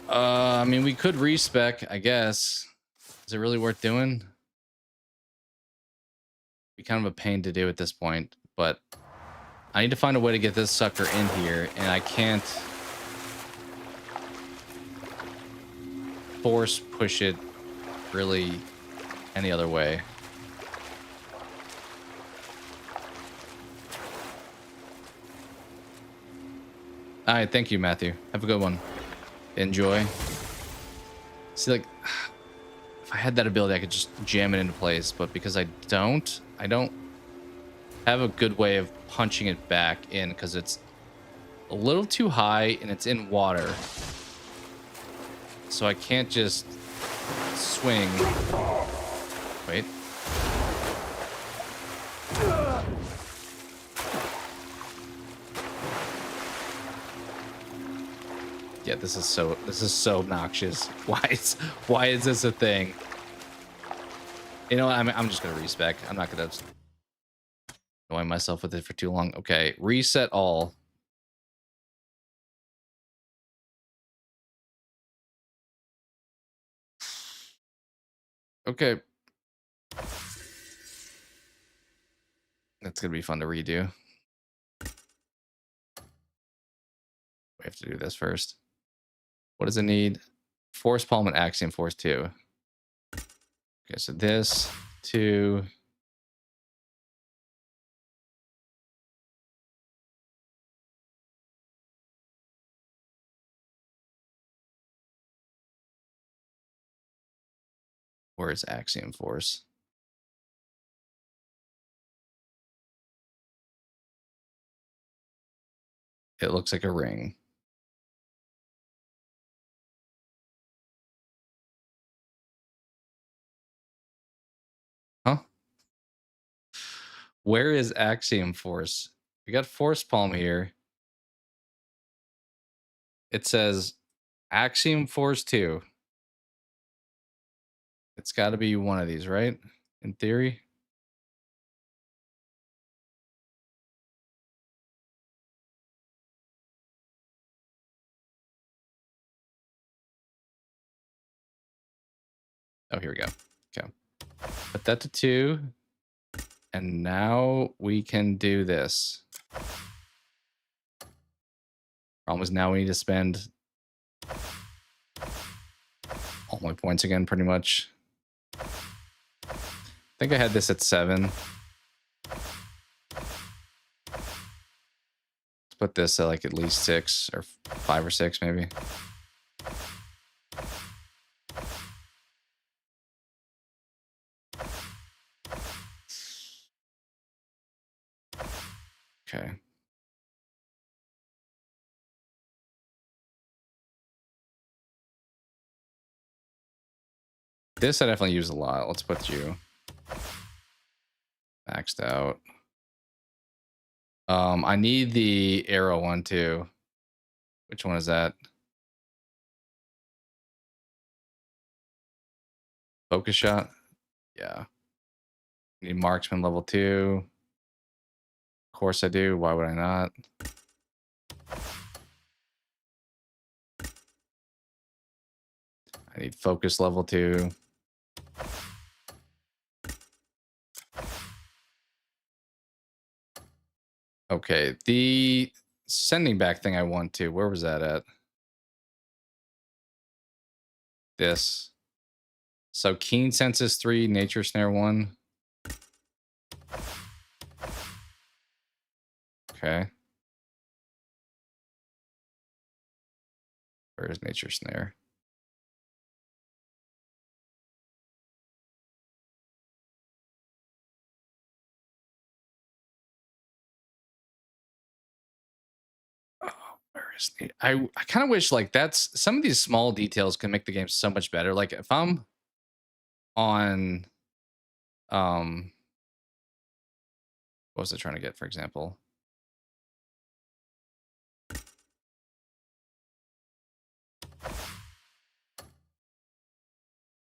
I mean, we could respec, I guess. Is it really worth doing? Be kind of a pain to do at this point, but I need to find a way to get this sucker in here, and I can't force push it really any other way. All right, thank you, Matthew. Have a good one. Enjoy. See, like, if I had that ability, I could just jam it into place, but because I don't have a good way of punching it back in because it's a little too high and it's in water. So I can't just swing. Wait. Yeah, this is so obnoxious. Why is this a thing? You know what? I'm just gonna respec. I'm not gonna annoy myself with it for too long. Okay, reset all. Okay. That's gonna be fun to redo. We have to do this first. What does it need? Force palm and axiom force 2. Okay, so this 2. Where is axiom force? It looks like a ring. Huh? Where is axiom force? We got force palm here. It says axiom force 2. It's got to be one of these, right? In theory. Oh, here we go. Okay. Put that to 2. And now we can do this. Problem is now we need to spend all my points again, pretty much. I think I had this at 7. Let's put this at like at least 6 or 5 or 6 maybe. Okay. This I definitely use a lot. Let's put you maxed out. I need the arrow one too. Which one is that? Focus shot? Yeah. Need marksman level 2. Of course I do. Why would I not? I need focus level 2. Okay, the sending back thing I want to. Where was that at? This. So keen senses 3, nature snare 1. Okay. Where is nature snare? I kind of wish like that's some of these small details can make the game so much better. Like if I'm on what was I trying to get, for example?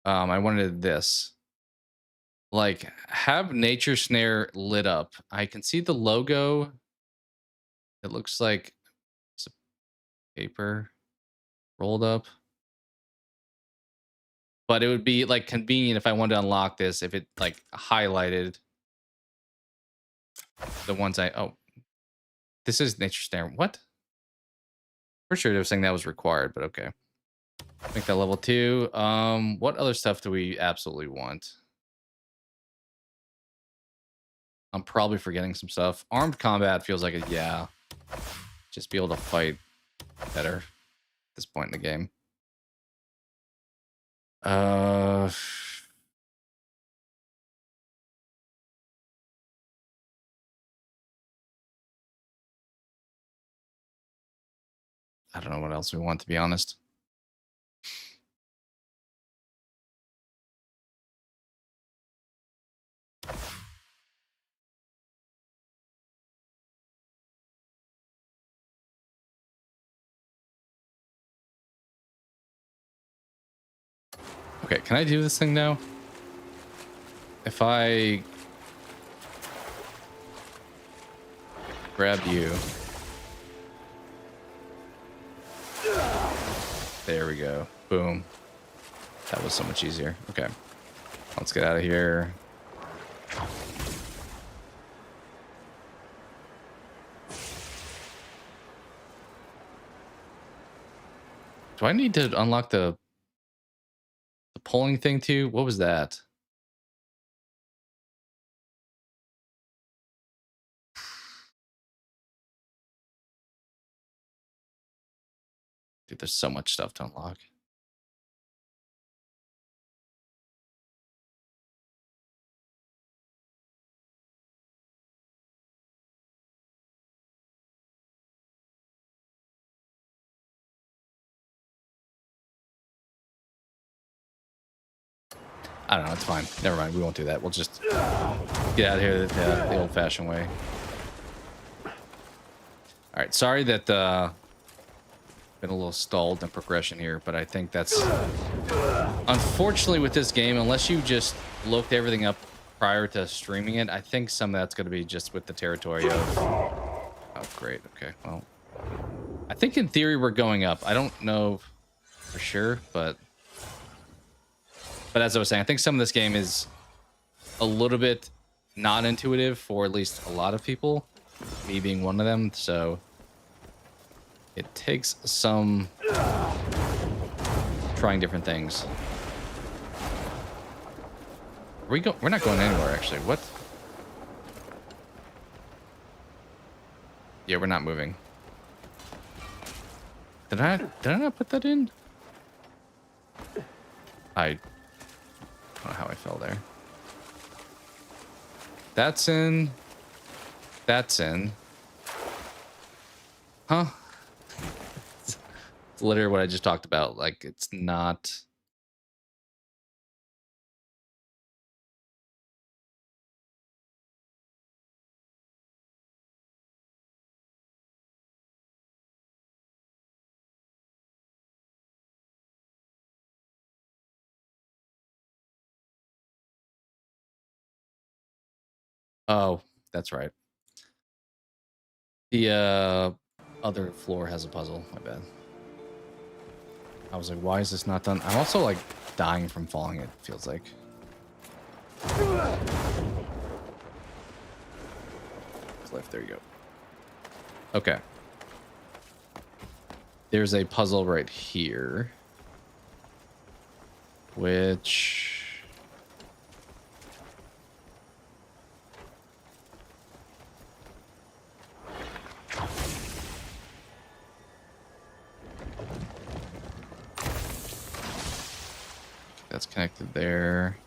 I wanted this. Like have nature snare lit up. I can see the logo. It looks like it's a paper rolled up. But it would be like convenient if I wanted to unlock this, if it like highlighted the ones this is nature snare. What? For sure they were saying that was required, but okay. Make that level 2. What other stuff do we absolutely want? I'm probably forgetting some stuff. Armed combat feels like yeah. Just be able to fight better at this point in the game. I don't know what else we want, to be honest. Okay, can I do this thing now? If I grab you. There we go. Boom. That was so much easier. Okay. Let's get out of here. Do I need to unlock the polling thing too? What was that? Dude, there's so much stuff to unlock. I don't know. It's fine. Never mind. We won't do that. We'll just get out of here the old-fashioned way. All right. Sorry that been a little stalled in progression here, but I think that's unfortunately with this game, unless you just looked everything up prior to streaming it, I think some of that's going to be just with the territory of. Oh, great. Okay. Well, I think in theory we're going up. I don't know for sure, but as I was saying, I think some of this game is a little bit not intuitive for at least a lot of people, me being one of them. So It takes some trying different things. We're not going anywhere, actually. What? Yeah, we're not moving. Did I not put that in? I don't know how I fell there. That's in. That's in. Huh? It's literally what I just talked about. Like, it's not. Oh, that's right. The other floor has a puzzle. My bad. I was like, why is this not done? I'm also like dying from falling, it feels like. Cliff, there you go. Okay. There's a puzzle right here. Which... that's connected there.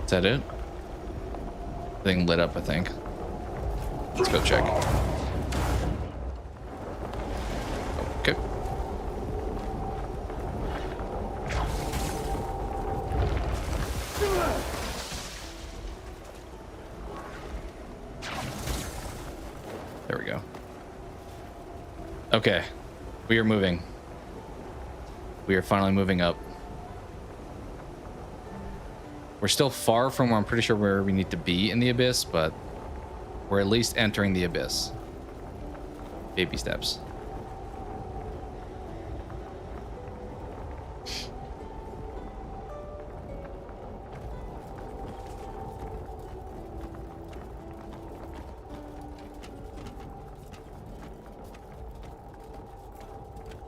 Is that it? Thing lit up, I think. Let's go check. Okay. There we go. Okay. We are moving. We are finally moving up. We're still far from, I'm pretty sure, where we need to be in the abyss, but we're at least entering the abyss. Baby steps.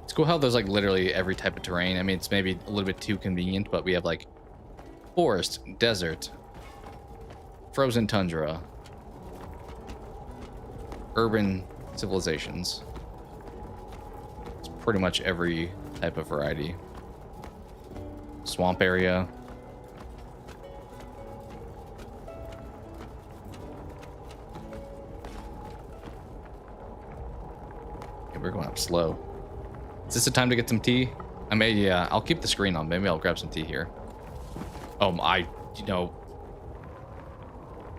It's cool how there's like literally every type of terrain. I mean, it's maybe a little bit too convenient, but we have like forest, desert, frozen tundra, urban civilizations. It's pretty much every type of variety. Swamp area. Okay, we're going up slow. Is this the time to get some tea? I may, yeah, I'll keep the screen on. Maybe I'll grab some tea here. You know,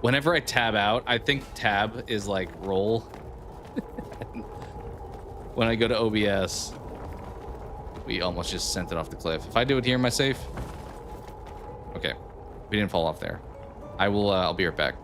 whenever I tab out, I think tab is like roll. When I go to OBS, we almost just sent it off the cliff. If I do it here, am I safe? Okay, we didn't fall off there. I will, I'll be right back.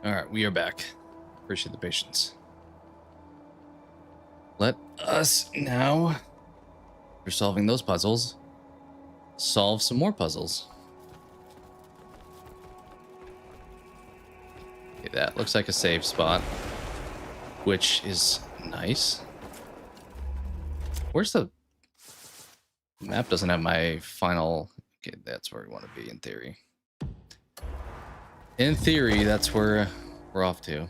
All right, we are back. Appreciate the patience. Let us now, after solving those puzzles, solve some more puzzles. Okay, that looks like a save spot, which is nice. Where's the map? Doesn't have my final. Okay, that's where we want to be in theory. In theory, that's where we're off to.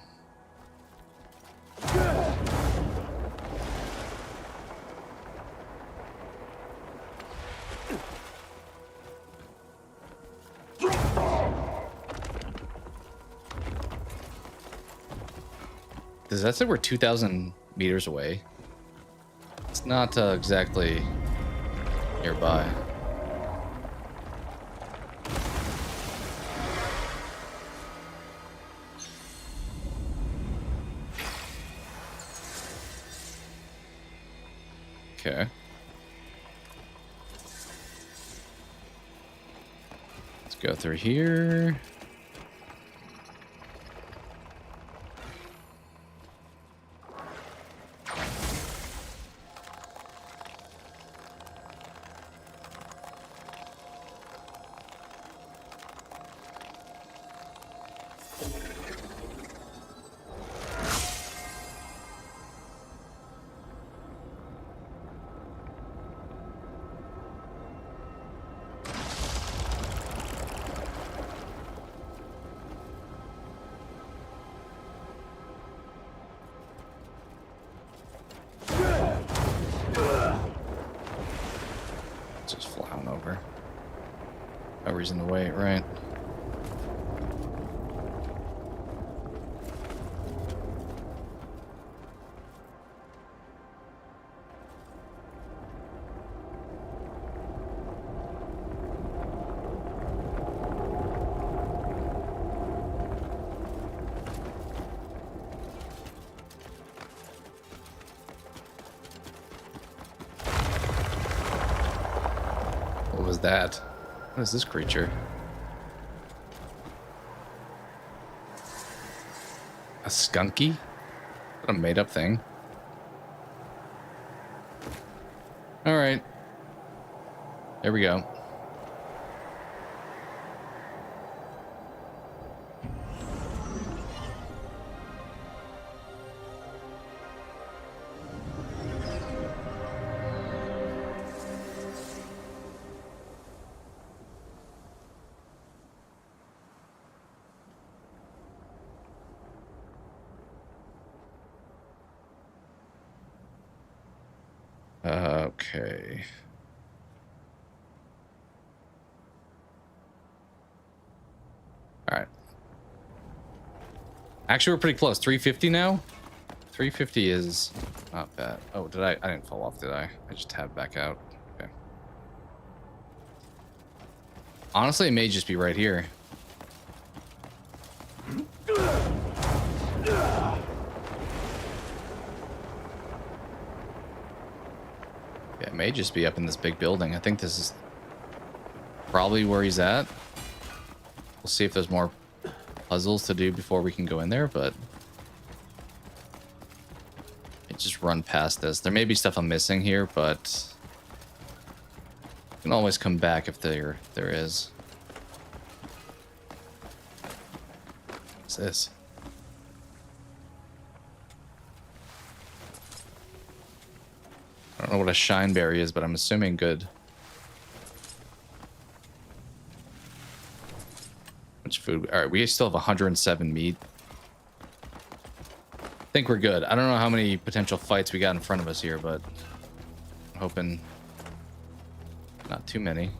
Does that say we're 2,000 meters away? It's not exactly nearby. Okay. Let's go through here. Just flying over. No reason to wait, right? What was that? What is this creature? A skunky? What a made-up thing. All right. There we go. Okay. All right. Actually, we're pretty close. 350 now? 350 is not bad. Oh, did I didn't fall off, did I? I just tabbed back out. Okay. Honestly, it may just be right here. Yeah, it may just be up in this big building. I think this is probably where he's at. We'll see if there's more puzzles to do before we can go in there, but I just run past this. There may be stuff I'm missing here, but I can always come back if there is. What's this? I don't know what a shineberry is, but I'm assuming good. Much food. All right, we still have 107 meat. I think we're good. I don't know how many potential fights we got in front of us here, but I'm hoping not too many.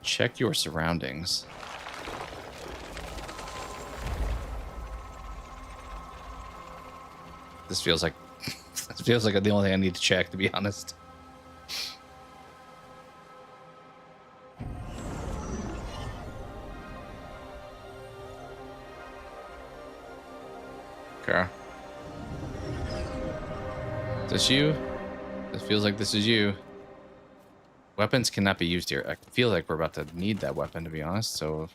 Check your surroundings. This feels like the only thing I need to check, to be honest. Is this you? This feels like this is you. Weapons cannot be used here. I feel like we're about to need that weapon, to be honest, so...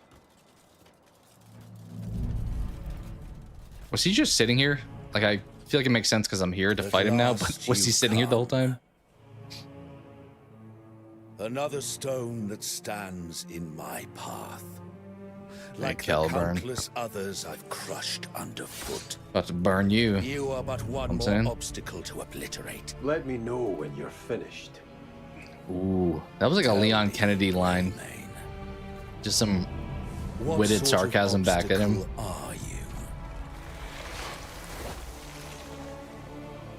Was he just sitting here? Like, I feel like it makes sense because I'm here to fight him now, but was he sitting here the whole time? Another stone that stands in my path. Like the Caliburn. countless others I've crushed underfoot. About to burn you. You are but one more saying. obstacle to obliterate. Let me know when you're finished. Ooh, that was like a Leon Kennedy line. Main. Just some What witted sort of sarcasm back at him. obstacle are you?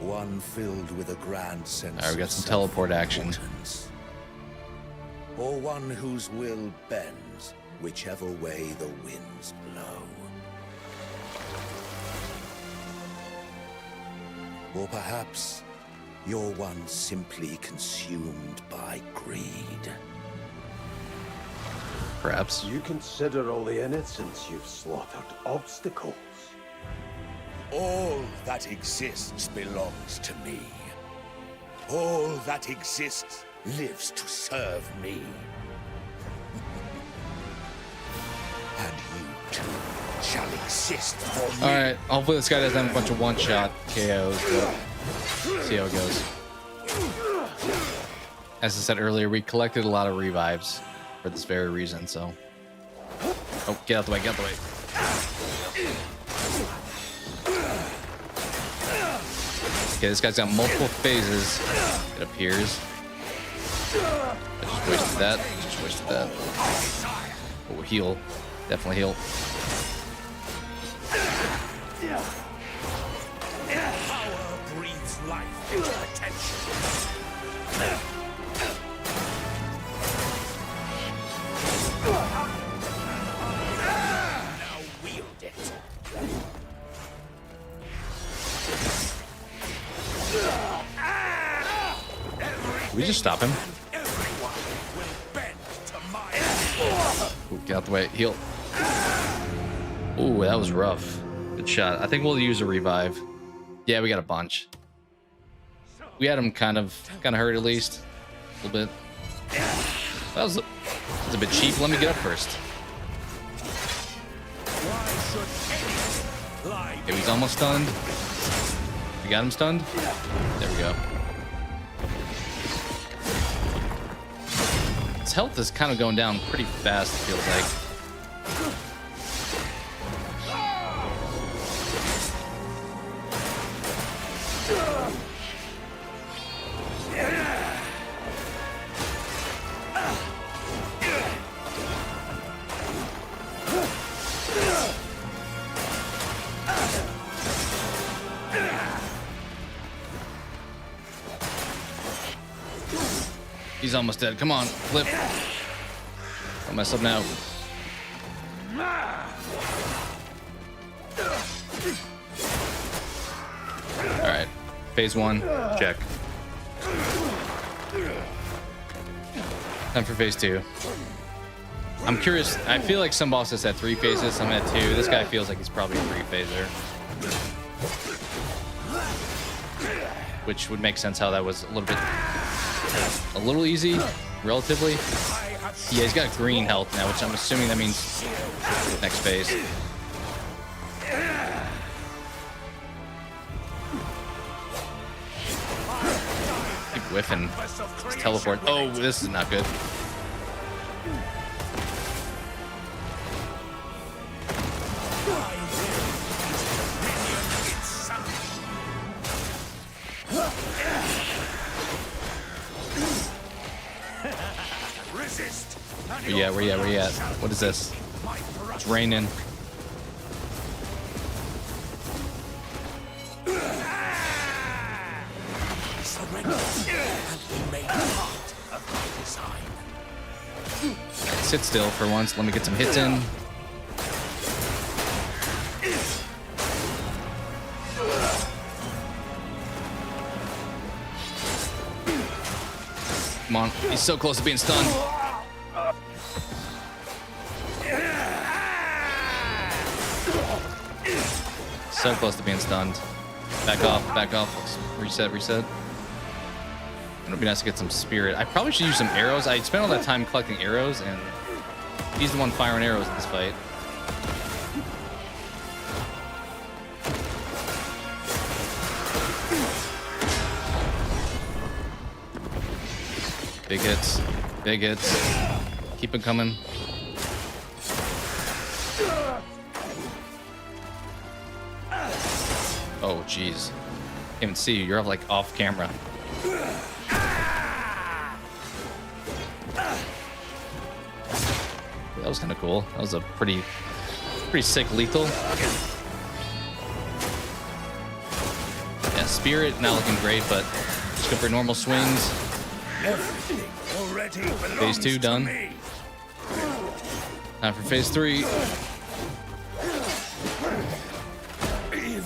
One filled with a grand sense Alright, we got of some teleport action. self-importance. Or one whose will bends whichever way the winds blow. Or perhaps you're one simply consumed by greed. Perhaps. You consider all the innocents you've slaughtered obstacles. All that exists belongs to me. All that exists lives to serve me. And you too shall exist for me. Alright, hopefully this guy doesn't have a bunch of one-shot KOs, but see how it goes. As I said earlier, we collected a lot of revives for this very reason, so... Oh, get out the way, get out the way. Okay, this guy's got multiple phases, it appears. I just wasted that. Just wasted that. Oh, heal. Definitely heal. Power breathes life into attention. Now wield it. Can we just stop him? Everyone will bend to my Ooh, get out the way. Heal. Ooh, that was rough. Good shot. I think we'll use a revive. Yeah, we got a bunch. We had him kind of hurt at least. A little bit. That was a bit cheap. Let me get up first. Okay, he's almost stunned. We got him stunned. There we go. His health is kind of going down pretty fast, it feels like. He's almost dead. Come on, flip. Don't mess up now. All right, phase one, check. Time for phase two. I'm curious. I feel like some bosses had 3 phases, some had 2. This guy feels like he's probably a 3-phaser, which would make sense how that was a little easy, relatively. Yeah, he's got green health now, which I'm assuming that means next phase. Keep whiffing. Let's teleport. Oh, this is not good. Where you at? What is this? It's raining. Sit still for once. Let me get some hits in. Come on. He's so close to being stunned. So close to being stunned. Back off, back off. Let's reset, reset. It'll be nice to get some spirit. I probably should use some arrows. I spent all that time collecting arrows, and he's the one firing arrows in this fight. Big hits. Big hits. Keep it coming. Oh, jeez. Can't even see you. You're like off camera. That was kind of cool. That was a pretty sick lethal. Yeah, spirit not looking great, but just go for normal swings. Phase 2 done. Time for phase 3.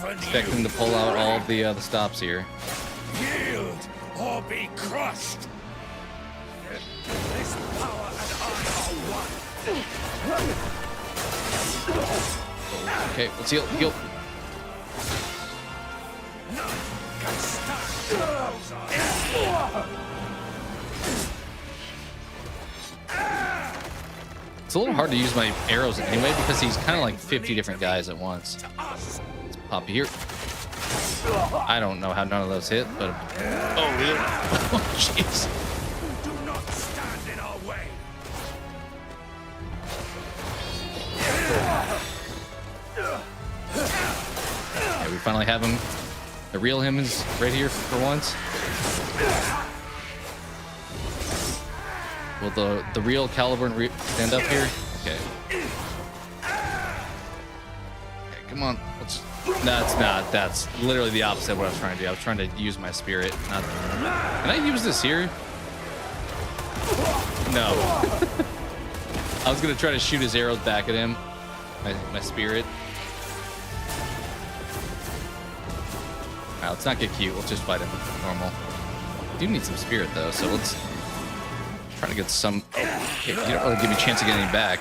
Expecting to pull out all of the stops here. Yield or be crushed. This power and I are one. Okay, let's heal. Heal. None can stand. It's a little hard to use my arrows anyway because he's kind of like 50 different guys at once. Let's pop here. I don't know how none of those hit, but oh yeah. Oh jeez. Do not stand in our way. Yeah, we finally have him. The real him is right here for once. Will the real Caliburn stand up here? Okay. Okay, come on. Let's. That's not. That's literally the opposite of what I was trying to do. I was trying to use my spirit. Not. Can I use this here? No. I was gonna try to shoot his arrows back at him. My spirit. Alright, let's not get cute. Let's just fight him normal. I do need some spirit though, so let's try to get some. Okay, you don't really give me a chance of getting back.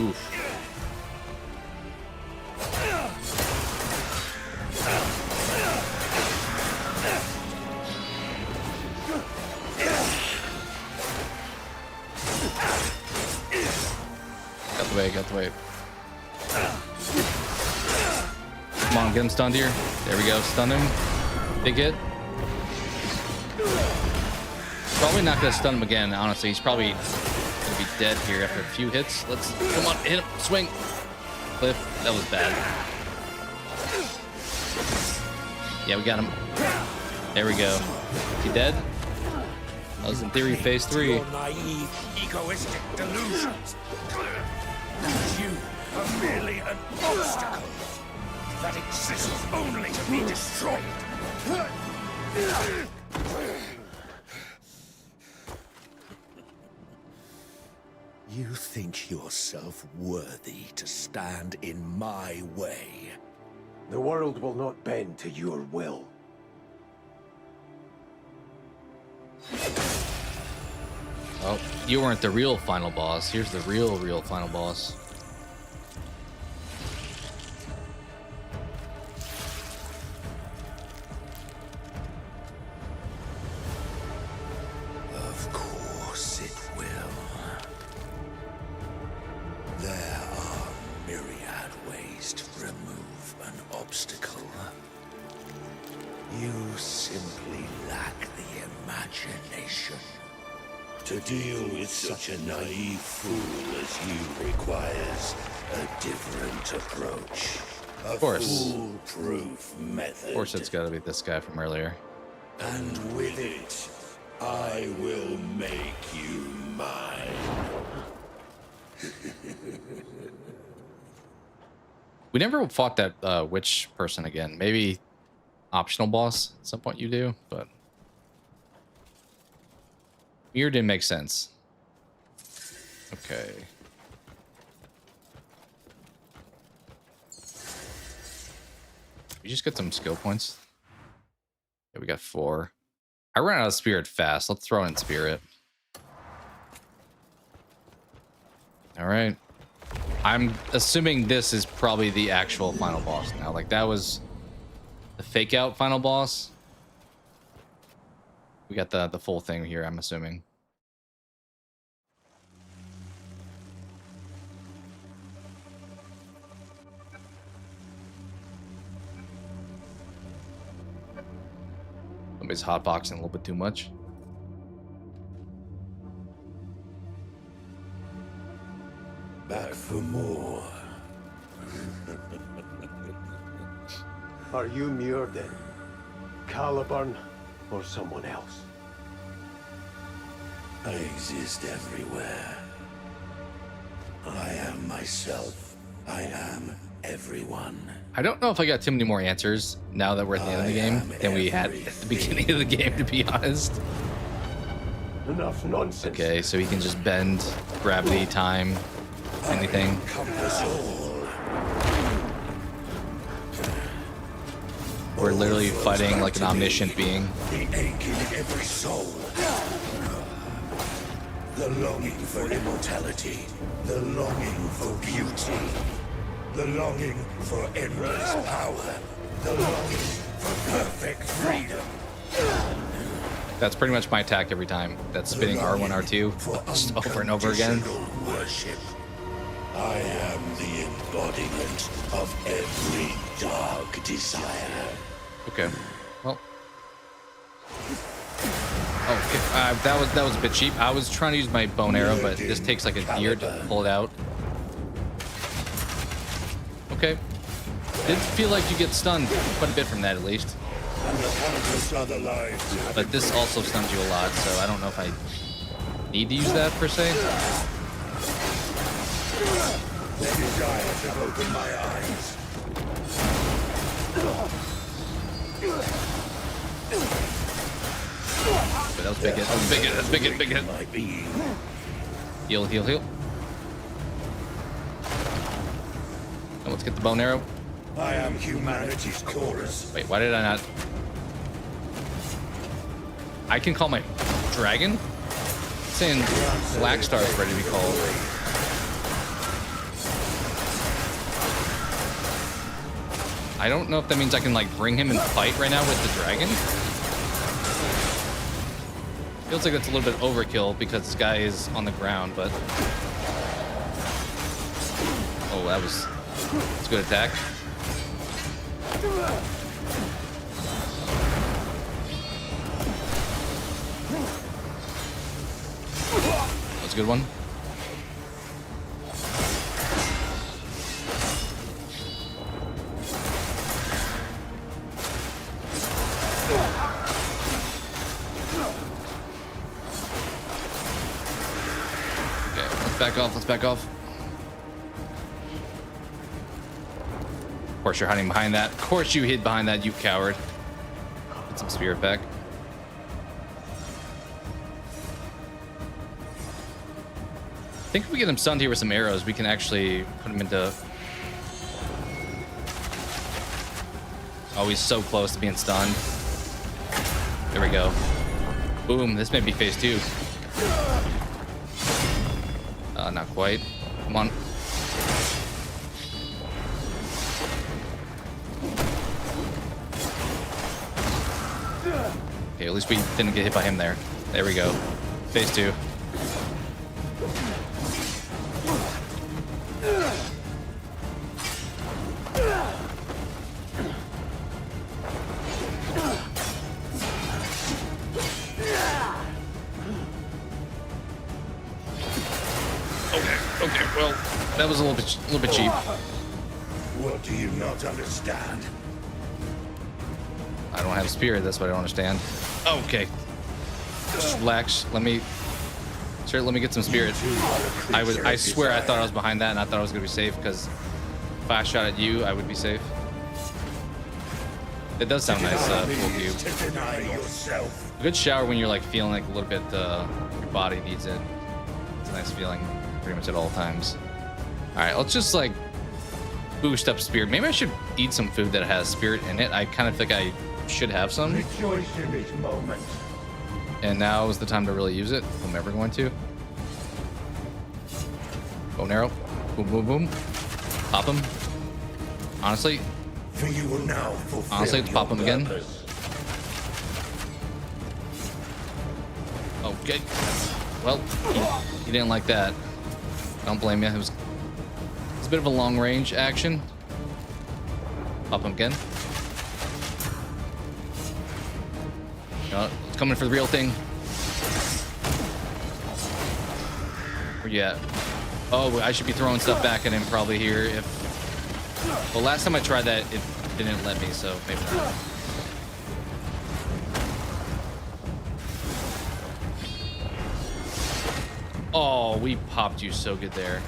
Oof. Got the way. Come on, get him stunned here. There we go, stun him. Big hit. Probably not gonna stun him again, honestly. He's probably gonna be dead here after a few hits. Let's, come on, hit him, swing. Cliff, that was bad. Yeah, we got him. There we go. Is he dead? That was in theory phase 3. Your naive, egoistic delusions. You are merely an obstacle that exists only to be destroyed. You think yourself worthy to stand in my way? The world will not bend to your will. Oh, you weren't the real final boss. Here's the real final boss. Of course it will. There are myriad ways to remove an obstacle. You simply lack the imagination. To deal with such a naive fool as you requires a different approach. Of course. Foolproof method. Of course it's gotta be this guy from earlier. And with it, I will make you mine. We never fought that witch person again. Maybe optional boss at some point you do, but Mir didn't make sense. Okay. We just get some skill points. Yeah, we got 4. I ran out of spirit fast. Let's throw in spirit. All right. I'm assuming this is probably the actual final boss now. Like that was the fake out final boss. We got the full thing here, I'm assuming. Somebody's hotboxing a little bit too much. Back for more. Are you Muir Caliburn, or someone else? I exist everywhere. I am myself. I am everyone. I don't know if I got too many more answers now that we're at the end of the game than we had at the beginning of the game, to be honest. Enough nonsense. Okay, so he can just bend gravity, time, anything. Compass all. We're literally fighting like an omniscient being. The ache in every soul. The longing for immortality. The longing for beauty. The longing for endless power. The longing for perfect freedom. That's pretty much my attack every time. That's spinning R1, R2 just over and over again. Worship. I am the embodiment of every dark desire. Okay. Well. Oh, okay. That was a bit cheap. I was trying to use my bone arrow, but this takes like a year to pull it out. Okay. Did feel like you get stunned quite a bit from that, at least. And the countless other lives. But this also stuns you a lot, so I don't know if I need to use that per se. The desire to open my eyes. But that was big hit. That was big hit. That's big hit. Big hit. My being. Heal, heal, heal. Now let's get the bone arrow. I am humanity's chorus. Wait, why did I not? I can call my dragon? It's saying Black Star is ready to be called. I don't know if that means I can like bring him and fight right now with the dragon. Feels like that's a little bit overkill because this guy is on the ground, but oh, that's a good attack. That's a good one. Okay, let's back off. Let's back off. Of course you're hiding behind that. Of course you hid behind that, you coward. Get some spirit back. I think if we get him stunned here with some arrows, we can actually put him into... Oh, he's so close to being stunned. There we go. Boom, this may be phase 2. Not quite. Come on. Okay, at least we didn't get hit by him there. There we go. Phase 2. Okay, well, that was a little bit cheap. What do you not understand? I don't have spirit, that's what I don't understand. Okay. Just relax. Let me get some spirit. I swear I thought I was behind that and I thought I was gonna be safe because if I shot at you, I would be safe. It does sound nice, full cube. To deny yourself. A good shower when you're like feeling like a little bit your body needs it. It's a nice feeling pretty much at all times. Alright, let's just like boost up spirit. Maybe I should eat some food that has spirit in it. I kind of think I should have some. Rejoice in this moment. And now is the time to really use it. I'm never going to. Bow and arrow. Boom, boom, boom. Pop him. Honestly, For you will now fulfill let's pop him your again. purpose. Okay. Well, he didn't like that. Don't blame you. It's a bit of a long range action. Pop him again. It's coming for the real thing. Where you at? Oh, I should be throwing stuff back at him probably here. Well, last time I tried that, it didn't let me, so maybe not. Oh, we popped you so good there.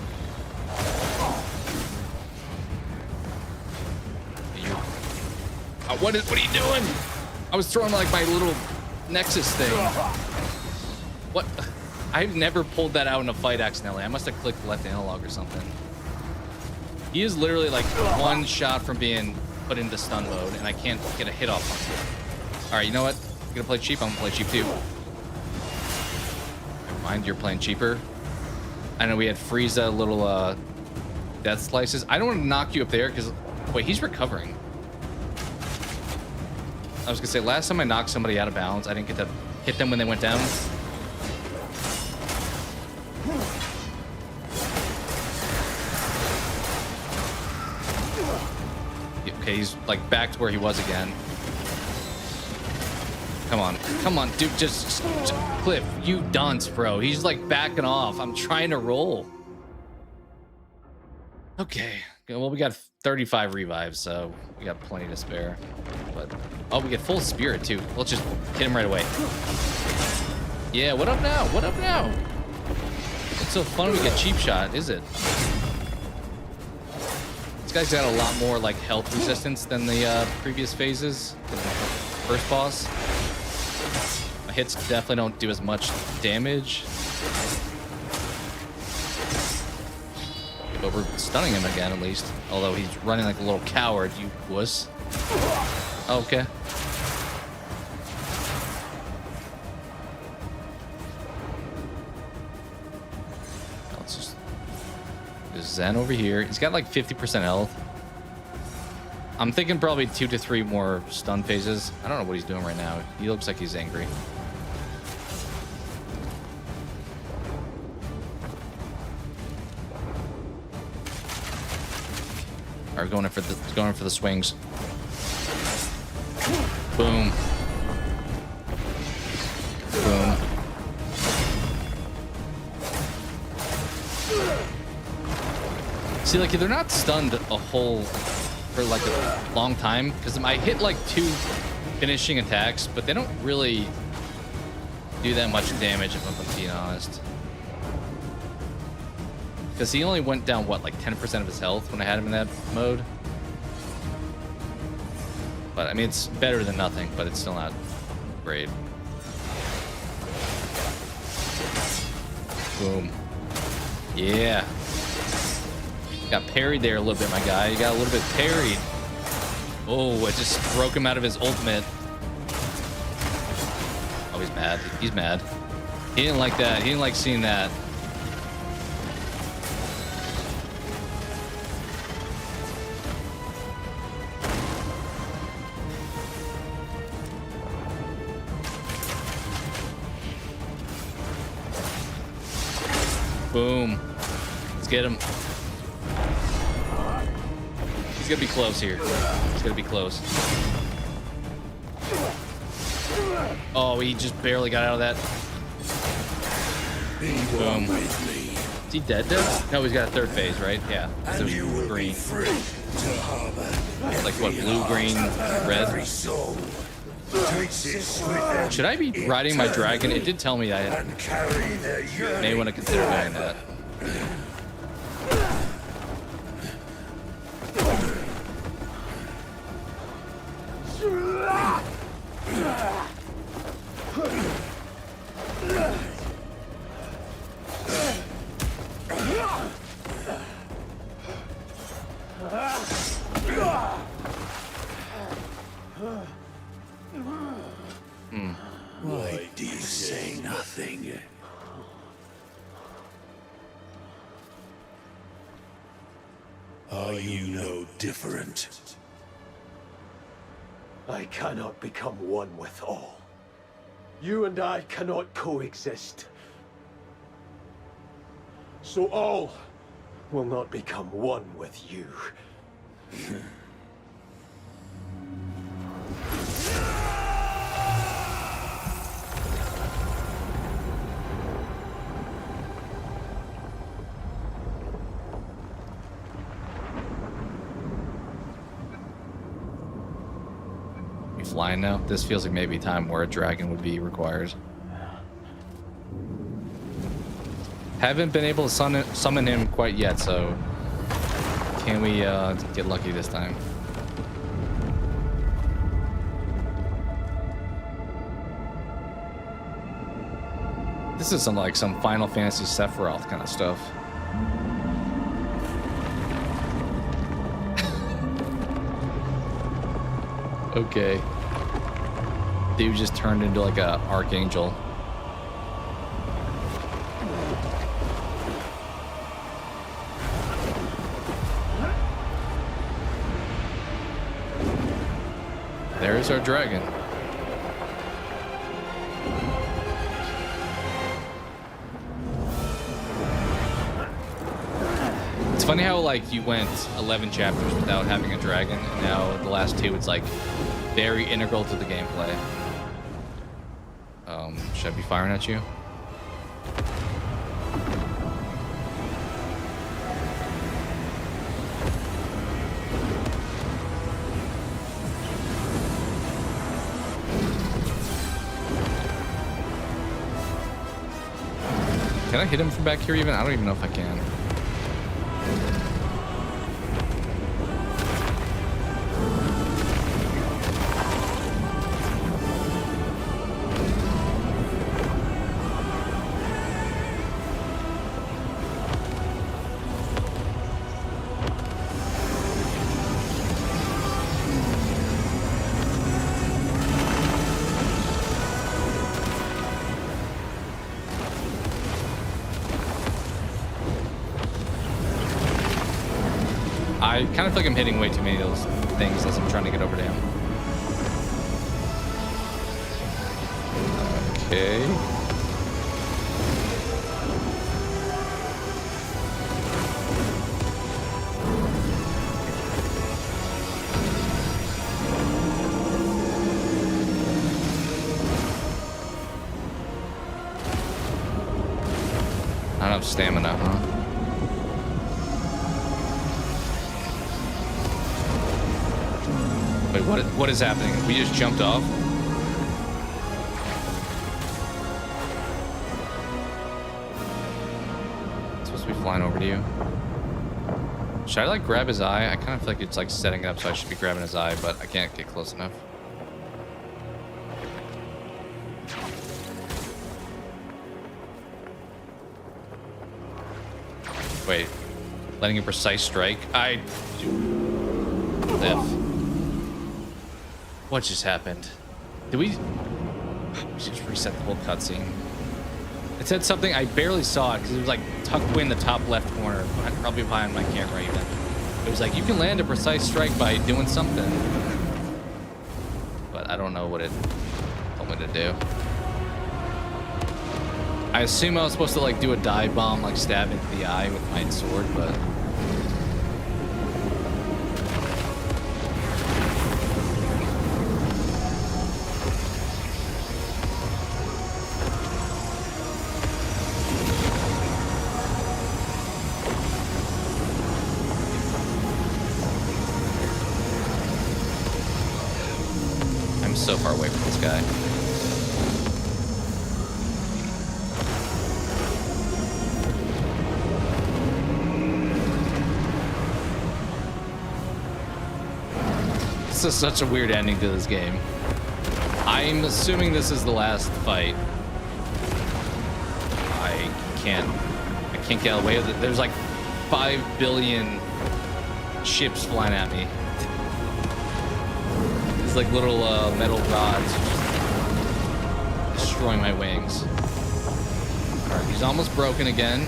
What are you doing? I was throwing like my little Nexus thing. What? I've never pulled that out in a fight accidentally. I must have clicked left analog or something. He is literally like one shot from being put into stun mode, and I can't get a hit off on him. All right, you know what? You're gonna play cheap. I'm gonna play cheap too. Never mind, you're playing cheaper. I know we had Frieza little death slices. I don't want to knock you up there because wait, he's recovering. I was gonna say last time I knocked somebody out of bounds, I didn't get to hit them when they went down. Okay, he's like back to where he was again. Come on, dude, just Cliff, you dunce, bro. He's like backing off. I'm trying to roll. Okay, well, we got 35 revives, so we got plenty to spare. But oh, we get full spirit too. Let's just hit him right away. Yeah, what up now? What up now? It's so fun we get cheap shot, is it? This guy's got a lot more like health resistance than the previous phases. The first boss. My hits definitely don't do as much damage. But we're stunning him again, at least. Although he's running like a little coward, you wuss. Okay. Let's just... There's Zen over here. He's got like 50% health. I'm thinking probably 2 to 3 more stun phases. I don't know what he's doing right now. He looks like he's angry. All right, going in for the swings. Boom. Boom. See, like they're not stunned a whole for like a long time because I hit like 2 finishing attacks, but they don't really do that much damage if I'm being honest. Because he only went down, what, like 10% of his health when I had him in that mode? But, I mean, it's better than nothing, but it's still not great. Boom. Yeah. Got parried there a little bit, my guy. You got a little bit parried. Oh, I just broke him out of his ultimate. Oh, he's mad. He's mad. He didn't like that. He didn't like seeing that. Boom. Let's get him. He's gonna be close here. He's gonna be close. Oh, he just barely got out of that. Boom. Is he dead now? No, he's got a 3rd phase, right? Yeah. So green. Like what? Blue, green, red? Should I be riding my dragon? It did tell me I may want to consider doing that. Are you no different? I cannot become one with all. You and I cannot coexist. So all will not become one with you. We flying now? This feels like maybe time where a dragon would be required. Haven't been able to summon him quite yet, so can we get lucky this time? This is some Final Fantasy Sephiroth kind of stuff. Okay. Dude just turned into like a archangel. There's our dragon. It's funny how like you went 11 chapters without having a dragon, and now the last two it's like very integral to the gameplay. Should I be firing at you? Can I hit him from back here even? I don't even know if I can. I kind of feel like I'm hitting way too many of those things as I'm trying to get over to him. Okay. I don't have stamina, huh? Wait, what is happening? We just jumped off? It's supposed to be flying over to you. Should I like grab his eye? I kind of feel like it's like setting it up so I should be grabbing his eye, but I can't get close enough. Wait, letting a precise strike? What just happened? Did we just reset the whole cutscene? It said something, I barely saw it because it was like tucked away in the top left corner, probably behind my camera even. It was like, you can land a precise strike by doing something. But I don't know what it told me to do. I assume I was supposed to like do a dive bomb, like stab into the eye with my sword, but... so far away from this guy. This is such a weird ending to this game. I'm assuming this is the last fight. I can't get away with it. There's like 5 billion ships flying at me. Like little metal rods destroying my wings. All right, he's almost broken again,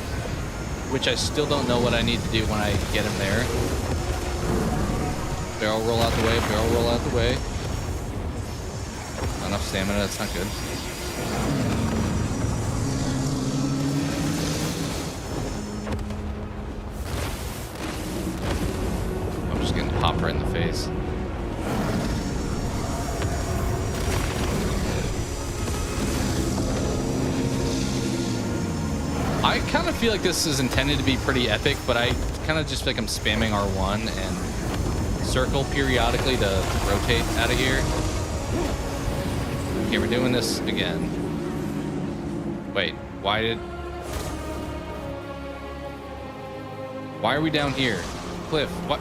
which I still don't know what I need to do when I get him there. Barrel roll out the way. Barrel roll out the way. Not enough stamina. That's not good. I'm just getting popped right in the face. I kind of feel like this is intended to be pretty epic, but I kind of just feel like I'm spamming R1 and circle periodically to rotate out of here. Okay, we're doing this again. Wait, why are we down here? Cliff, what?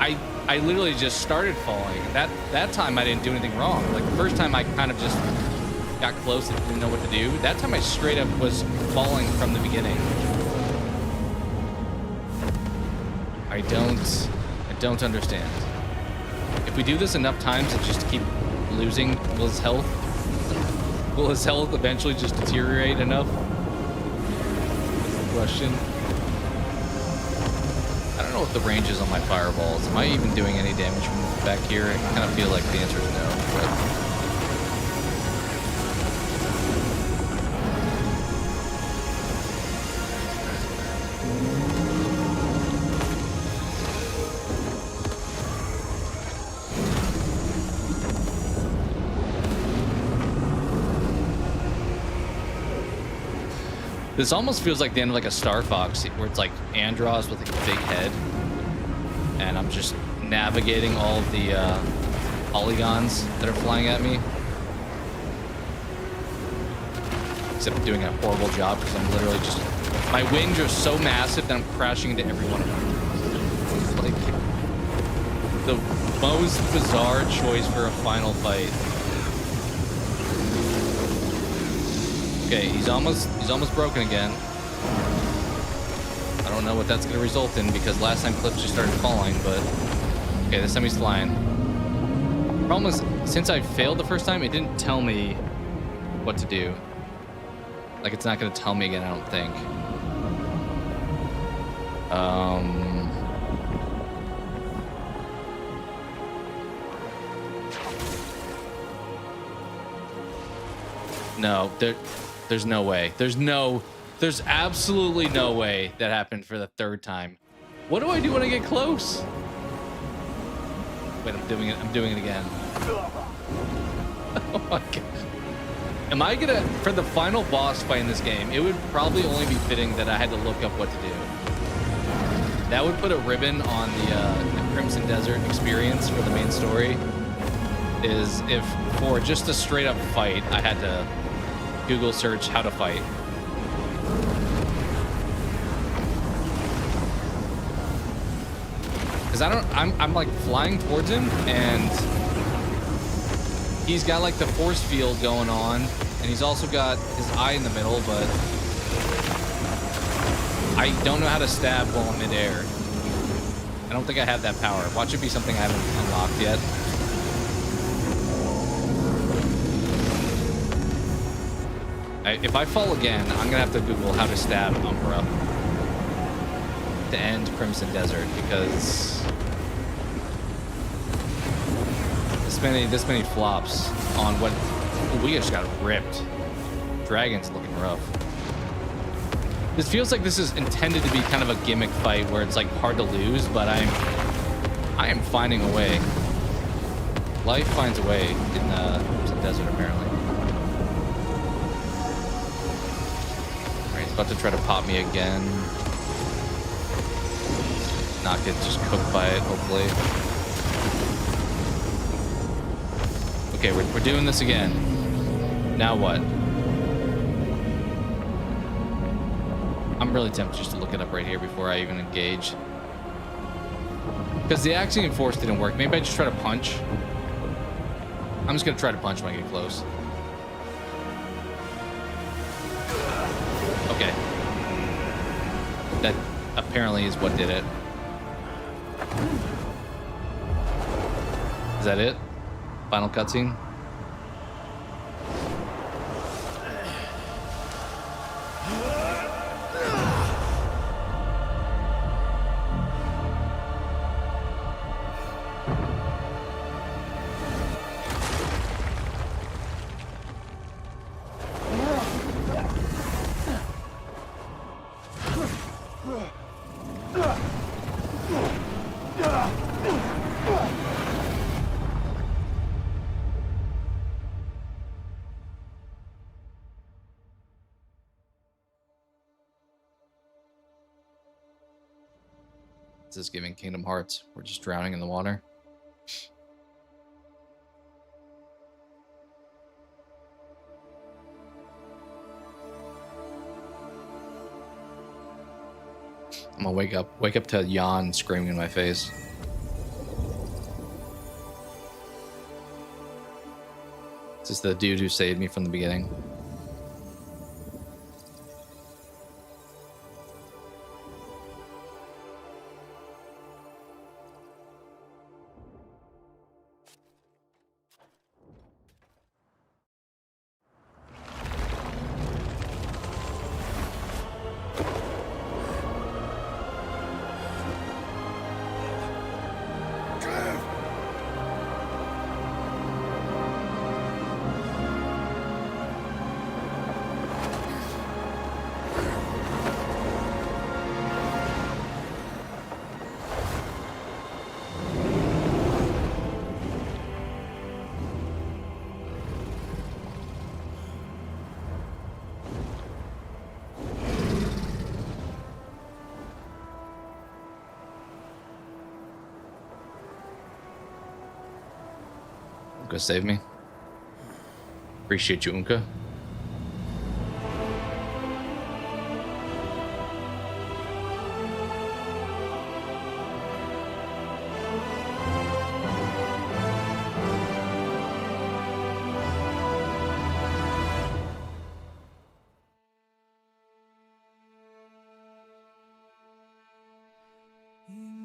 I literally just started falling. That time I didn't do anything wrong. Like the first time I kind of just got close and didn't know what to do. That time I straight up was falling from the beginning. I don't understand. If we do this enough times and just keep losing, will his health eventually just deteriorate enough? That's the question. I don't know what the range is on my fireballs. Am I even doing any damage from back here? I kind of feel like the answer is no, but this almost feels like the end of like a Star Fox, where it's like Andros with like a big head, and I'm just navigating all of the polygons that are flying at me. Except I'm doing a horrible job because I'm literally just, my wings are so massive that I'm crashing into every one of them. Like the most bizarre choice for a final fight. Okay, he's almost broken again. I don't know what that's going to result in because last time Cliff just started falling, but okay, this time he's flying. Problem is, since I failed the first time, it didn't tell me what to do. Like, it's not going to tell me again, I don't think. No, there's no way. There's absolutely no way that happened for the third time. What do I do when I get close? Wait, I'm doing it again. Oh my god. Am I gonna, for the final boss fight in this game, it would probably only be fitting that I had to look up what to do. That would put a ribbon on the Crimson Desert experience for the main story. Is if for just a straight up fight, I had to Google search how to fight. Cause I'm like flying towards him and he's got like the force field going on and he's also got his eye in the middle, but I don't know how to stab while I'm midair. I don't think I have that power. Watch it be something I haven't unlocked yet. If I fall again, I'm gonna have to Google how to stab Umbra to end Crimson Desert because this many flops on what we just got ripped. Dragon's looking rough. This feels like this is intended to be kind of a gimmick fight where it's like hard to lose, but I am finding a way. Life finds a way in the Crimson Desert apparently. About to try to pop me again. Not get just cooked by it, hopefully. Okay, we're doing this again. Now what? I'm really tempted just to look it up right here before I even engage. Because the axing and force didn't work. Maybe I just try to punch. I'm just gonna try to punch when I get close. Okay. That apparently is what did it. Is that it? Final cutscene? This is giving Kingdom Hearts. We're just drowning in the water. I'm gonna wake up to Jan screaming in my face. This is the dude who saved me from the beginning. Go save me. Appreciate you, Unka.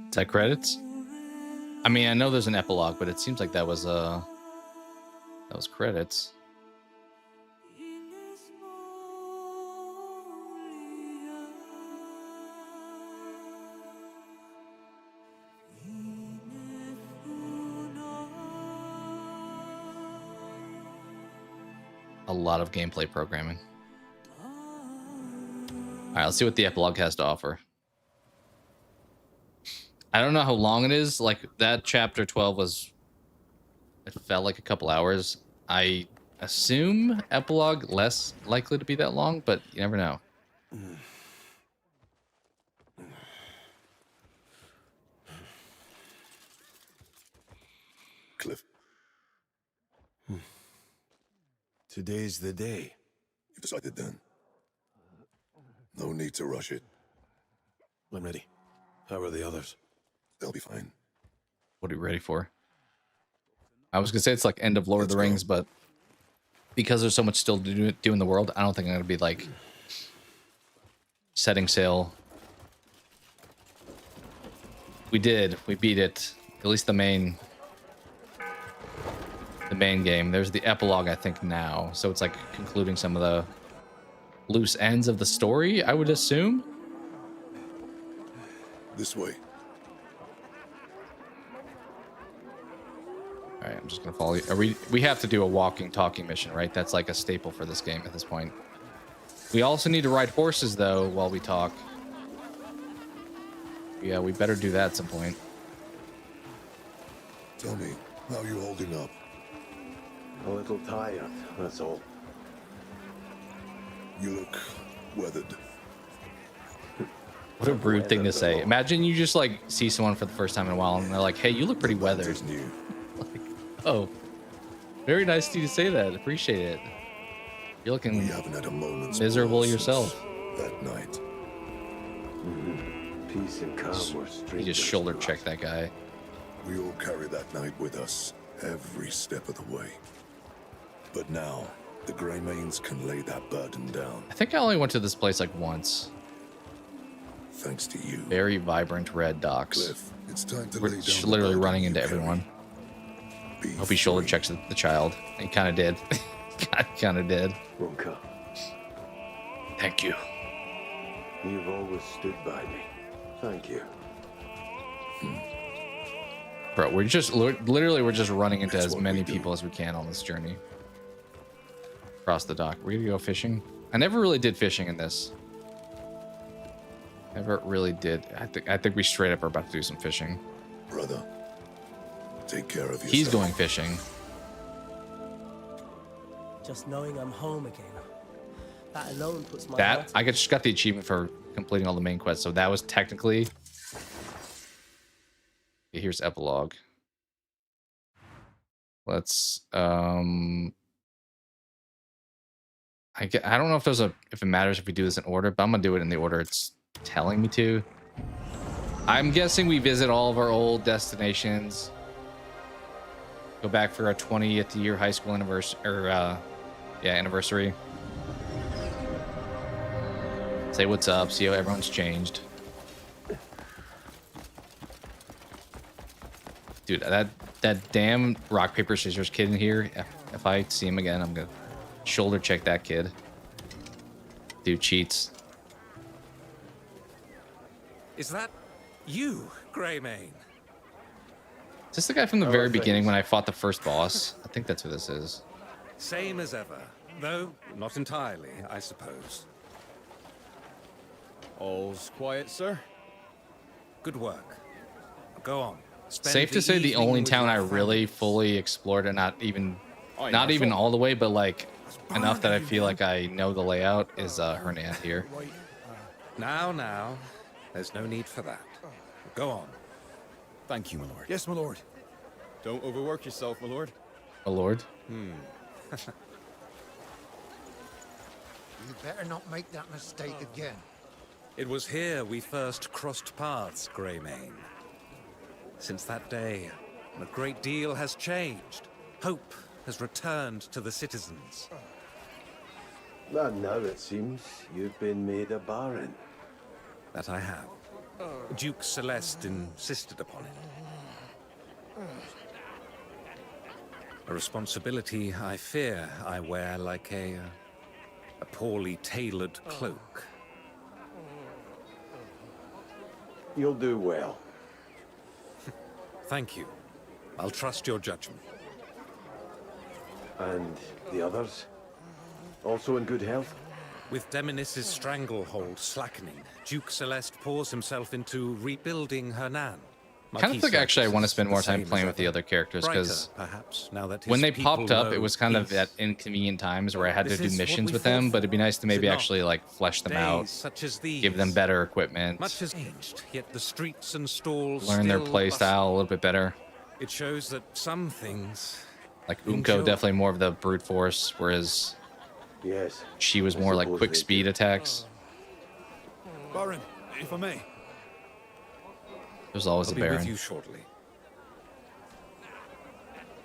Is that credits? I mean, I know there's an epilogue, but it seems like that was credits. A lot of gameplay programming. All right, let's see what the epilogue has to offer. I don't know how long it is. Like that chapter 12 was, it felt like a couple hours. I assume epilogue less likely to be that long, but you never know. Cliff, Today's the day. you decided then. No need to rush it. I'm ready. How are the others? They'll be fine. What are you ready for? I was gonna say it's like end of Lord of the Rings, but because there's so much still to do in the world, I don't think I'm gonna be like setting sail. We beat it. At least the main game. There's the epilogue, I think, now. So it's like concluding some of the loose ends of the story, I would assume. This way. All right, I'm just gonna follow you. We have to do a walking, talking mission, right? That's like a staple for this game at this point. We also need to ride horses, though, while we talk. Yeah, we better do that at some point. Tell me, how you holding up? A little tired, that's all. You look weathered. What a rude thing to say. Imagine you just like see someone for the first time in a while and they're like, hey, you look pretty weathered. New. Like, oh, very nice of you to say that. Appreciate it. You're looking We haven't had a moment's miserable pause yourself. since that night. Peace and calm were You strangers just shoulder to check us. that guy. We all carry that night with us, every step of the way. But now, the Greymanes can lay that burden down, I think I only went to this place like once. thanks to you. Very vibrant red docks. Cliff, it's time to We're lay down just the literally burden running you into carry. everyone. Be Hope he shoulder free. checks the child. He kind of did. kind of did. Wonka, Thank you. you've always stood by me. Thank you. Bro, we're just literally we're just running into That's as what many we do. people as we can on this journey. Across the dock. We're gonna go fishing. I never really did fishing in this. Never really did. I think we straight up are about to do some fishing. Brother, take care of yourself. He's going fishing. Just knowing I'm home again. That alone puts my That heart I just got the achievement for completing all the main quests, so that was technically Okay, here's epilogue. Let's I don't know if there's a if it matters if we do this in order, but I'm gonna do it in the order it's telling me to. I'm guessing we visit all of our old destinations. Go back for our 20th year high school anniversary, or anniversary. Say what's up, see how everyone's changed. Dude, that damn rock paper scissors kid in here. If I see him again, I'm gonna shoulder check that kid. Dude cheats. Is that you, Greymane? Is this the guy from the very beginning when I fought the first boss? I think that's who this is. Same as ever, though not entirely, I suppose. All's quiet, sir. Good work. Go on. Spend Safe to say the evening only with town your I really friends. fully explored, and not even all the way, but like enough that I feel like I know the layout is Hernan here. Now, there's no need for that. Go on. Thank you, my lord. Yes, my lord. Don't overwork yourself, my lord. My lord. You better not make that mistake again. It was here we first crossed paths, Greymane. Since that day, a great deal has changed. Hope has returned to the citizens. And now it seems you've been made a baron. That I have. Duke Celeste insisted upon it. A responsibility I fear I wear like a poorly tailored cloak. You'll do well. Thank you. I'll trust your judgment. And the others? Also in good health? With Demonis's stranglehold slackening, Duke Celeste pours himself into rebuilding Hernan. Kind of think actually I want to spend more time playing with the other characters, because when they popped up, it was kind of at inconvenient times where I had to do missions with them, but it'd be nice to maybe actually like flesh them out, give them better equipment, Much has changed, yet the streets and stalls learn their still play bustle. style a little bit better. It shows that some things, Like Umko, definitely more of the brute force, whereas yes, she was more like quick speed attacks. Baron, if I may. There's always I'll a be Baron. with you shortly.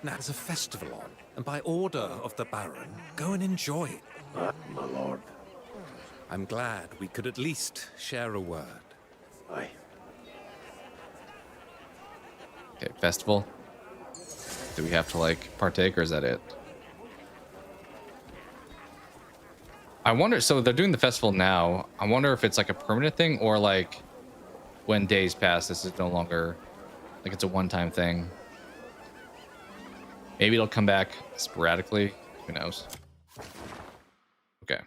Now there's a festival on, and by order of the Baron, go and enjoy it. My lord. I'm glad we could at least share a word. Aye. Okay, festival. Do we have to like partake, or is that it? I wonder, so they're doing the festival now. I wonder if it's like a permanent thing, or like when days pass, this is no longer like it's a one-time thing. Maybe it'll come back sporadically. Who knows? Okay.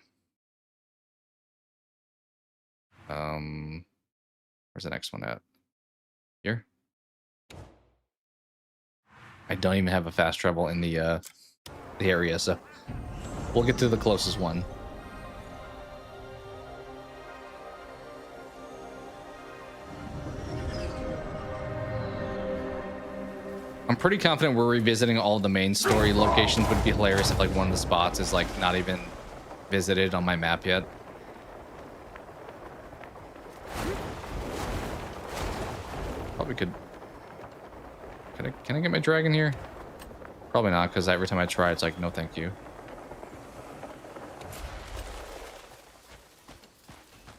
Where's the next one at? Here? I don't even have a fast travel in the area, so we'll get to the closest one. I'm pretty confident we're revisiting all the main story locations. Would be hilarious if like one of the spots is like not even visited on my map yet. Probably could. Can I get my dragon here? Probably not, because every time I try, it's like, no thank you.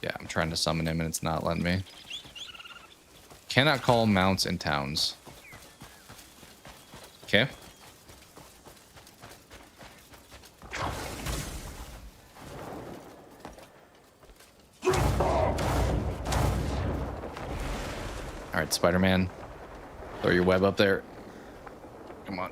Yeah, I'm trying to summon him and it's not letting me. Cannot call mounts in towns. Okay. All right, Spider-Man. Throw your web up there. Come on.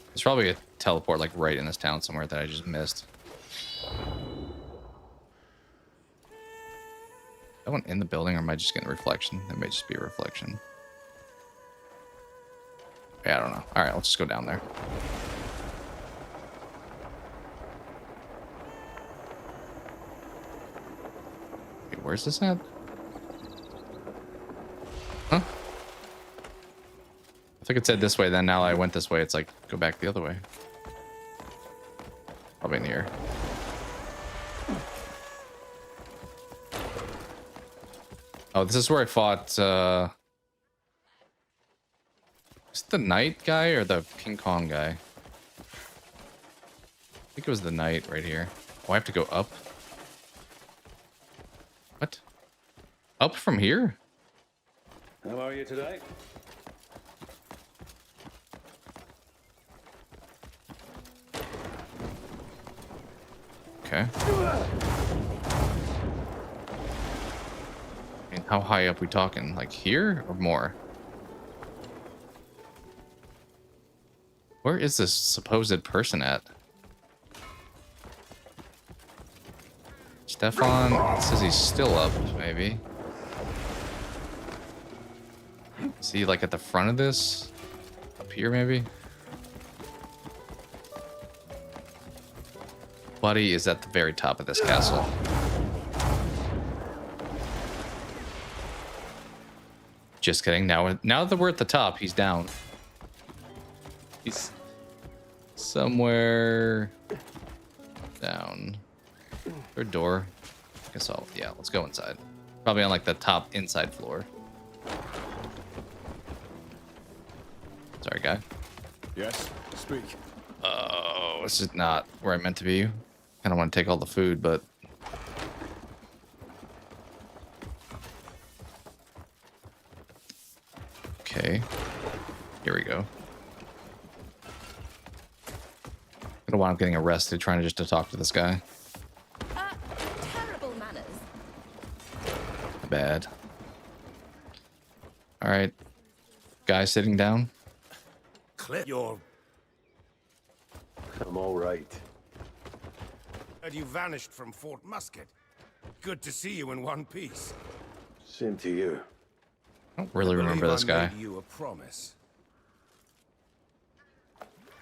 There's probably a teleport like right in this town somewhere that I just missed. That one in the building, or am I just getting a reflection? That may just be a reflection. Yeah, I don't know. All right, let's just go down there. Wait, where's this at? Huh? I think it said this way, then now I went this way. It's like, go back the other way. Probably in here. Oh, this is where I fought, is it the knight guy or the King Kong guy? I think it was the knight right here. Oh, I have to go up? What? Up from here? How are you today? Okay. And how high up we talking? Like here or more? Where is this supposed person at? Stefan says he's still up, maybe. Is he like at the front of this? Up here, maybe? Buddy is at the very top of this castle. Just kidding. Now that we're at the top, he's down. He's somewhere down. Third door. I guess I'll, yeah, let's go inside. Probably on like the top inside floor. Sorry, guy. Yes, speak. Oh, this is not where I meant to be. I don't want to take all the food, but okay. Here we go. I don't want him getting arrested trying to talk to this guy. Terrible manners. Bad. All right. Guy sitting down. Clip your... I'm all right. Had you vanished from Fort Musket? Good to see you in one piece. Same to you. I don't really remember this guy. I made you a promise.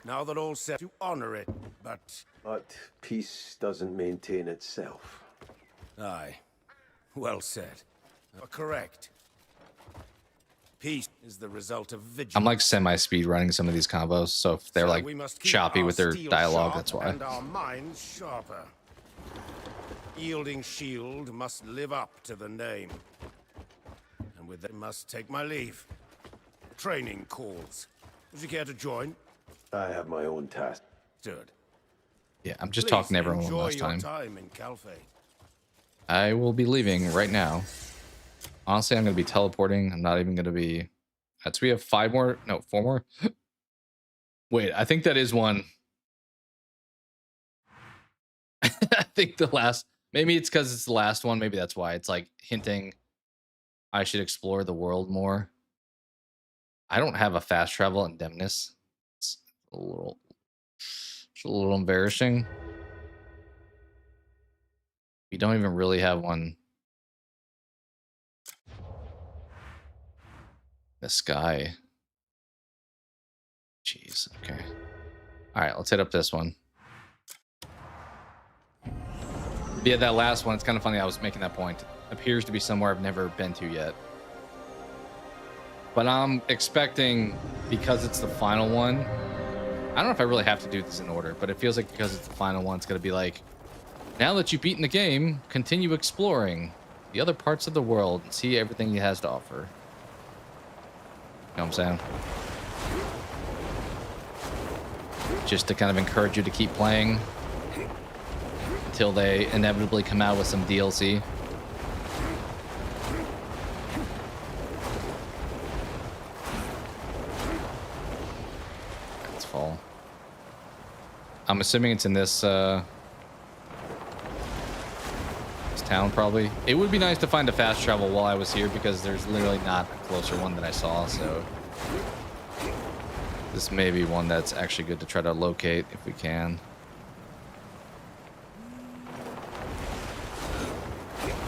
Now that all's set, to honor it, but... But peace doesn't maintain itself. Aye. Well said. Correct. Peace is the result of vigilance. I'm like semi-speed running some of these combos, so if they're like we must keep choppy our with their steel dialogue, sharp that's why. And our minds sharper. Yielding shield must live up to the name. And with that must take my leave. Training calls. Would you care to join? I have my own task. Good. Yeah, I'm just Please talking to everyone enjoy one last your time. in Calfay. I will be leaving right now. Honestly, I'm going to be teleporting. I'm not even going to be... So we have 5 more... No, 4 more? Wait, I think that is one. I think the last... Maybe it's because it's the last one. Maybe that's why. It's like hinting I should explore the world more. I don't have a fast travel indemnus. It's a little embarrassing. We don't even really have one. The sky. Jeez. Okay. All right, let's hit up this one. Yeah, that last one. It's kind of funny. I was making that point. Appears to be somewhere I've never been to yet. But I'm expecting, because it's the final one. I don't know if I really have to do this in order, but it feels like because it's the final one, it's going to be like, now that you've beaten the game, continue exploring the other parts of the world and see everything he has to offer. You know what I'm saying? Just to kind of encourage you to keep playing until they inevitably come out with some DLC. Let's fall. I'm assuming it's in this town, probably. It would be nice to find a fast travel while I was here, because there's literally not a closer one that I saw, so this may be one that's actually good to try to locate if we can.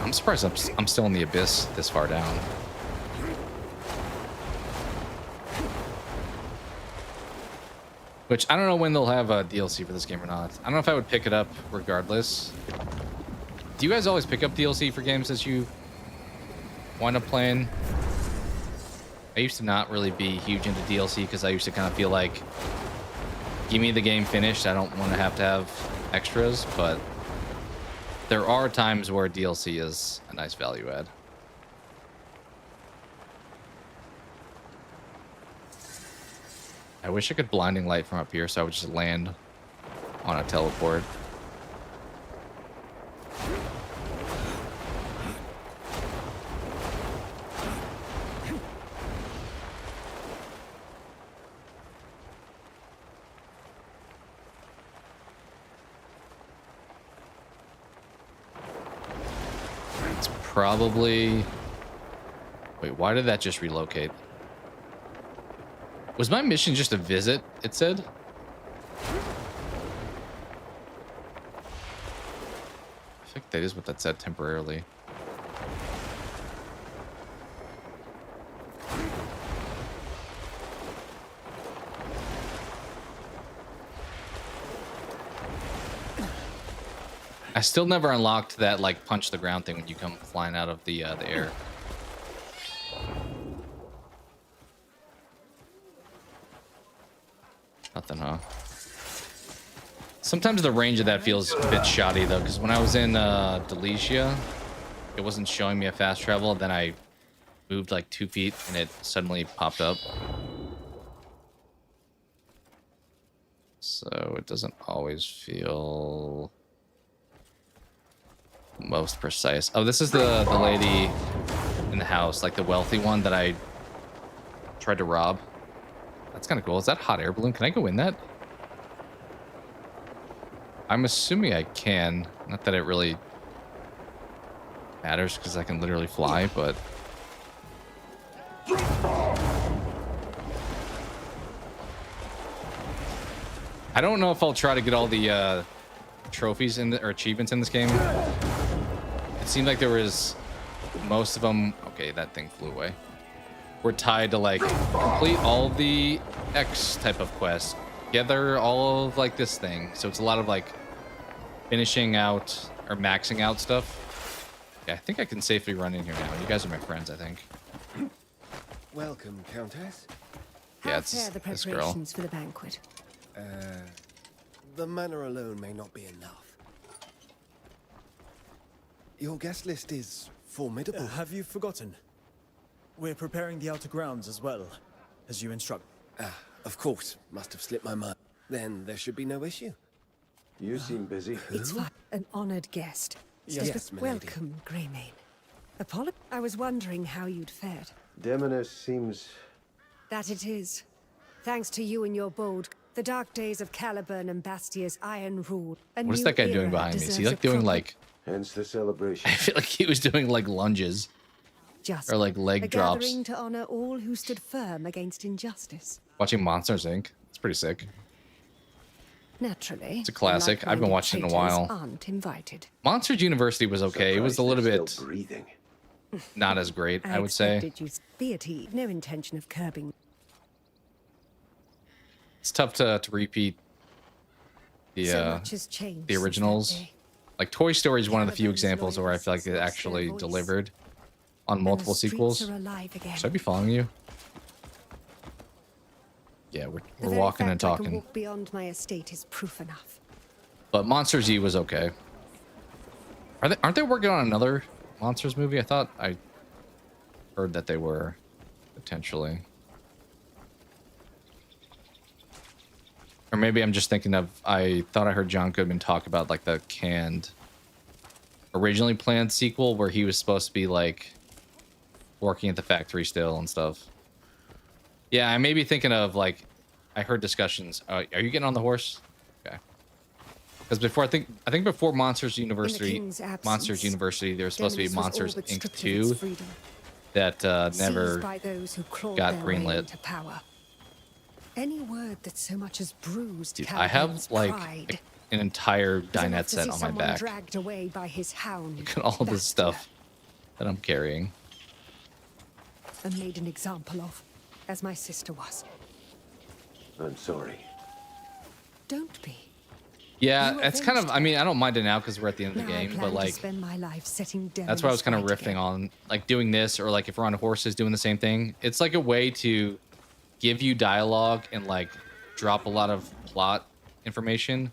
I'm surprised I'm still in the abyss this far down. Which I don't know when they'll have a DLC for this game or not. I don't know if I would pick it up regardless. Do you guys always pick up DLC for games as you wind up playing? I used to not really be huge into DLC because I used to kind of feel like, give me the game finished. I don't want to have extras, but there are times where DLC is a nice value add. I wish I could blinding light from up here so I would just land on a teleport. It's probably... Wait, why did that just relocate? Was my mission just a visit, it said? I think that is what that said temporarily. I still never unlocked that, like, punch the ground thing when you come flying out of the air. Nothing, huh? Sometimes the range of that feels a bit shoddy, though, because when I was in Delicia, it wasn't showing me a fast travel. Then I moved like 2 feet, and it suddenly popped up. So it doesn't always feel most precise. Oh, this is the lady in the house, like the wealthy one that I tried to rob. That's kind of cool. Is that a hot air balloon? Can I go in that? I'm assuming I can. Not that it really matters because I can literally fly, but... I don't know if I'll try to get all the trophies in or achievements in this game. It seemed like there was most of them. Okay, that thing flew away. We're tied to like complete all of the X type of quests, gather all of like this thing. So it's a lot of like finishing out or maxing out stuff. Yeah, I think I can safely run in here now. You guys are my friends, I think. Welcome, Countess. Yeah, it's the this girl. preparations for the banquet? The manor alone may not be enough. Your guest list is formidable. Have you forgotten? We're preparing the outer grounds as well, as you instruct. Of course. Must have slipped my mind. Then there should be no issue. You seem busy. It's fine. An honored guest. Yes, milady. Welcome, Greymane. I was wondering how you'd fared. Demoness seems... That it is. Thanks to you and your bold... The dark days of Caliburn and Bastia's iron rule. What is that guy doing behind me? Is he like doing like... Hence the celebration. I feel like he was doing like lunges. Just or like leg drops. Gathering to honor all who stood firm against injustice. Watching Monsters, Inc. It's pretty sick. Naturally. It's a classic. I've been watching it in a while. Aren't invited. Monsters University was okay. It was a little bit breathing. Not as great, I would say. No intention of curbing. It's tough to repeat the originals. Like Toy Story is one of the few examples where I feel like it actually delivered on multiple sequels. Should I be following you? Yeah, we're walking and talking. Walk beyond my estate is proof enough. But Monsters E was okay. Aren't they working on another Monsters movie? I thought I heard that they were potentially. Or maybe I'm just thinking of, I thought I heard John Goodman talk about like the canned, originally planned sequel where he was supposed to be like working at the factory still and stuff. Yeah, I may be thinking of like, I heard discussions. Are you getting on the horse? Okay. Because before, I think before Monsters University, there was supposed to be Monsters Inc. 2 that never got greenlit. Any word that so much as bruised. Dude, I have like an entire dinette set on my back. Dragged away by his hound. Look at all this stuff. that I'm carrying. And made an example of, as my sister was. I'm sorry. Don't be. Yeah, You it's kind of, avenged I mean, I don't mind it now because we're at the end of the Now I game, plan but to like, spend my life setting that's what I was kind of devils riffing right on, like doing this, or like if we're on horses doing the same thing. It's like a way to give you dialogue and like drop a lot of plot information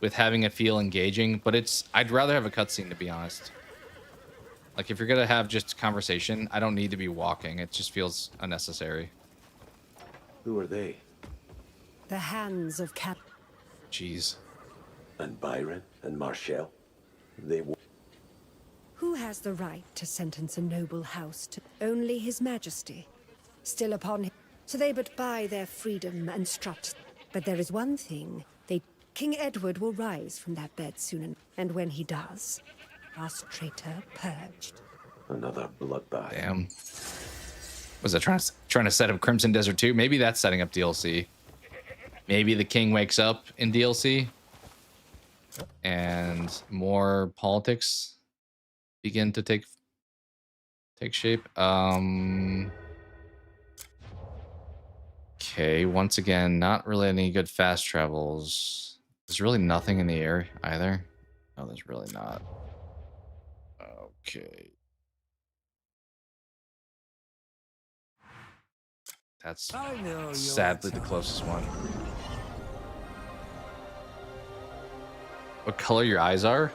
with having it feel engaging. But it's, I'd rather have a cutscene, to be honest. Like if you're gonna have just conversation, I don't need to be walking. It just feels unnecessary. Who are they? The hands of Cap. Jeez. And Byron and Marshall? They... Who has the right to sentence a noble house to only his majesty? Still upon him. So they but buy their freedom and strut. But there is one thing. King Edward will rise from that bed soon, and when he does, us traitor purged. Another bloodbath. Damn. Was that trying to set up Crimson Desert 2? Maybe that's setting up DLC. Maybe the king wakes up in DLC and more politics begin to take shape. Okay, once again, not really any good fast travels. There's really nothing in the air either. No, there's really not. Okay. That's sadly the closest one. What color your eyes are?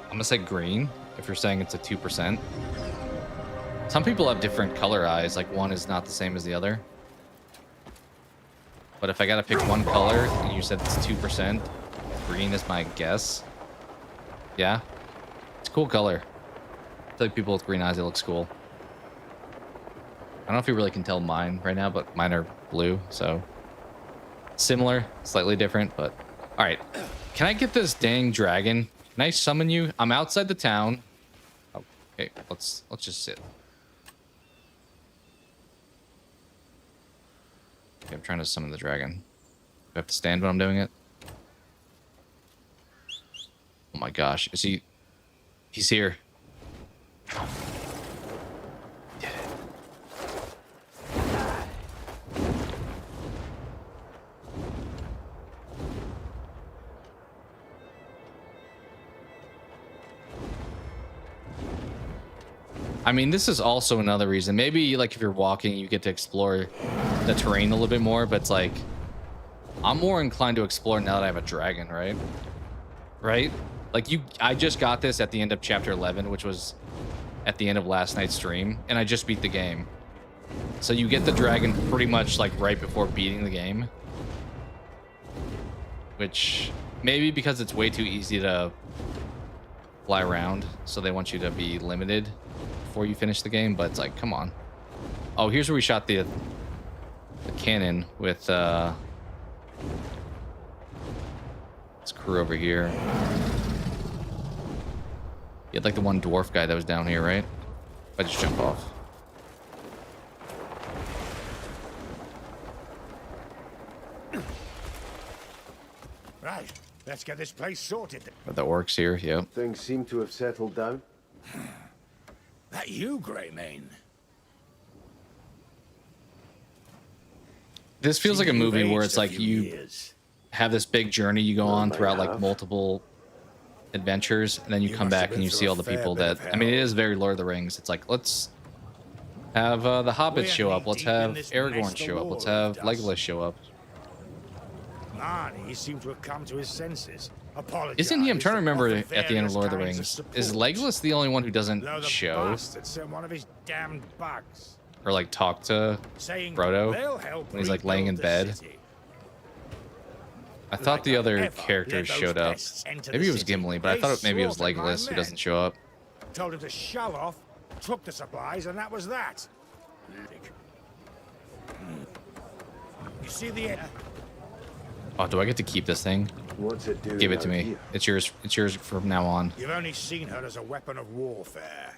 I'm gonna say green, if you're saying it's a 2%. Some people have different color eyes, like one is not the same as the other. But if I gotta pick one color, and you said it's 2%, green is my guess. Yeah, it's a cool color. I feel like people with green eyes, it looks cool. I don't know if you really can tell mine right now, but mine are blue, so similar, slightly different, but all right. Can I get this dang dragon? Can I summon you? I'm outside the town. Okay, let's just sit. Okay, I'm trying to summon the dragon. Do I have to stand when I'm doing it? Oh my gosh, is he? He's here. Did it. I mean, this is also another reason. Maybe like if you're walking, you get to explore the terrain a little bit more, but it's like I'm more inclined to explore now that I have a dragon, right? Right? Like I just got this at the end of chapter 11, which was at the end of last night's stream, and I just beat the game. So you get the dragon pretty much like right before beating the game. Which maybe because it's way too easy to fly around, so they want you to be limited before you finish the game, but it's like, come on. Oh, here's where we shot the cannon with this crew over here. You had like the one dwarf guy that was down here, right? If I just jump off. Right, let's get this place sorted. But the orcs here, yep. Things seem to have settled down. That you, Greymane? This feels like a movie where it's like you have this big journey you go on throughout like multiple adventures, and then you come back and you see all the people that, I mean, it is very Lord of the Rings. It's like, let's have the hobbits show up, let's have Aragorn show up, let's have Legolas show up. Marnie seemed to have come to his senses. Isn't he? I'm trying to remember at the end of Lord of the Rings. Is Legolas the only one who doesn't show? Sent one of his damned bugs. Or like talk to Frodo when he's like laying in bed? I thought the other characters showed up. Maybe it was Gimli, but I thought maybe it was Legolas who doesn't show up. Told him to shove off, took the supplies, and that was that. You see the... Oh, do I get to keep this thing? What's it do? Give it to me. It's yours. It's yours from now on. You've only seen her as a weapon of warfare.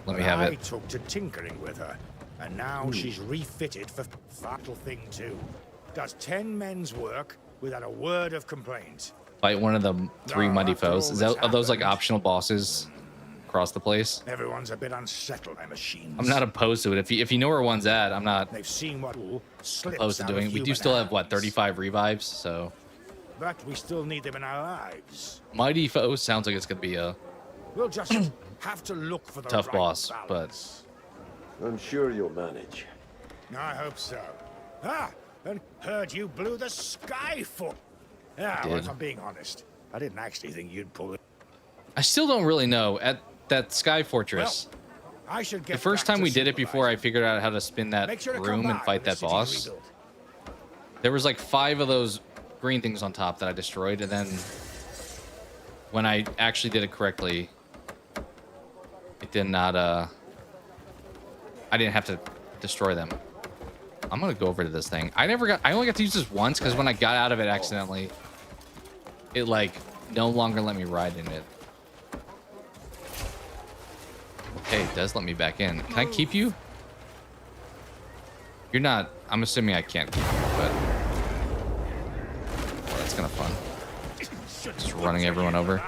Let me have it. I took to tinkering with her, and now she's refitted for fatal thing too. Does 10 men's work without a word of complaint. fight one of the 3 mighty foes. Are those like optional bosses across the place? Everyone's a bit unsettled by machines. I'm not opposed to it. If you know where one's at, I'm not They've seen what opposed to doing it. We do still have what 35 revives, so. But we still need them in our lives. Mighty foe sounds like it's gonna be a We'll just have to look for the tough right boss, balance. but I'm sure you'll manage. I hope so. Ah, and heard you blew the sky for. Yeah, well, if I'm being honest, I didn't actually think you'd pull it. I still don't really know. At that Sky Fortress, I should get the first back time to we did it before I figured out how to spin that Make sure to come room and by fight when the that city's boss, rebuilt. there was like 5 of those green things on top that I destroyed, and then when I actually did it correctly, it did not, I didn't have to destroy them. I'm gonna go over to this thing. I only got to use this once because when I got out of it accidentally, it like no longer let me ride in it. Okay, it does let me back in. Can I keep you? You're not, I'm assuming I can't keep you, but oh, that's kind of fun. Just running everyone over.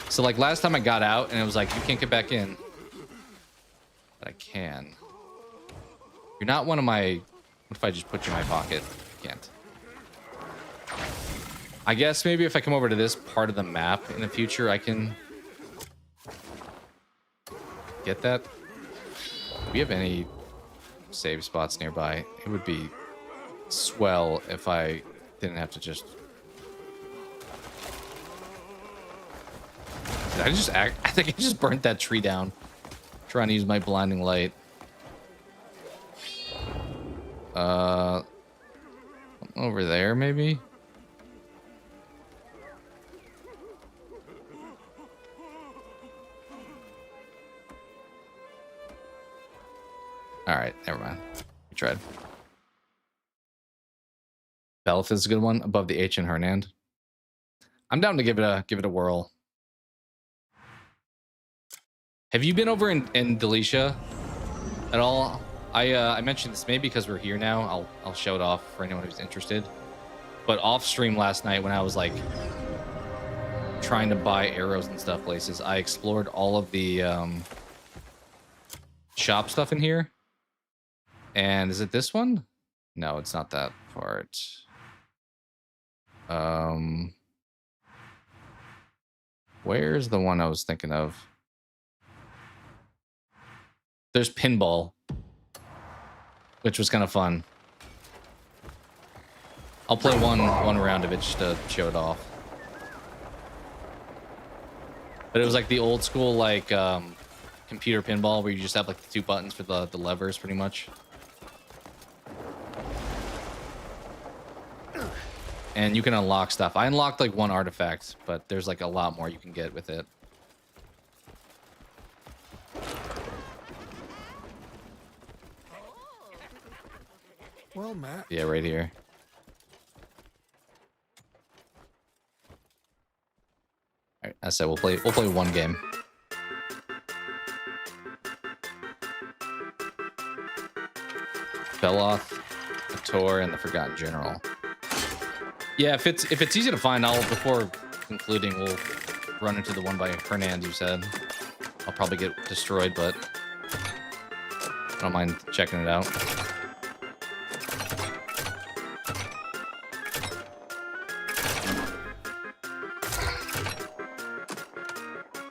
So like last time I got out and it was like, you can't get back in. But I can. You're not one of my, what if I just put you in my pocket? I can't. I guess maybe if I come over to this part of the map in the future, I can get that. Do we have any save spots nearby? It would be swell if I didn't have to just... Did I just act? I think I just burnt that tree down. Trying to use my blinding light. Over there, maybe? All right, never mind. We tried. Belf is a good one above the H in Hernand. I'm down to give it a whirl. Have you been over in Delicia at all? I mentioned this maybe because we're here now. I'll show it off for anyone who's interested. But off stream last night when I was like trying to buy arrows and stuff places, I explored all of the shop stuff in here. And is it this one? No, it's not that part. Where's the one I was thinking of? There's pinball, which was kind of fun. I'll play one round of it just to show it off. But it was like the old school like computer pinball where you just have like the 2 buttons for the levers pretty much. And you can unlock stuff. I unlocked like 1 artifact, but there's like a lot more you can get with it. Well, Matt. Yeah, right here. All right, I said we'll play 1 game. Beloth, the Tor, and the Forgotten General. Yeah, if it's easy to find, before concluding, we'll run into the one by Hernand you said. I'll probably get destroyed, but I don't mind checking it out.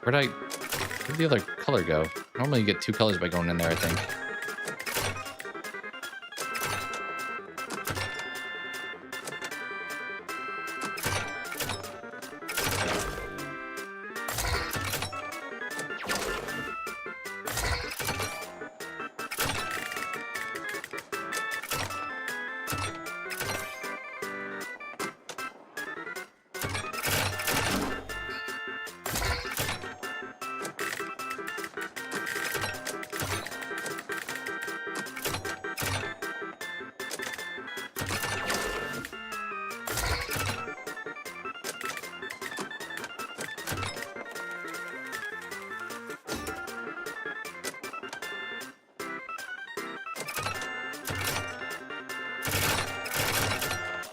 Where'd the other color go? Normally you get 2 colors by going in there, I think.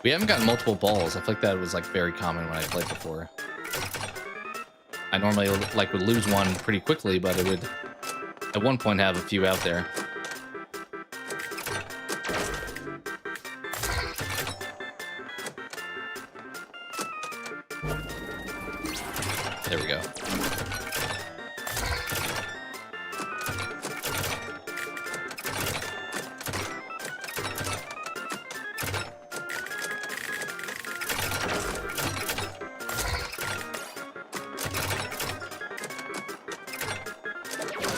We haven't gotten multiple balls. I feel like that was like very common when I played before. I normally like would lose one pretty quickly, but it would at one point have a few out there. There we go.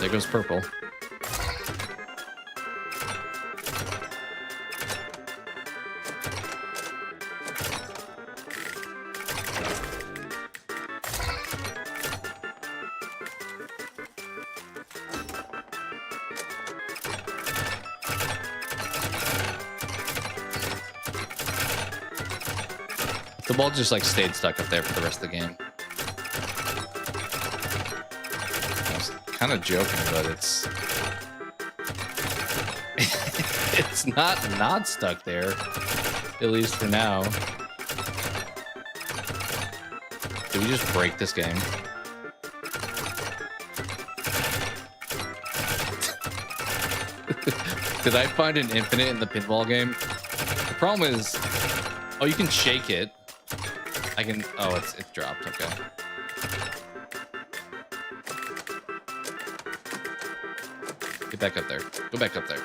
There goes purple. The ball just like stayed stuck up there for the rest of the game. I was kind of joking, but it's it's not stuck there, at least for now. Did we just break this game? Did I find an infinite in the pinball game? The problem is, oh, you can shake it. I can. Oh, it's dropped. Okay. Get back up there. Go back up there.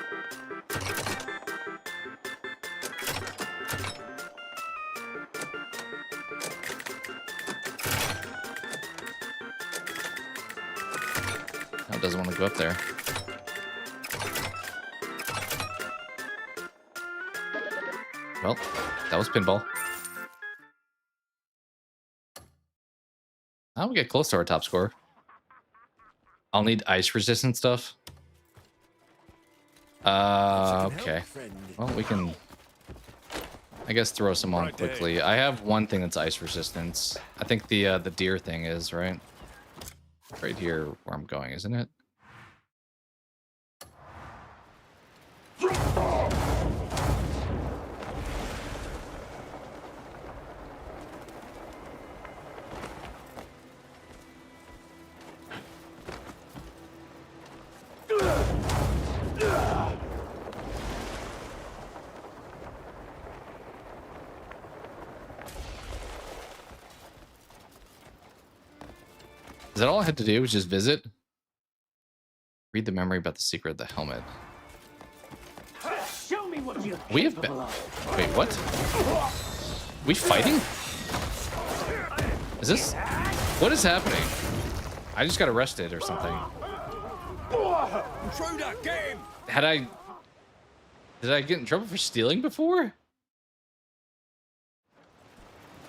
Oh, it doesn't want to go up there. Well, that was pinball. I'll get close to our top score. I'll need ice resistant stuff. Okay. Well, we can, I guess, throw some on quickly. I have one thing that's ice resistance. I think the deer thing is, right? Right here where I'm going, isn't it? Is that all I had to do? Was just visit? Read the memory about the secret of the helmet. Show me what you We have been. Wait, what? We fighting? Is this? What is happening? I just got arrested or something. Intruder, get him! Did I get in trouble for stealing before?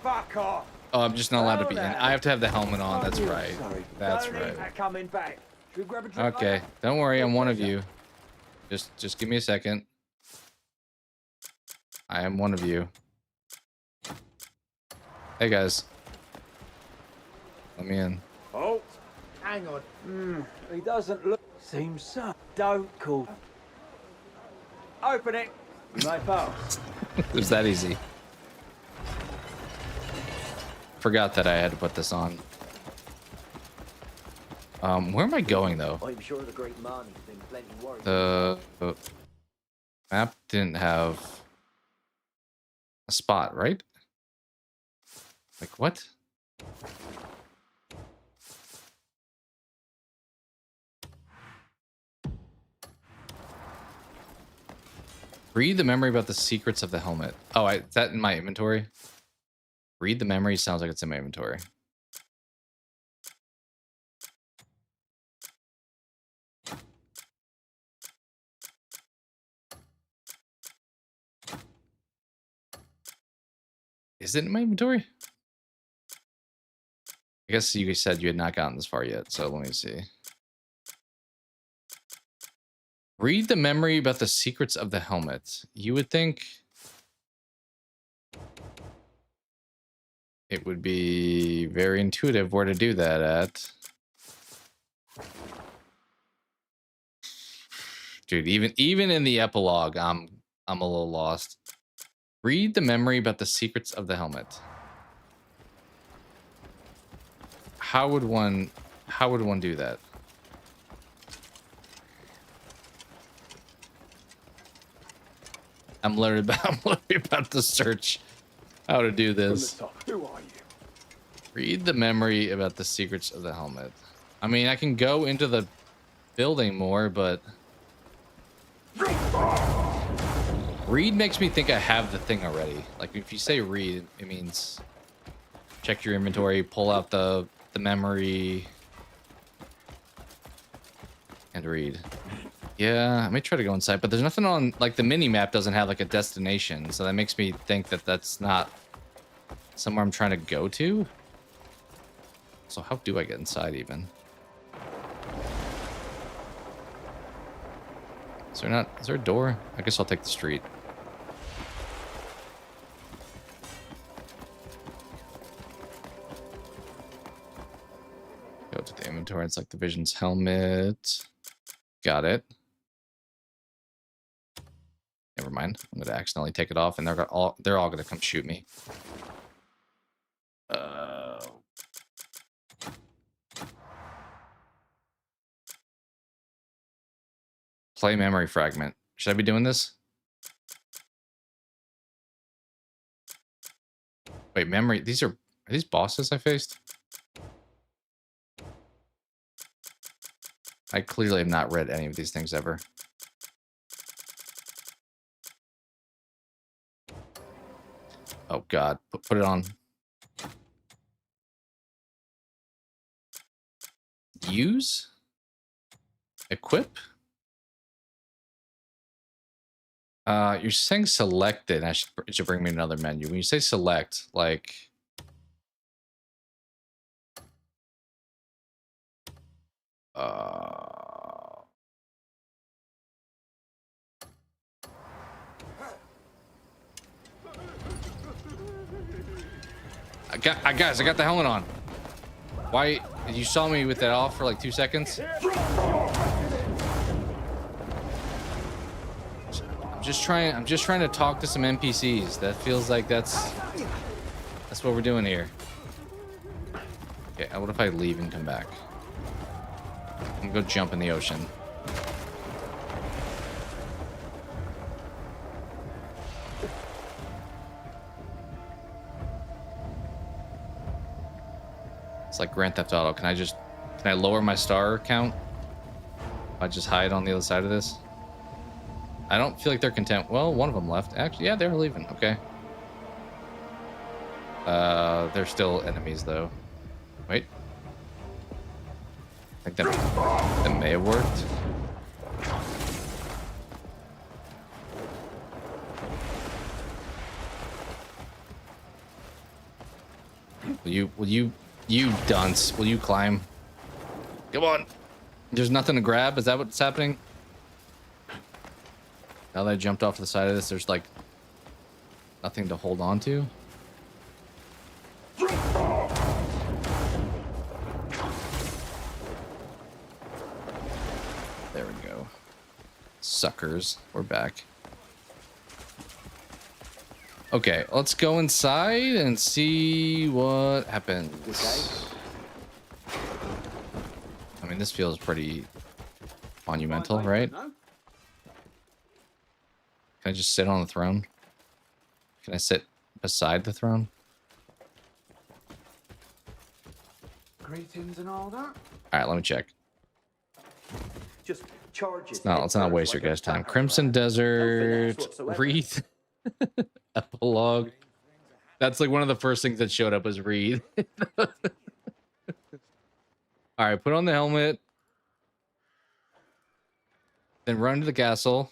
Fuck off. Oh, I'm just not allowed to be in. I have to have the helmet on. That's right. That's Don't right. eat that coming back. Should we grab a drink Okay, later? don't worry. I'm one of you. Just give me a second. I am one of you. Hey guys, let me in. Oh, hang on. He doesn't look. Seems so. Don't call. Open it. You may pass. It was that easy. Forgot that I had to put this on. Where am I going though? I'm sure the great man has been plenty worried. The map didn't have a spot, right? Like what? Read the memory about the secrets of the helmet. Oh, is that in my inventory? Read the memory sounds like it's in my inventory. Is it in my inventory? I guess you said you had not gotten this far yet, so let me see. Read the memory about the secrets of the helmet. You would think it would be very intuitive where to do that at. Dude, even in the epilogue, I'm a little lost. Read the memory about the secrets of the helmet. how would one do that? I'm literally about to search how to do this. Who are you? Read the memory about the secrets of the helmet. I mean, I can go into the building more, but read makes me think I have the thing already. Like if you say read, it means check your inventory, pull out the memory, and read. Yeah, I may try to go inside, but there's nothing on, like the mini map doesn't have like a destination, so that makes me think that that's not somewhere I'm trying to go to. So how do I get inside even? Is there a door? I guess I'll take the street. Go to the inventory. It's like the Vision's helmet. Got it. Never mind. I'm gonna accidentally take it off, and they're all gonna come shoot me. Play memory fragment. Should I be doing this? Wait, memory. Are these bosses I faced? I clearly have not read any of these things ever. Oh God, put it on. Use? Equip? You're saying selected. It should bring me another menu. When you say select, like... Guys, I got the helmet on. Why? You saw me with that off for like 2 seconds? I'm just trying to talk to some NPCs. That feels like that's what we're doing here. Okay, what if I leave and come back? I'm gonna go jump in the ocean. It's like Grand Theft Auto. Can I lower my star count? I just hide on the other side of this. I don't feel like they're content. Well, one of them left. Actually, yeah, they're leaving. Okay. They're still enemies though. Wait. I think that may have worked. Will you dunce, will you climb? Come on. There's nothing to grab. Is that what's happening? Now that I jumped off the side of this, there's like nothing to hold on to. There we go. Suckers. We're back. Okay, let's go inside and see what happens. I mean, this feels pretty monumental, right? Can I just sit on the throne? Can I sit beside the throne? Greetings and all that. All right, let me check. Just charges. Let's not waste your guys' time. Crimson Desert, Wreath, Epilogue. That's like one of the first things that showed up was Reed. All right, put on the helmet. Then run to the castle.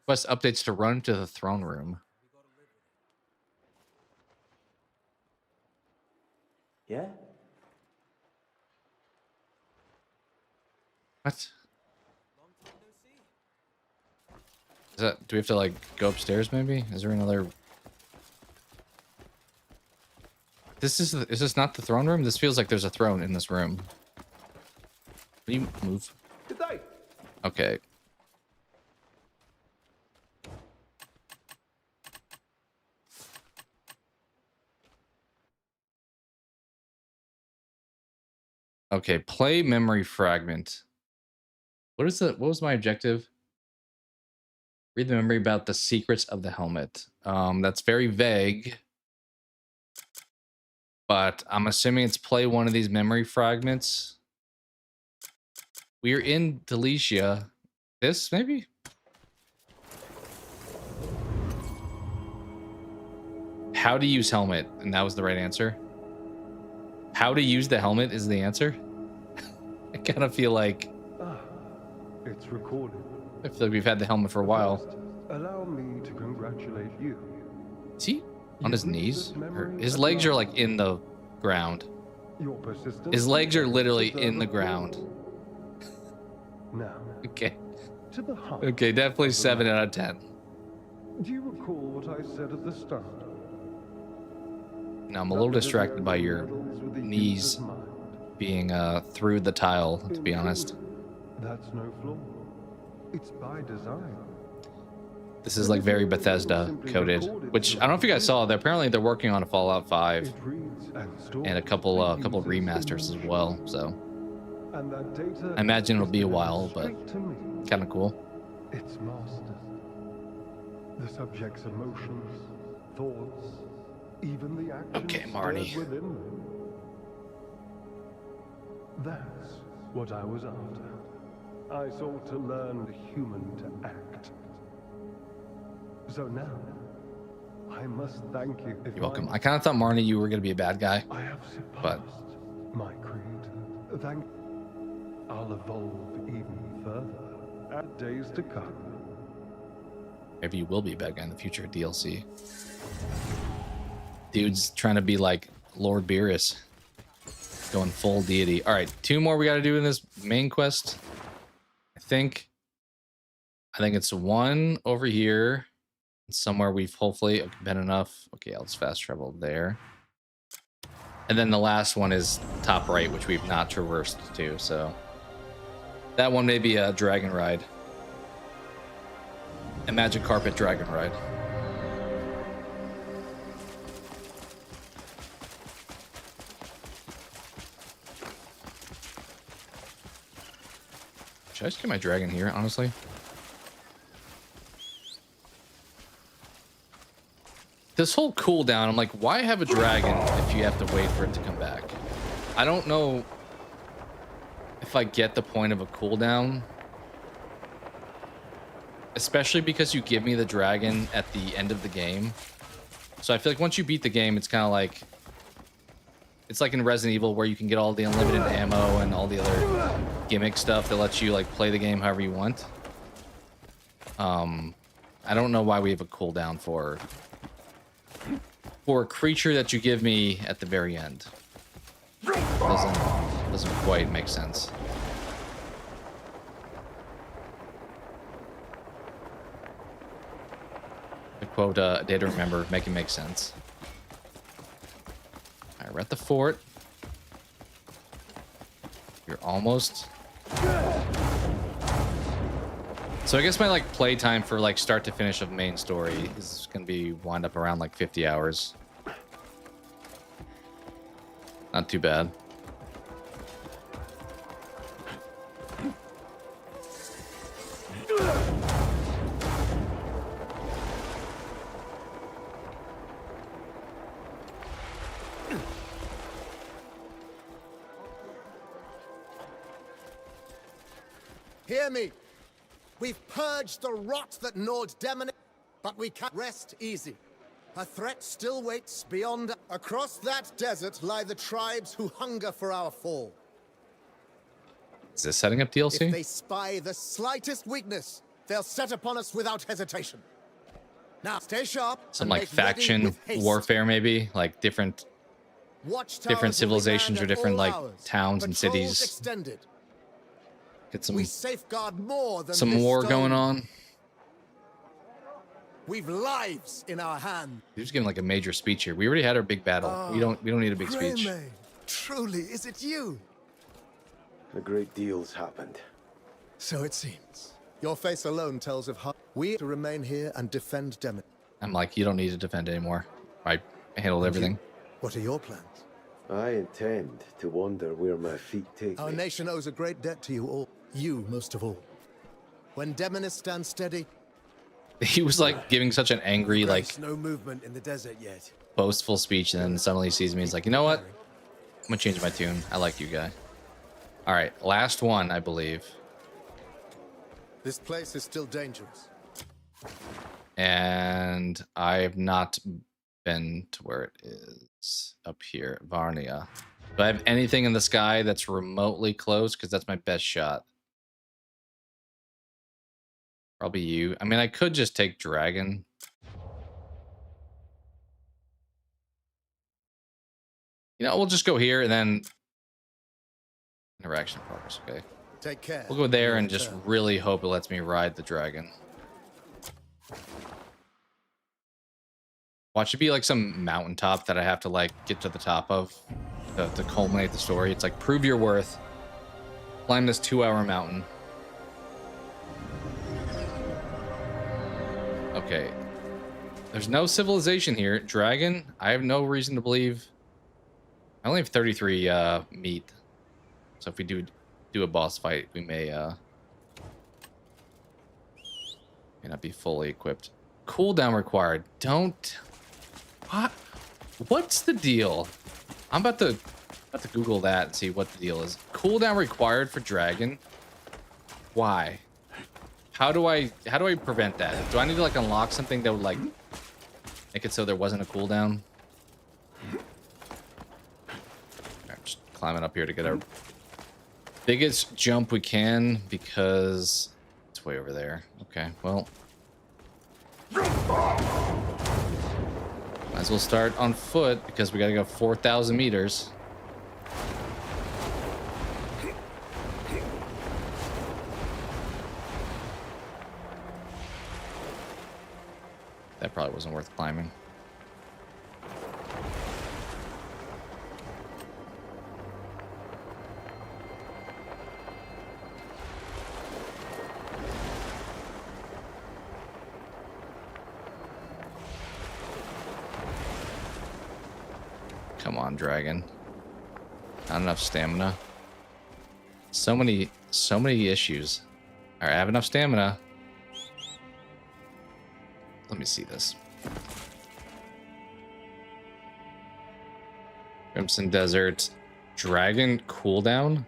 Quest updates to run to the throne room. Yeah? What? Is that, do we have to like go upstairs maybe? Is there another? Is this not the throne room? This feels like there's a throne in this room. Can you move? Good day. Okay. Okay, play memory fragment. What was my objective? Read the memory about the secrets of the helmet. That's very vague. But I'm assuming it's play one of these memory fragments. We're in Delicia. This, maybe? How to use helmet, and that was the right answer. How to use the helmet is the answer. I kind of feel like it's recorded. I feel like we've had the helmet for a while. Allow me to congratulate you. Is he on his knees? Or his legs are like in the ground. Your persistence. His legs are literally in the ground. Now. Okay. To the heart. Okay, definitely 7 out of 10. Do you recall what I said at the start? Now I'm a little distracted by your knees being through the tile, to be honest. That's no flaw. It's by design. This is like very Bethesda coded, which I don't know if you guys saw. Apparently they're working on a Fallout 5 and a couple remasters as well. So I imagine it'll be a while, but kind of cool. It's mastered. The subject's emotions, thoughts, even the actions. Okay, Marnie. Within them. That's what I was after. I sought to learn the human to act. So now, I must thank you. You're welcome. I kind of thought, Marnie, you were going to be a bad guy. I have surpassed my creator. Thank. I'll evolve even further at days to come. Maybe you will be a bad guy in the future DLC. Dude's trying to be like Lord Beerus. Going full deity. All right, 2 more we got to do in this main quest. I think it's 1 over here. Somewhere we've hopefully been enough. Okay, I'll just fast travel there. And then the last one is top right, which we've not traversed to. So that one may be a dragon ride. A magic carpet dragon ride. Should I just get my dragon here, honestly? This whole cooldown, I'm like, why have a dragon if you have to wait for it to come back? I don't know if I get the point of a cooldown. Especially because you give me the dragon at the end of the game. So I feel like once you beat the game, it's kind of like... It's like in Resident Evil where you can get all the unlimited ammo and all the other gimmick stuff that lets you like play the game however you want. I don't know why we have a cooldown for a creature that you give me at the very end. Doesn't quite make sense. To quote a Day to Remember, make it make sense. Alright, we're at the fort. You're almost. So I guess my like play time for like start to finish of main story is gonna be wind up around like 50 hours. Not too bad. Hear me. We've purged the rot that gnawed Demon, but we can't rest easy. A threat still waits beyond. Across that desert lie the tribes who hunger for our fall. Is this setting up DLC? If they spy the slightest weakness, they'll set upon us without hesitation. Now, stay sharp. Some like faction warfare, maybe like different civilizations or different like towns and cities. Extended. Get some we safeguard more than some war going on. We've lives in our hand. You're just giving like a major speech here. We already had our big battle. We don't need a big speech. Truly, is it you? A great deal's happened. So it seems. Your face alone tells of how we to remain here and defend Demet. I'm like, you don't need to defend anymore. I handled everything. What are your plans? I intend to wander where my feet take Our me. nation owes a great debt to you all. You, most of all. When Demonis stands steady... He was like giving such an angry, like, no movement in the desert yet. boastful speech, and then suddenly he sees me. He's like, you know what? I'm gonna change my tune. I like you, guy. All right, last one, I believe. This place is still dangerous. And I have not been to where it is up here, Varnia. Do I have anything in the sky that's remotely close? Because that's my best shot. Probably you. I mean, I could just take Dragon. You know, we'll just go here and then interaction progress. Okay. Take care. We'll go there and just really hope it lets me ride the dragon. Watch it be like some mountaintop that I have to like get to the top of to culminate the story. It's like prove your worth. Climb this 2-hour mountain. Okay. There's no civilization here. Dragon, I have no reason to believe. I only have 33 meat. So if we do a boss fight, we may not be fully equipped. Cooldown required. Don't. What? What's the deal? I'm about to Google that and see what the deal is. Cooldown required for dragon. Why? How do I prevent that? Do I need to like unlock something that would like make it so there wasn't a cooldown? I'm just climbing up here to get our biggest jump we can because it's way over there. Okay, well. Might as well start on foot because we gotta go 4,000 meters. That probably wasn't worth climbing. Come on, dragon. Not enough stamina. So many issues. All right, I have enough stamina. Let me see this. Crimson Desert. Dragon cooldown?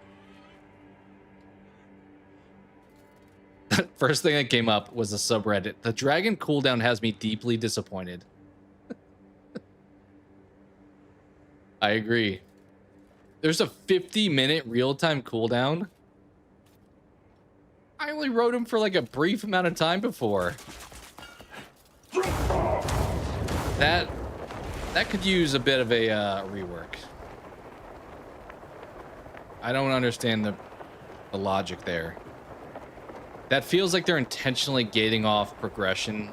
First thing that came up was a subreddit. The dragon cooldown has me deeply disappointed. I agree. There's a 50-minute real-time cooldown. I only rode him for like a brief amount of time before. That could use a bit of a rework. I don't understand the logic there. That feels like they're intentionally gating off progression.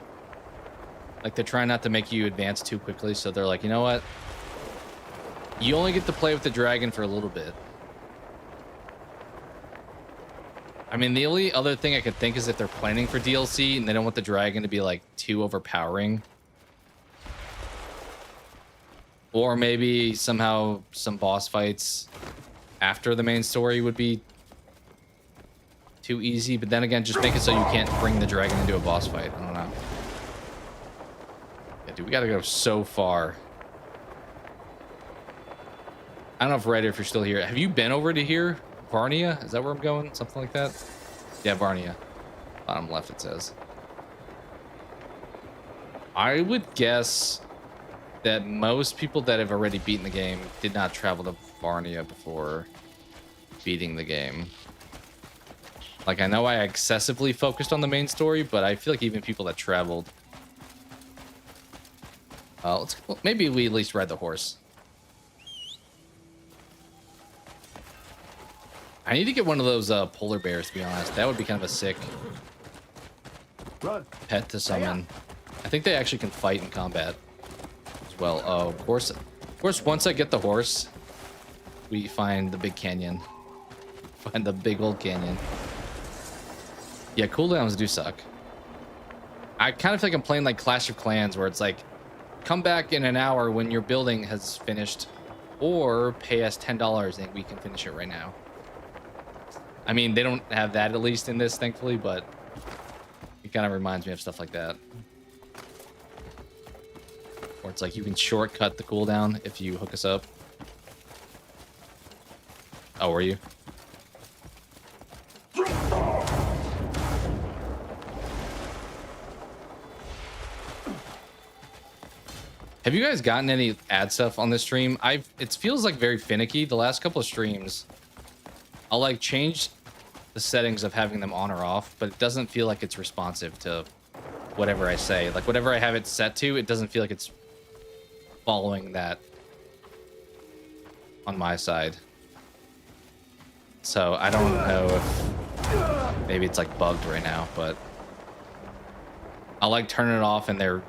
Like they're trying not to make you advance too quickly, so they're like, you know what? You only get to play with the dragon for a little bit. I mean, the only other thing I could think is if they're planning for DLC and they don't want the dragon to be like too overpowering. Or maybe somehow some boss fights after the main story would be too easy. But then again, just make it so you can't bring the dragon into a boss fight. I don't know. Yeah, dude, we gotta go so far. I don't know if Ryder, if you're still here. Have you been over to here? Varnia? Is that where I'm going? Something like that? Yeah, Varnia. Bottom left it says. I would guess that most people that have already beaten the game did not travel to Varnia before beating the game. Like, I know I excessively focused on the main story, but I feel like even people that traveled... well, maybe we at least ride the horse. I need to get one of those polar bears, to be honest. That would be kind of a sick pet to summon. I think they actually can fight in combat as well. Oh, of course, once I get the horse, we find the big canyon. Find the big old canyon. Yeah, cooldowns do suck. I kind of feel like I'm playing like Clash of Clans, where it's like, come back in an hour when your building has finished. or pay us $10 and we can finish it right now. I mean, they don't have that at least in this, thankfully, but it kind of reminds me of stuff like that. Or it's like you can shortcut the cooldown if you hook us up. Oh, were you? Have you guys gotten any ad stuff on this stream? It feels like very finicky. The last couple of streams, I'll like change the settings of having them on or off, but it doesn't feel like it's responsive to whatever I say. Like whatever I have it set to, it doesn't feel like it's following that on my side. So I don't know if maybe it's like bugged right now, but I'll like turn it off and they're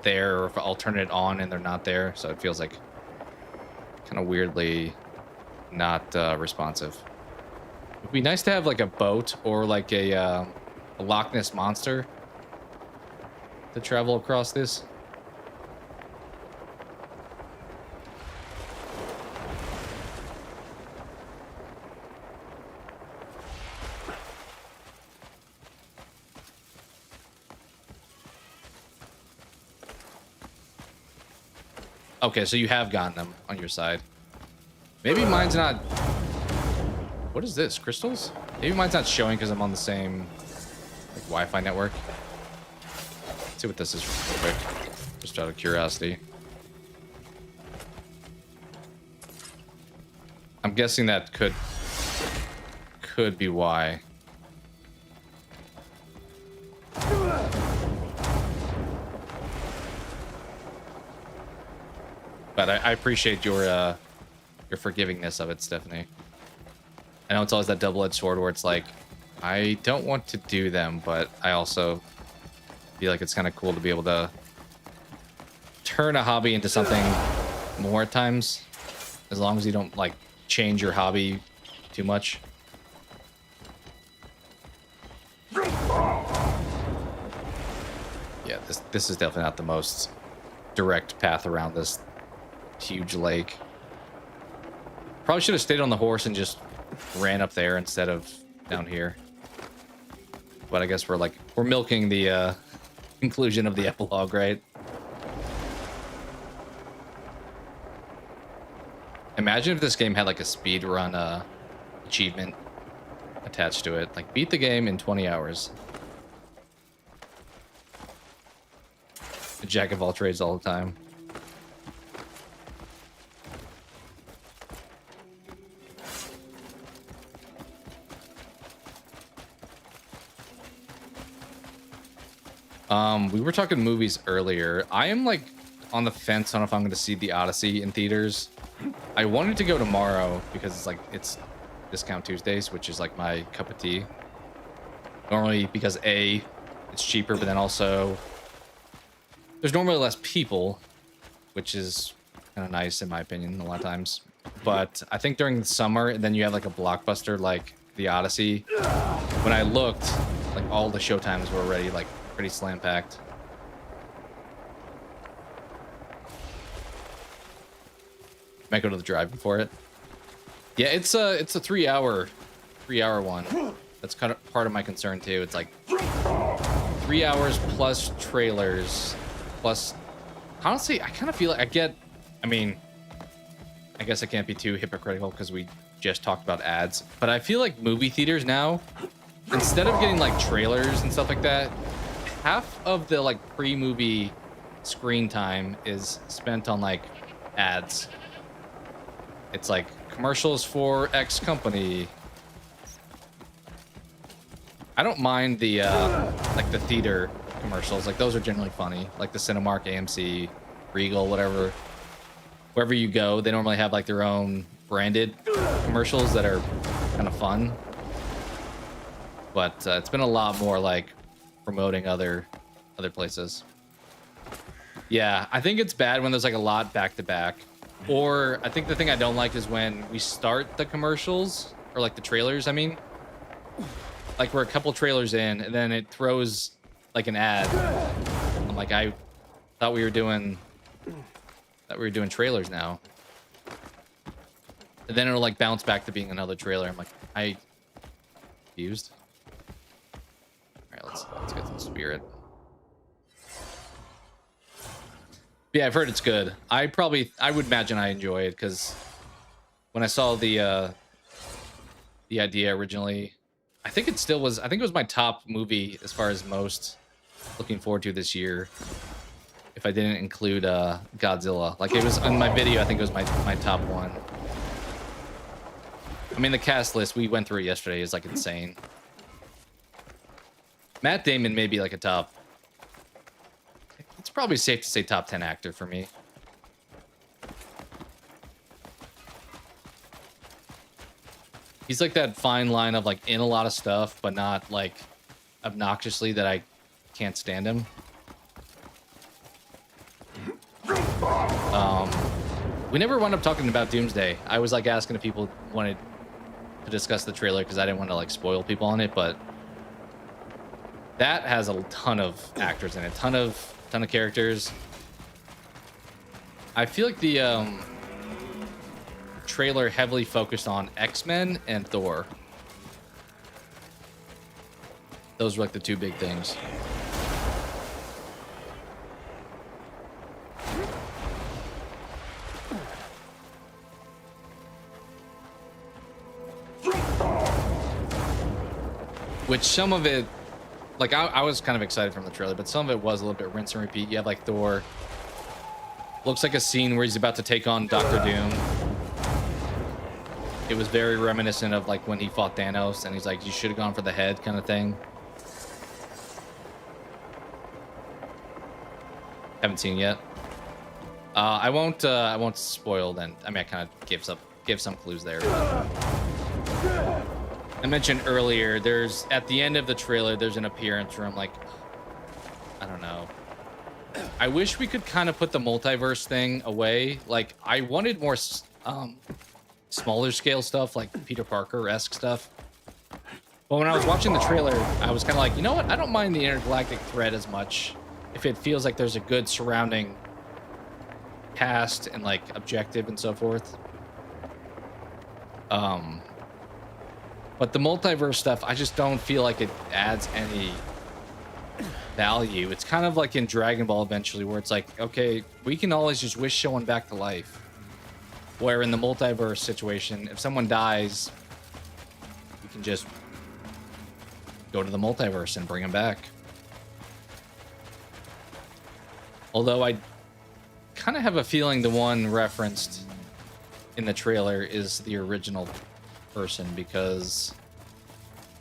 there, or if I'll turn it on and they're not there, so it feels like kind of weirdly not responsive. It'd be nice to have like a boat or like a Loch Ness monster to travel across this. Okay, so you have gotten them on your side. Maybe mine's not... What is this? Crystals? Maybe mine's not showing because I'm on the same like, Wi-Fi network. Let's see what this is real quick. Just out of curiosity. I'm guessing that could be why. But I appreciate your forgivingness of it, Stephanie. I know it's always that double-edged sword where it's like, I don't want to do them, but I also feel like it's kind of cool to be able to turn a hobby into something more at times, as long as you don't like change your hobby too much. Yeah, this is definitely not the most direct path around this huge lake. Probably should have stayed on the horse and just ran up there instead of down here. But I guess we're milking the conclusion of the epilogue, right? Imagine if this game had like a speed run achievement attached to it. Like beat the game in 20 hours. A jack of all trades all the time. We were talking movies earlier. I am like on the fence on if I'm going to see The Odyssey in theaters. I wanted to go tomorrow because it's discount Tuesdays, which is like my cup of tea. Normally because A, it's cheaper, but then also there's normally less people, which is kind of nice in my opinion a lot of times. But I think during the summer, then you have like a blockbuster like The Odyssey. When I looked, like all the showtimes were already like pretty slam packed. Might go to the drive-in for it. Yeah, it's a 3-hour one. That's kind of part of my concern too. It's like 3 hours plus trailers plus. Honestly, I kind of feel like I mean, I guess I can't be too hypocritical because we just talked about ads, but I feel like movie theaters now, instead of getting like trailers and stuff like that, half of the like pre-movie screen time is spent on like ads. It's like commercials for X company. I don't mind the like the theater commercials. Like those are generally funny. Like the Cinemark, AMC, Regal, whatever. Wherever you go, they normally have like their own branded commercials that are kind of fun. But it's been a lot more like promoting other places. Yeah, I think it's bad when there's like a lot back to back. Or I think the thing I don't like is when we start the commercials or like the trailers, I mean, like we're a couple trailers in and then it throws like an ad. I'm like, I thought we were doing trailers now. And then it'll like bounce back to being another trailer. I'm like, I confused. All right, let's get some spirit. Yeah, I've heard it's good. I would imagine I enjoy it because when I saw the idea originally, I think it was my top movie as far as most looking forward to this year. If I didn't include Godzilla, like it was on my video, I think it was my top one. I mean, the cast list we went through yesterday is like insane. Matt Damon may be like a top. It's probably safe to say top 10 actor for me. He's like that fine line of like in a lot of stuff, but not like obnoxiously that I can't stand him. We never wound up talking about Doomsday. I was like asking if people wanted to discuss the trailer because I didn't want to like spoil people on it, but that has a ton of actors in it, ton of characters. I feel like the trailer heavily focused on X-Men and Thor. Those were like the two big things. Which some of it, like I was kind of excited from the trailer, but some of it was a little bit rinse and repeat. You have like Thor. Looks like a scene where he's about to take on Doctor Doom. It was very reminiscent of like when he fought Thanos and he's like, you should have gone for the head kind of thing. Haven't seen yet. I won't spoil then. I mean, I kind of give some clues there. But I mentioned earlier, there's at the end of the trailer, there's an appearance where I'm like, I don't know. I wish we could kind of put the multiverse thing away. Like, I wanted more smaller scale stuff, like Peter Parker-esque stuff. But when I was watching the trailer, I was kind of like, you know what? I don't mind the intergalactic threat as much if it feels like there's a good surrounding cast and like objective and so forth. But the multiverse stuff, I just don't feel like it adds any value. It's kind of like in Dragon Ball eventually, where it's like, okay, we can always just wish someone back to life. Where in the multiverse situation, if someone dies, you can just go to the multiverse and bring them back. Although I kind of have a feeling the one referenced in the trailer is the original person, because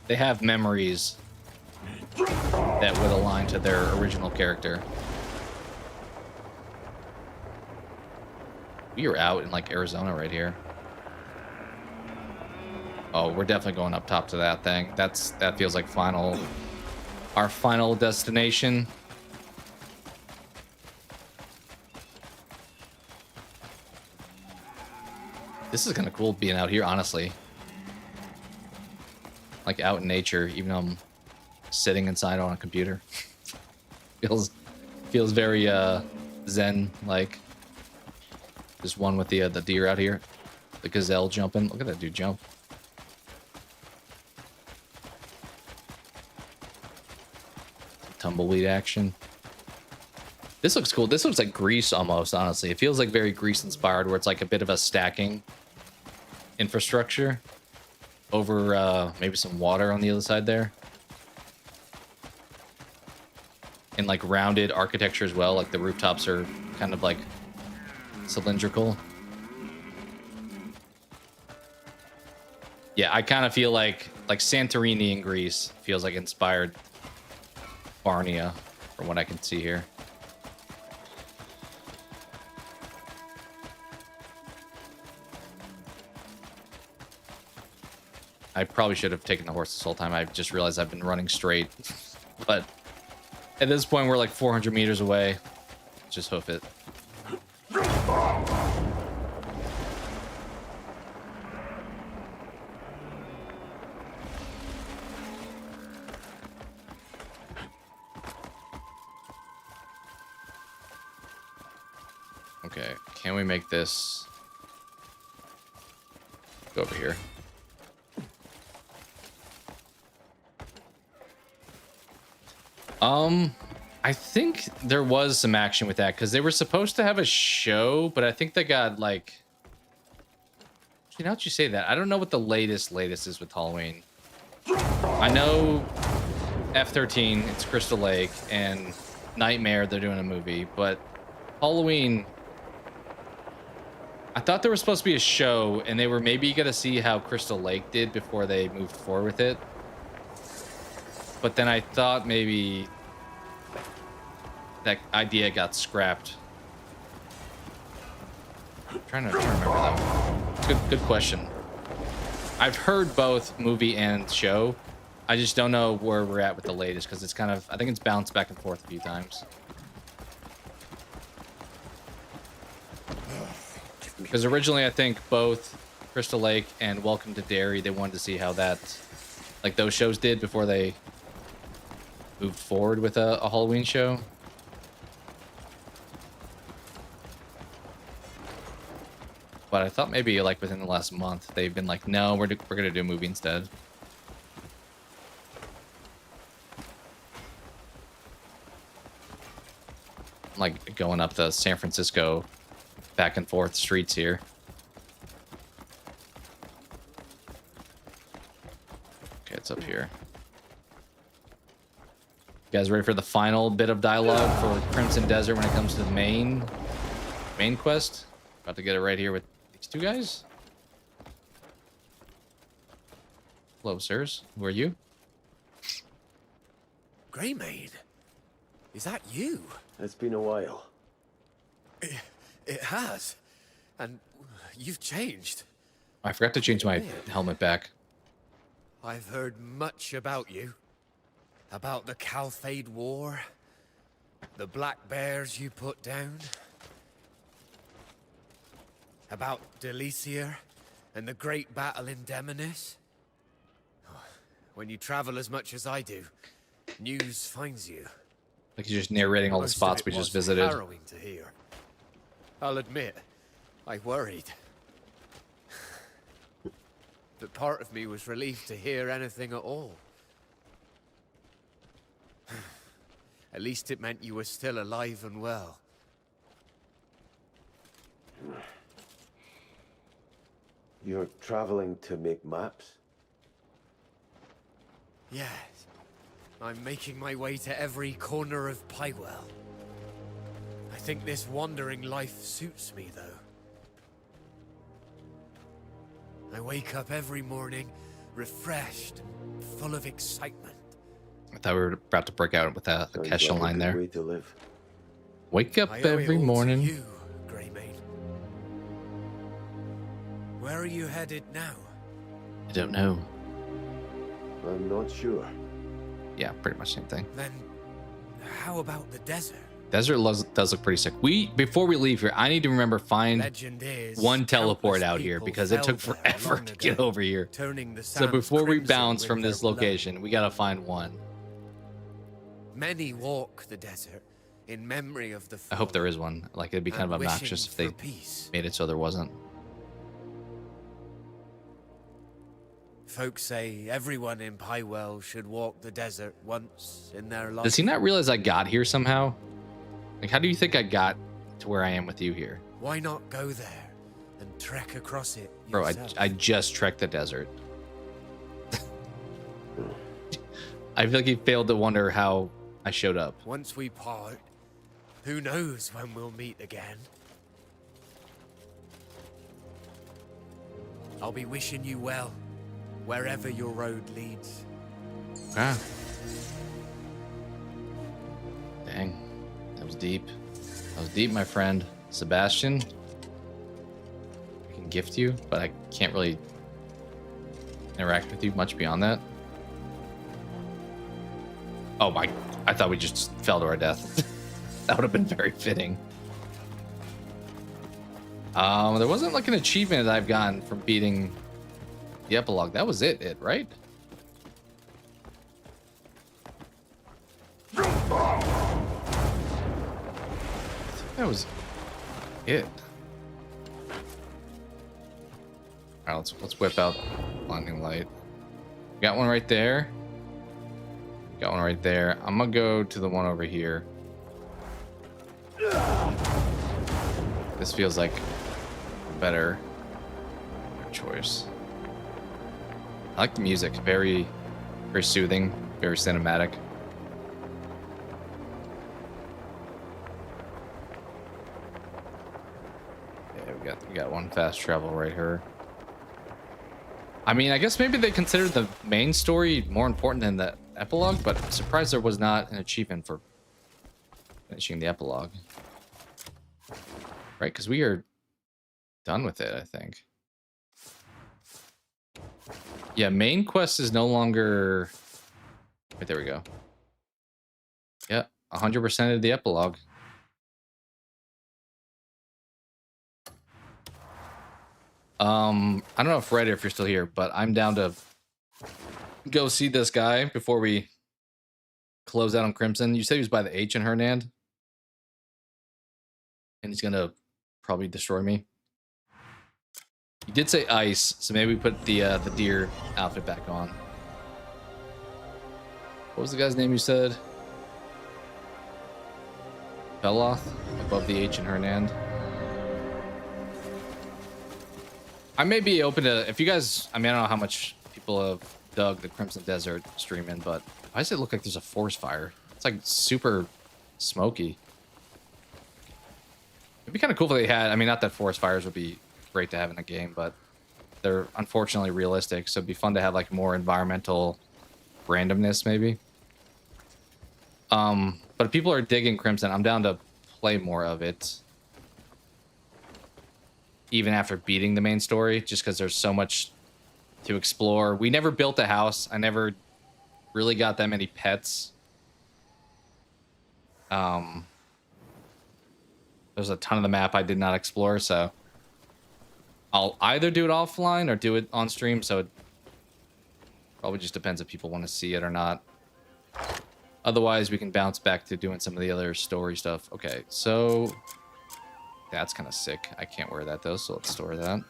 they have memories that would align to their original character. We are out in like Arizona right here. Oh, we're definitely going up top to that thing. That feels like our final destination. This is kind of cool being out here, honestly. Like out in nature, even though I'm sitting inside on a computer. feels very zen like. There's one with the deer out here, the gazelle jumping. Look at that dude jump. Tumbleweed action. This looks cool. This looks like Greece almost, honestly. It feels like very Greece inspired, where it's like a bit of a stacking infrastructure over maybe some water on the other side there. And like rounded architecture as well. Like the rooftops are kind of like cylindrical. Yeah, I kind of feel like Santorini in Greece feels like inspired Barnia from what I can see here. I probably should have taken the horse this whole time. I just realized I've been running straight. But at this point, we're like 400 meters away. Just hoof it. Okay, can we make this? Go over here. I think there was some action with that because they were supposed to have a show, but I think they got like. Now that you say that, I don't know what the latest is with Halloween. I know F-13, it's Crystal Lake, and Nightmare, they're doing a movie, but Halloween, I thought there was supposed to be a show, and they were maybe going to see how Crystal Lake did before they moved forward with it. But then I thought maybe that idea got scrapped. I'm trying to remember though. Good question. I've heard both movie and show. I just don't know where we're at with the latest because it's kind of, I think it's bounced back and forth a few times. Because originally I think both Crystal Lake and Welcome to Derry, they wanted to see how that, like those shows did before they moved forward with a Halloween show. But I thought maybe like within the last month they've been like, no, we're gonna do a movie instead. Like going up the San Francisco back and forth streets here. Okay, it's up here. You guys ready for the final bit of dialogue for Crimson Desert when it comes to the main quest? About to get it right here with these two guys. Hello, sirs. Who are you? Greymane, is that you? It's been a while. It has. And you've changed. I forgot to change my helmet back. I've heard much about you. About the Calphade War. The Black Bears you put down. About Delicia and the great battle in Demonis. When you travel as much as I do, news finds you. Like you're just narrating all the spots we just visited. Harrowing to hear. I'll admit, I worried. But part of me was relieved to hear anything at all. At least it meant you were still alive and well. You're traveling to make maps? Yes. I'm making my way to every corner of Pywell. I think this wandering life suits me, though. I wake up every morning, refreshed and full of excitement. I thought we were about to break out with a Kesha line there. Way to live. Wake up every morning. You, Greymane. Where are you headed now? I don't know. I'm not sure. Yeah, pretty much same thing. Then, how about the desert? Desert does look pretty sick. Before we leave here, I need to remember find one teleport out here because it took forever to get over here. So before we bounce from this location, we gotta find one. Many walk the desert in memory of the. I hope there is one. Like it'd be kind of obnoxious if they made it so there wasn't. Folks say everyone in Pywell should walk the desert once in their life. Does he not realize I got here somehow? Like, how do you think I got to where I am with you here? Why not go there and trek across it Bro, yourself? I just trekked the desert. I feel like he failed to wonder how I showed up. Once we part, who knows when we'll meet again? I'll be wishing you well, wherever your road leads. Ah. Dang. That was deep. That was deep, my friend. Sebastian. I can gift you, but I can't really interact with you much beyond that. Oh my, I thought we just fell to our death. That would have been very fitting. There wasn't like an achievement that I've gotten from beating the epilogue. That was it, right? I think that was it. All right, let's whip out blinding light. Got one right there. Got one right there. I'm gonna go to the one over here. This feels like a better choice. I like the music. Very, very soothing. Very cinematic. Yeah, we got one fast travel right here. I mean, I guess maybe they considered the main story more important than the epilogue, but I'm surprised there was not an achievement for finishing the epilogue. Right, because we are done with it, I think. Yeah, main quest is no longer... Right, there we go. Yeah, 100% of the epilogue. I don't know if Red, if you're still here, but I'm down to go see this guy before we close out on Crimson. You said he was by the H in Hernand, and he's gonna probably destroy me. You did say ice, so maybe we put the deer outfit back on. What was the guy's name you said? Beloth, above the H in Hernand. I may be open to, if you guys, I mean, I don't know how much people have dug the Crimson Desert streaming, but why does it look like there's a forest fire? It's like super smoky. It'd be kind of cool if they had, I mean, not that forest fires would be great to have in the game, but they're unfortunately realistic, so it'd be fun to have like more environmental randomness maybe. But if people are digging Crimson, I'm down to play more of it. Even after beating the main story, just because there's so much to explore. We never built a house. I never really got that many pets. There's a ton of the map I did not explore, so I'll either do it offline or do it on stream, so it probably just depends if people want to see it or not. Otherwise, we can bounce back to doing some of the other story stuff. Okay, so that's kind of sick. I can't wear that though, so let's store that.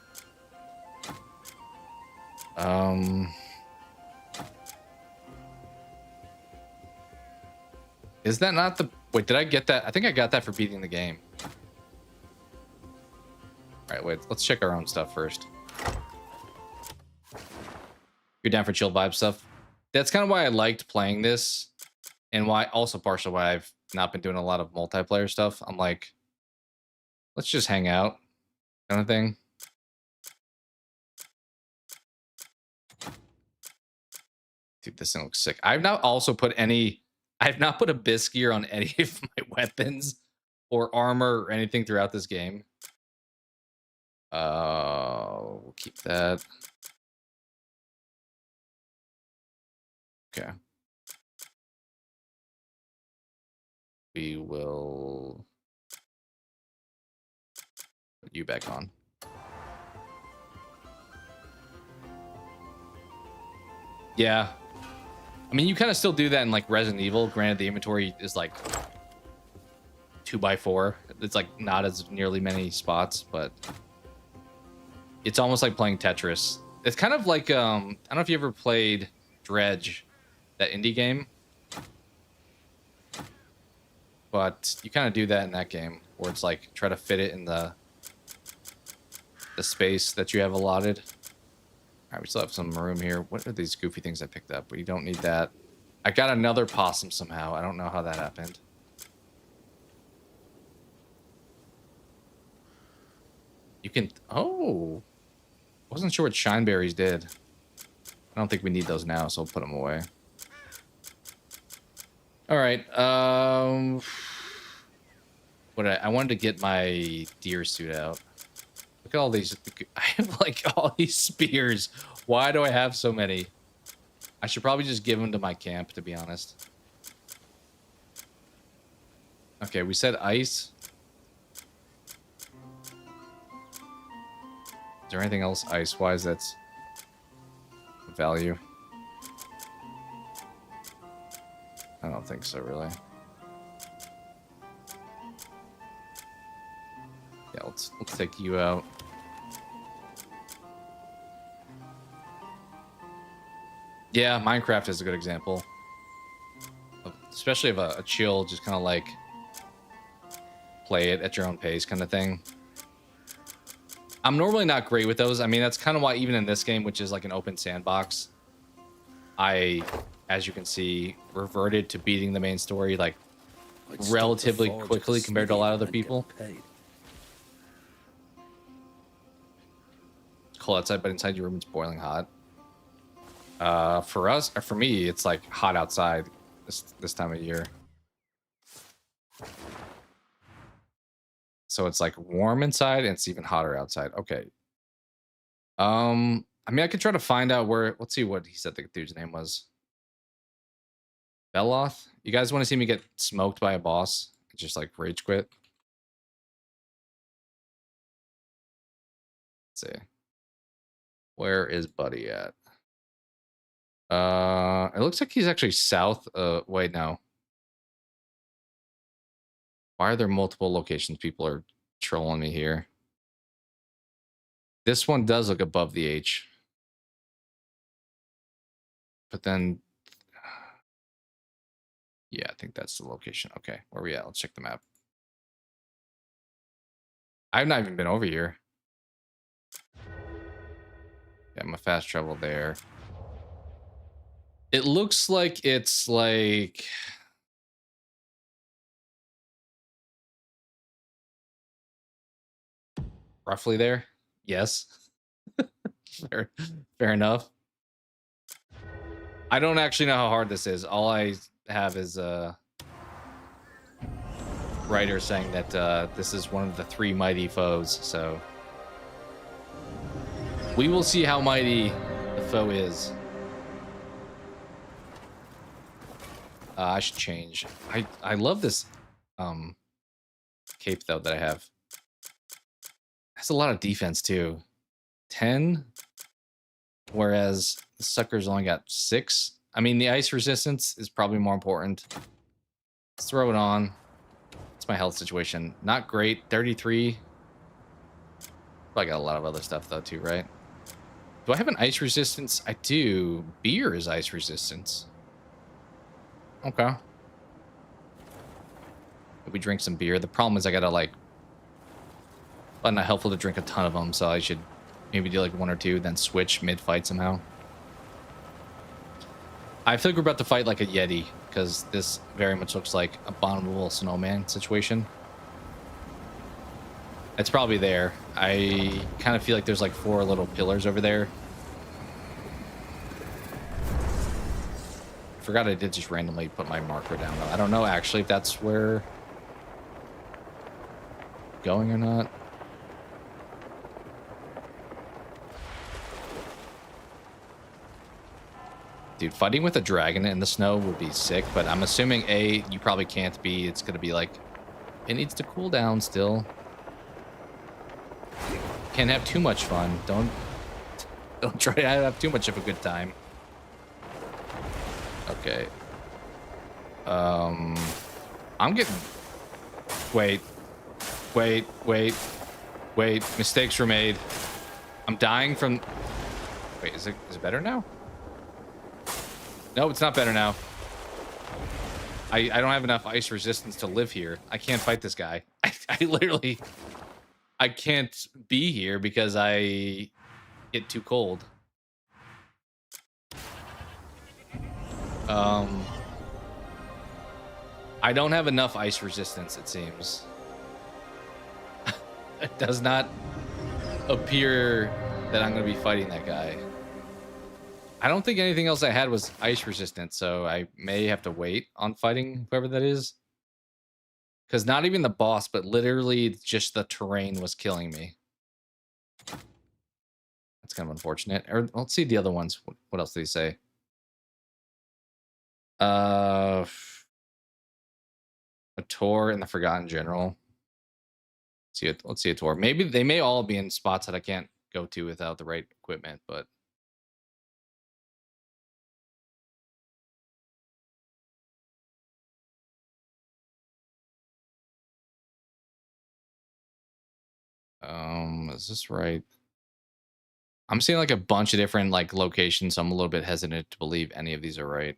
Is that not the... Wait, did I get that? I think I got that for beating the game. All right, wait. Let's check our own stuff first. You're down for chill vibe stuff? That's kind of why I liked playing this, and why also partially why I've not been doing a lot of multiplayer stuff. I'm like, let's just hang out, kind of thing. Dude, this thing looks sick. I've not also put any... I've not put a bisque gear on any of my weapons or armor or anything throughout this game. We'll keep that. Okay. We will put you back on. Yeah. I mean, you kind of still do that in like Resident Evil. Granted, the inventory is like 2x4. It's like not as nearly many spots, but it's almost like playing Tetris. It's kind of like I don't know if you ever played Dredge, that indie game, but you kind of do that in that game, where it's like try to fit it in the space that you have allotted. All right, we still have some room here. What are these goofy things I picked up? But you don't need that. I got another possum somehow. I don't know how that happened. You can... Oh. Wasn't sure what shine berries did. I don't think we need those now, so we'll put them away. All right. What I wanted to get my deer suit out. Look at all these. I have like all these spears. Why do I have so many? I should probably just give them to my camp, to be honest. Okay, we said ice. Is there anything else ice-wise that's value? I don't think so, really. Yeah, let's take you out. Yeah, Minecraft is a good example, especially of a chill, just kind of like play it at your own pace kind of thing. I'm normally not great with those. I mean, that's kind of why even in this game, which is like an open sandbox, I, as you can see, reverted to beating the main story like relatively quickly compared to a lot of other people. It's cold outside, but inside your room it's boiling hot. For us, or for me, it's like hot outside this time of year. So it's like warm inside and it's even hotter outside. Okay. I mean, I could try to find out where. Let's see what he said the dude's name was. Beloth. You guys want to see me get smoked by a boss? Just like rage quit. Let's see. Where is Buddy at? It looks like he's actually south. Wait, no. Why are there multiple locations? People are trolling me here. This one does look above the H. But then, yeah, I think that's the location. Okay, where are we at? Let's check the map. I've not even been over here. Yeah, I'm a fast travel there. It looks like it's like roughly there. Yes. Fair enough. I don't actually know how hard this is. All I have is a writer saying that this is one of the 3 mighty foes. So we will see how mighty the foe is. I should change. I love this cape though that I have. That's a lot of defense too. 10, whereas the sucker's only got 6. I mean, the ice resistance is probably more important. Let's throw it on. It's my health situation. Not great. 33. I got a lot of other stuff though too, right? Do I have an ice resistance? I do. Beer is ice resistance. Okay. We drink some beer. The problem is I gotta like, but not helpful to drink a ton of them, so I should maybe do like 1 or 2, then switch mid-fight somehow. I feel like we're about to fight like a Yeti, because this very much looks like a abominable snowman situation. It's probably there. I kind of feel like there's like 4 little pillars over there. I forgot I did just randomly put my marker down though. I don't know actually if that's where going or not. Dude, fighting with a dragon in the snow would be sick, but I'm assuming A, you probably can't be. It's gonna be like, it needs to cool down still. Can't have too much fun. Don't try to have too much of a good time. Okay. I'm getting. Wait. Mistakes were made. I'm dying from. Wait, is it better now? No, it's not better now. I don't have enough ice resistance to live here. I can't fight this guy. I literally... I can't be here because I get too cold. I don't have enough ice resistance, it seems. It does not appear that I'm going to be fighting that guy. I don't think anything else I had was ice resistant, so I may have to wait on fighting whoever that is. Because not even the boss, but literally just the terrain was killing me. That's kind of unfortunate. Or let's see the other ones. What else did he say? A tour in the Forgotten General. Let's see a tour. Maybe they may all be in spots that I can't go to without the right equipment, but is this right? I'm seeing like a bunch of different like locations, so I'm a little bit hesitant to believe any of these are right.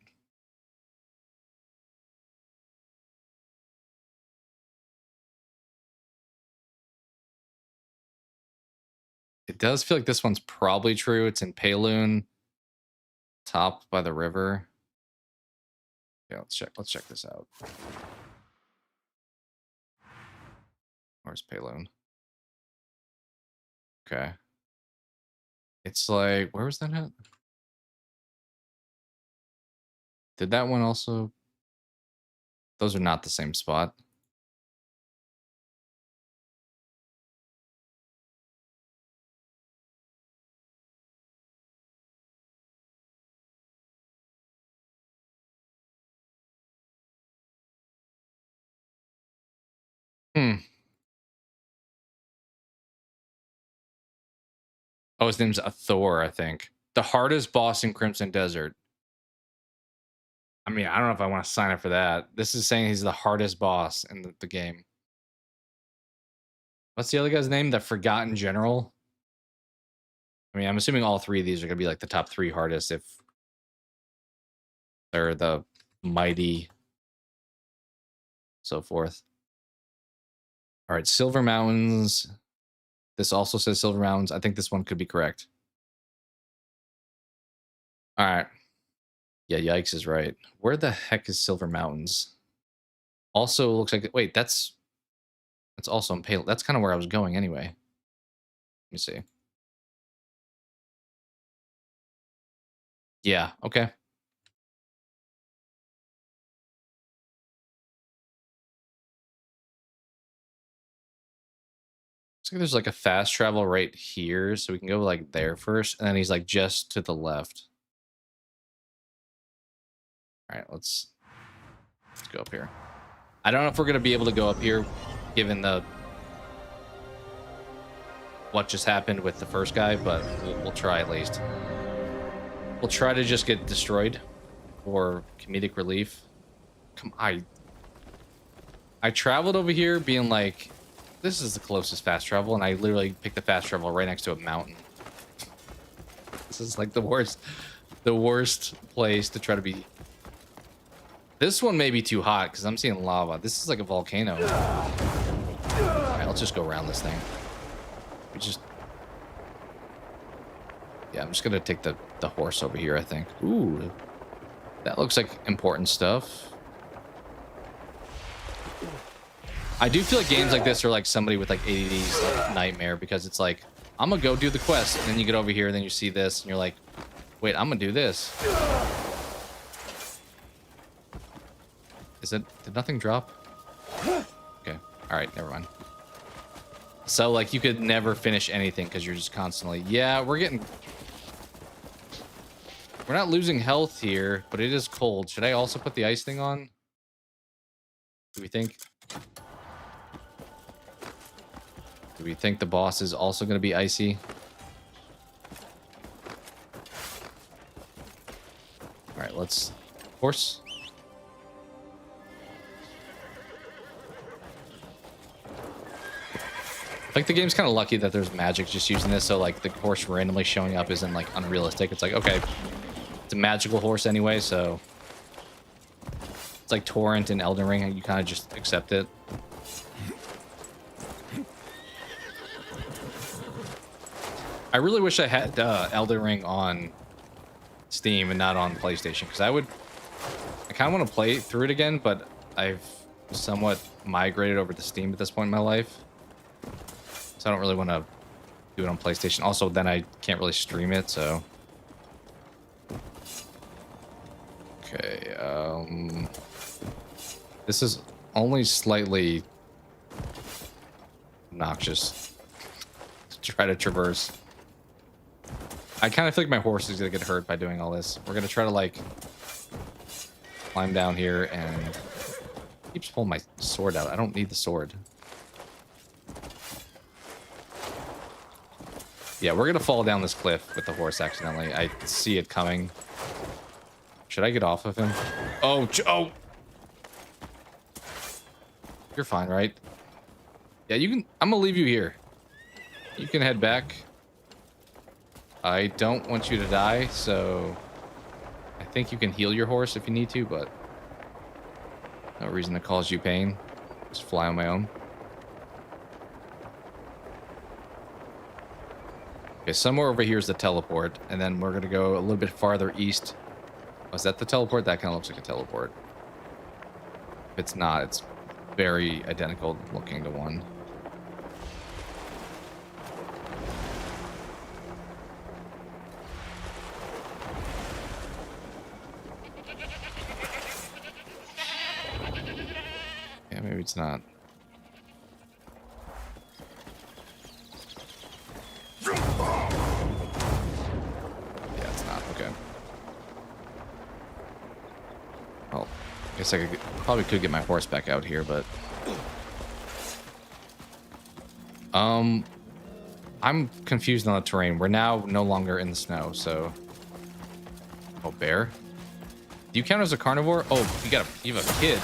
It does feel like this one's probably true. It's in Payloon, top by the river. Yeah, let's check. Let's check this out. Where's Payloon? Okay. It's like, where was that at? Did that one also? Those are not the same spot. Hmm. Oh, his name's Thor, I think. The hardest boss in Crimson Desert. I mean, I don't know if I want to sign up for that. This is saying he's the hardest boss in the game. What's the other guy's name? The Forgotten General? I mean, I'm assuming all three of these are going to be like the top 3 hardest if they're the mighty, so forth. All right, Silver Mountains. This also says Silver Mountains. I think this one could be correct. All right. Yeah, yikes is right. Where the heck is Silver Mountains? Also looks like, wait, that's also in Pale. That's kind of where I was going anyway. Let me see. Yeah, okay. Looks like there's like a fast travel right here, so we can go like there first, and then he's like just to the left. All right, let's go up here. I don't know if we're gonna be able to go up here, given the what just happened with the first guy, but we'll try at least. We'll try to just get destroyed for comedic relief. Come, I traveled over here being like, this is the closest fast travel, and I literally picked the fast travel right next to a mountain. This is like the worst place to try to be. This one may be too hot because I'm seeing lava. This is like a volcano. All right, let's just go around this thing. Yeah, I'm just gonna take the horse over here, I think. Ooh, that looks like important stuff. I do feel like games like this are like somebody with like ADD's like nightmare, because it's like, I'm gonna go do the quest, and then you get over here, and then you see this, and you're like, wait, I'm gonna do this. Did nothing drop? Okay, all right, never mind. So like you could never finish anything because you're just constantly, yeah, we're not losing health here, but it is cold. Should I also put the ice thing on? Do we think the boss is also going to be icy? All right, let's horse. Like the game's kind of lucky that there's magic just using this, so like the horse randomly showing up isn't like unrealistic. It's like, okay, it's a magical horse anyway, so it's like Torrent and Elden Ring, and you kind of just accept it. I really wish I had Elden Ring on Steam and not on PlayStation, because I kind of want to play through it again, but I've somewhat migrated over to Steam at this point in my life. So I don't really want to do it on PlayStation. Also, then I can't really stream it, so. Okay, this is only slightly obnoxious to try to traverse. I kind of feel like my horse is going to get hurt by doing all this. We're going to try to, like, climb down here, and it keeps pulling my sword out. I don't need the sword. Yeah, we're gonna fall down this cliff with the horse accidentally. I see it coming. Should I get off of him? Oh, oh! You're fine, right? Yeah, you can. I'm gonna leave you here. You can head back. I don't want you to die, so I think you can heal your horse if you need to, but no reason to cause you pain. Just fly on my own. Okay, somewhere over here is the teleport, and then we're gonna go a little bit farther east. Was that the teleport? That kind of looks like a teleport. If it's not, it's very identical looking to one. Yeah, maybe it's not. Yeah, it's not. Okay. Well, I guess I probably could get my horse back out here, but I'm confused on the terrain. We're now no longer in the snow, so oh, bear. Do you count as a carnivore? Oh, you have a kid.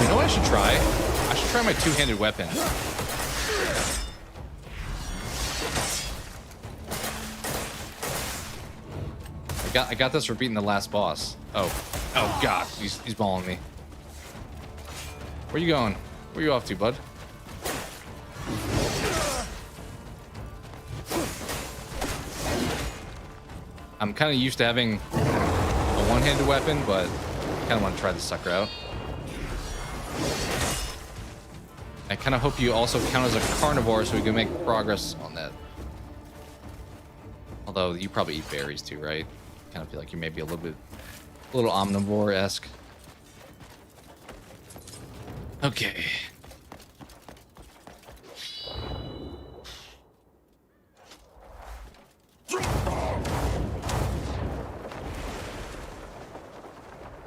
You know what I should try? I should try my two-handed weapon. I got this for beating the last boss. Oh God, he's balling me. Where you going? Where you off to, bud? I'm kind of used to having a one-handed weapon, but I kind of want to try this sucker out. I kind of hope you also count as a carnivore so we can make progress on that. Although you probably eat berries too, right? Kind of feel like you may be a little omnivore-esque. Okay.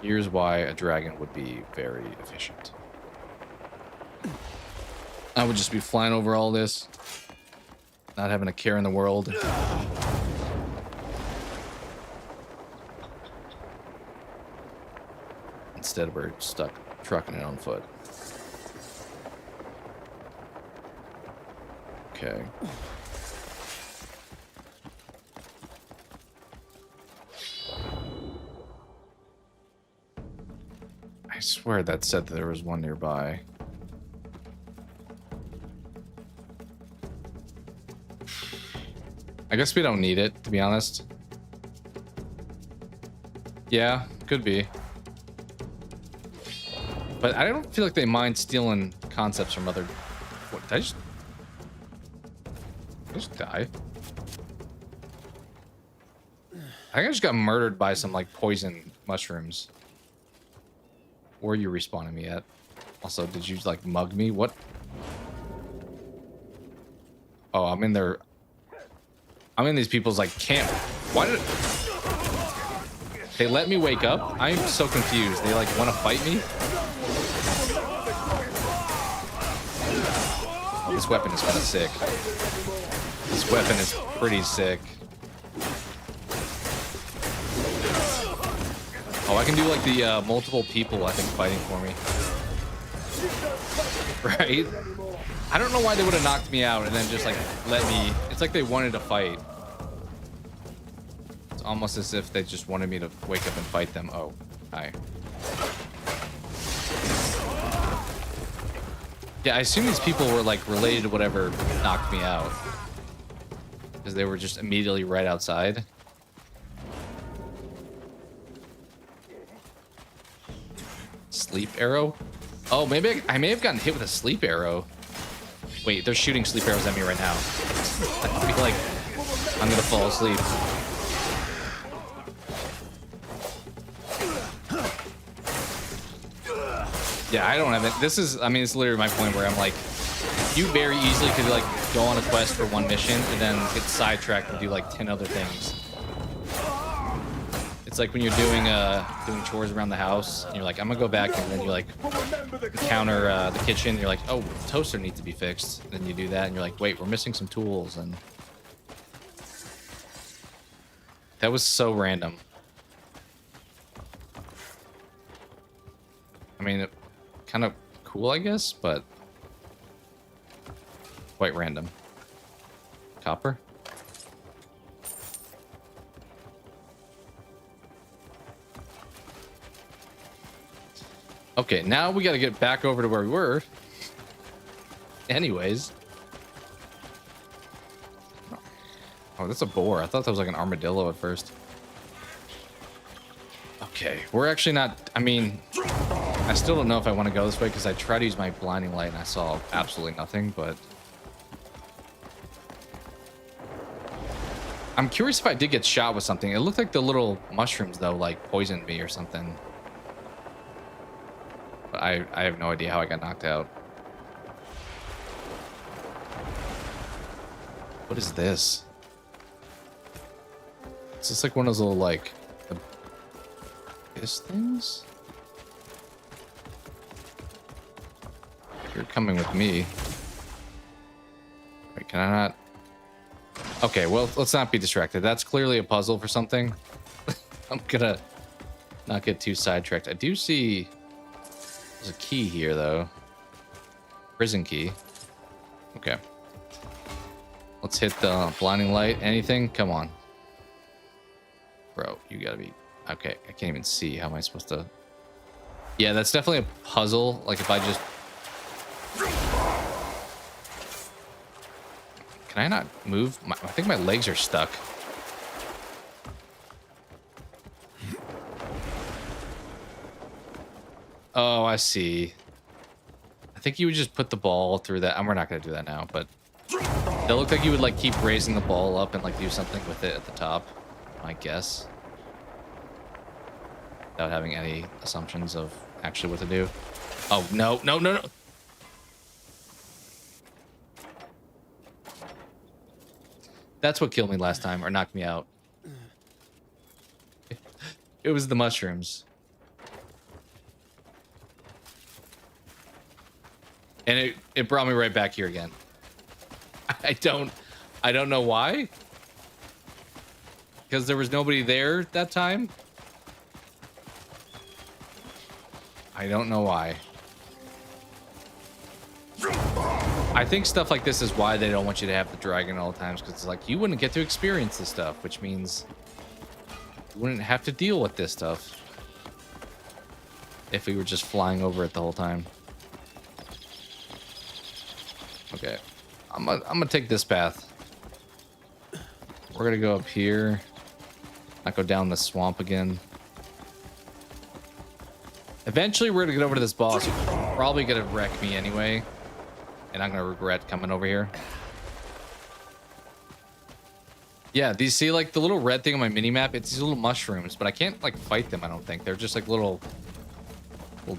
Here's why a dragon would be very efficient. I would just be flying over all this, not having a care in the world. Instead, we're stuck trucking it on foot. Okay. I swear that said that there was one nearby. I guess we don't need it, to be honest. Yeah, could be. But I don't feel like they mind stealing concepts from other... What, did I just die? I think I just got murdered by some, like, poison mushrooms. Where are you respawning me at? Also, did you, like, mug me? What? Oh, I'm in there. I'm in these people's, like, camp. Why did... They let me wake up? I'm so confused. They, like, want to fight me? Oh, this weapon is kind of sick. This weapon is pretty sick. Oh, I can do, like, the multiple people, I think, fighting for me. Right? I don't know why they would have knocked me out and then just, like, let me... It's like they wanted to fight. It's almost as if they just wanted me to wake up and fight them. Oh, hi. Yeah, I assume these people were, like, related to whatever knocked me out. Because they were just immediately right outside. Sleep arrow? Oh, maybe I may have gotten hit with a sleep arrow. Wait, they're shooting sleep arrows at me right now. I feel like I'm gonna fall asleep. Yeah, I don't have it. This is, I mean, it's literally my point where I'm like, you very easily could like go on a quest for one mission and then get sidetracked and do like 10 other things. It's like when you're doing chores around the house and you're like, I'm gonna go back, and then you like encounter the kitchen. You're like, oh, the toaster needs to be fixed. And then you do that and you're like, wait, we're missing some tools. And that was so random. I mean, kind of cool, I guess, but quite random. copper. Okay, now we got to get back over to where we were. Anyways. Oh, that's a boar. I thought that was like an armadillo at first. Okay, we're actually not... I mean, I still don't know if I want to go this way because I tried to use my blinding light and I saw absolutely nothing, but... I'm curious if I did get shot with something. It looked like the little mushrooms, though, like, poisoned me or something. But I have no idea how I got knocked out. What is this? Is this like one of those little, like, abyss things? You're coming with me. Wait, can I not? Okay, well, let's not be distracted. That's clearly a puzzle for something. I'm gonna not get too sidetracked. I do see there's a key here, though. Prison key. Okay. Let's hit the blinding light. Anything? Come on. Bro, you gotta be... Okay, I can't even see. How am I supposed to... Yeah, that's definitely a puzzle. Like, if I just... Can I not move? I think my legs are stuck. Oh, I see. I think you would just put the ball through that. And we're not going to do that now, but... It looked like you would, like, keep raising the ball up and, like, do something with it at the top. I guess. Without having any assumptions of actually what to do. Oh, no, no, no, no. That's what killed me last time, or knocked me out. It was the mushrooms. And it brought me right back here again. I don't know why. Because there was nobody there that time. I don't know why. I think stuff like this is why they don't want you to have the dragon all the times, because it's like you wouldn't get to experience this stuff, which means you wouldn't have to deal with this stuff if we were just flying over it the whole time. Okay, I'm gonna take this path. We're gonna go up here, not go down the swamp again. Eventually, we're gonna get over to this boss who's probably gonna wreck me anyway. And I'm gonna regret coming over here. Yeah, do you see like the little red thing on my mini-map? It's these little mushrooms, but I can't like fight them, I don't think. They're just like little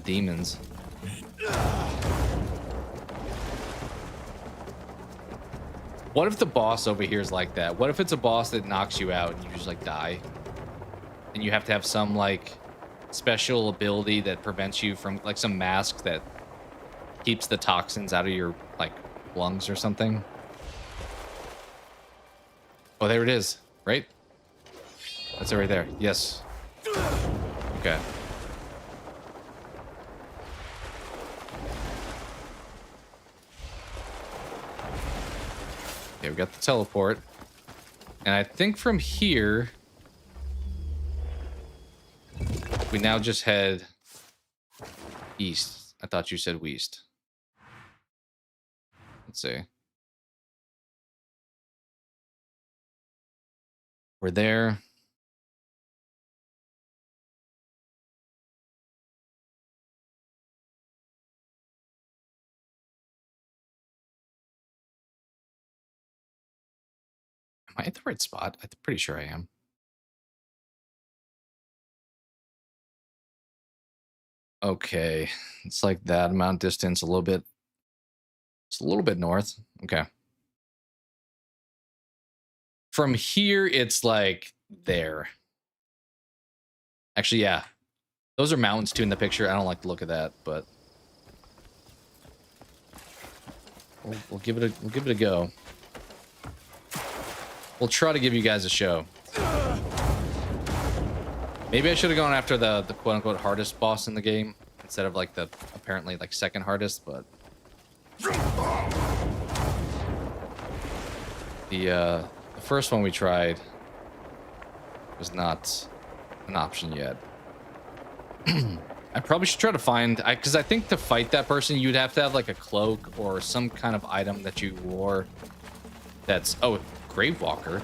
demons. What if the boss over here is like that? What if it's a boss that knocks you out and you just like die? And you have to have some like special ability that prevents you from like some mask that keeps the toxins out of your like lungs or something. Oh, there it is, right? That's it right there. Yes. Okay. Okay, we got the teleport. And I think from here we now just head east. I thought you said west. Let's see. We're there. Am I at the right spot? I'm pretty sure I am. Okay. It's like that amount of distance, a little bit. It's a little bit north. Okay. From here, it's like there. Actually, yeah. Those are mountains too in the picture. I don't like the look of that, but we'll give it a go. We'll try to give you guys a show. Maybe I should have gone after the quote unquote hardest boss in the game instead of like the apparently like second hardest, but The first one we tried was not an option yet. I probably should try to find, because I think to fight that person, you'd have to have like a cloak or some kind of item that you wore. That's, oh, Gravewalker.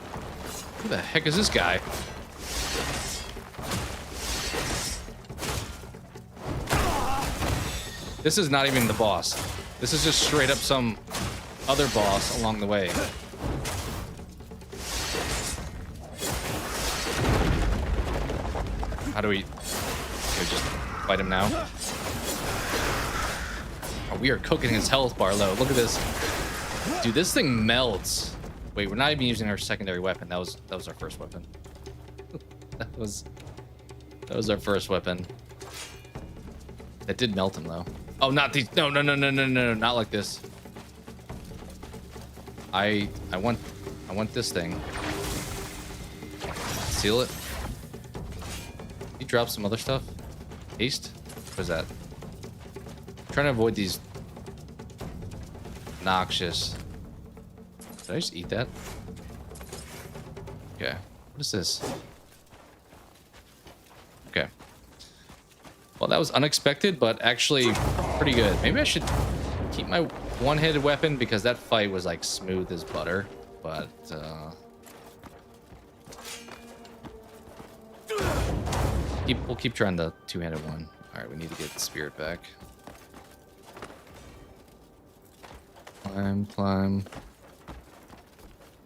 Who the heck is this guy? This is not even the boss. This is just straight up some other boss along the way. How do we just fight him now? Oh, we are cooking his health bar low. Look at this. Dude, this thing melts. Wait, we're not even using our secondary weapon. That was our first weapon. that was our first weapon. That did melt him though. Oh, not these. No, not like this. I want this thing. Seal it. He dropped some other stuff. Haste? What is that? I'm trying to avoid these noxious. Did I just eat that? Okay. What is this? Okay. Well, that was unexpected, but actually pretty good. Maybe I should keep my one-handed weapon because that fight was like smooth as butter, but we'll keep trying the two-handed one. All right, we need to get Spirit back. Climb.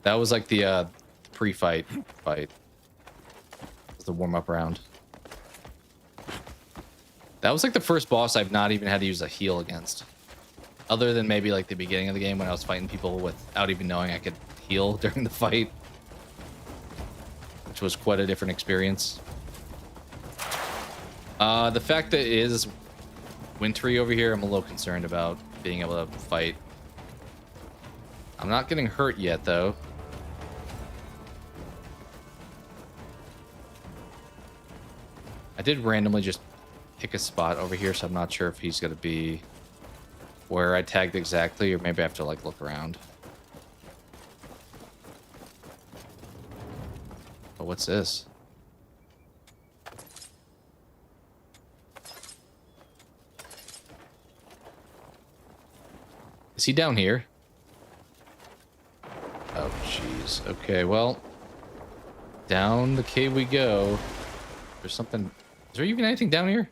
That was like the pre-fight fight. It was the warm-up round. That was like the first boss I've not even had to use a heal against. Other than maybe like the beginning of the game when I was fighting people without even knowing I could heal during the fight. Which was quite a different experience. The fact that it is wintry over here, I'm a little concerned about being able to fight. I'm not getting hurt yet, though. I did randomly just pick a spot over here, so I'm not sure if he's going to be where I tagged exactly, or maybe I have to, like, look around. Oh, what's this? Is he down here? Oh, jeez. Okay, well, down the cave we go. There's something. Is there even anything down here?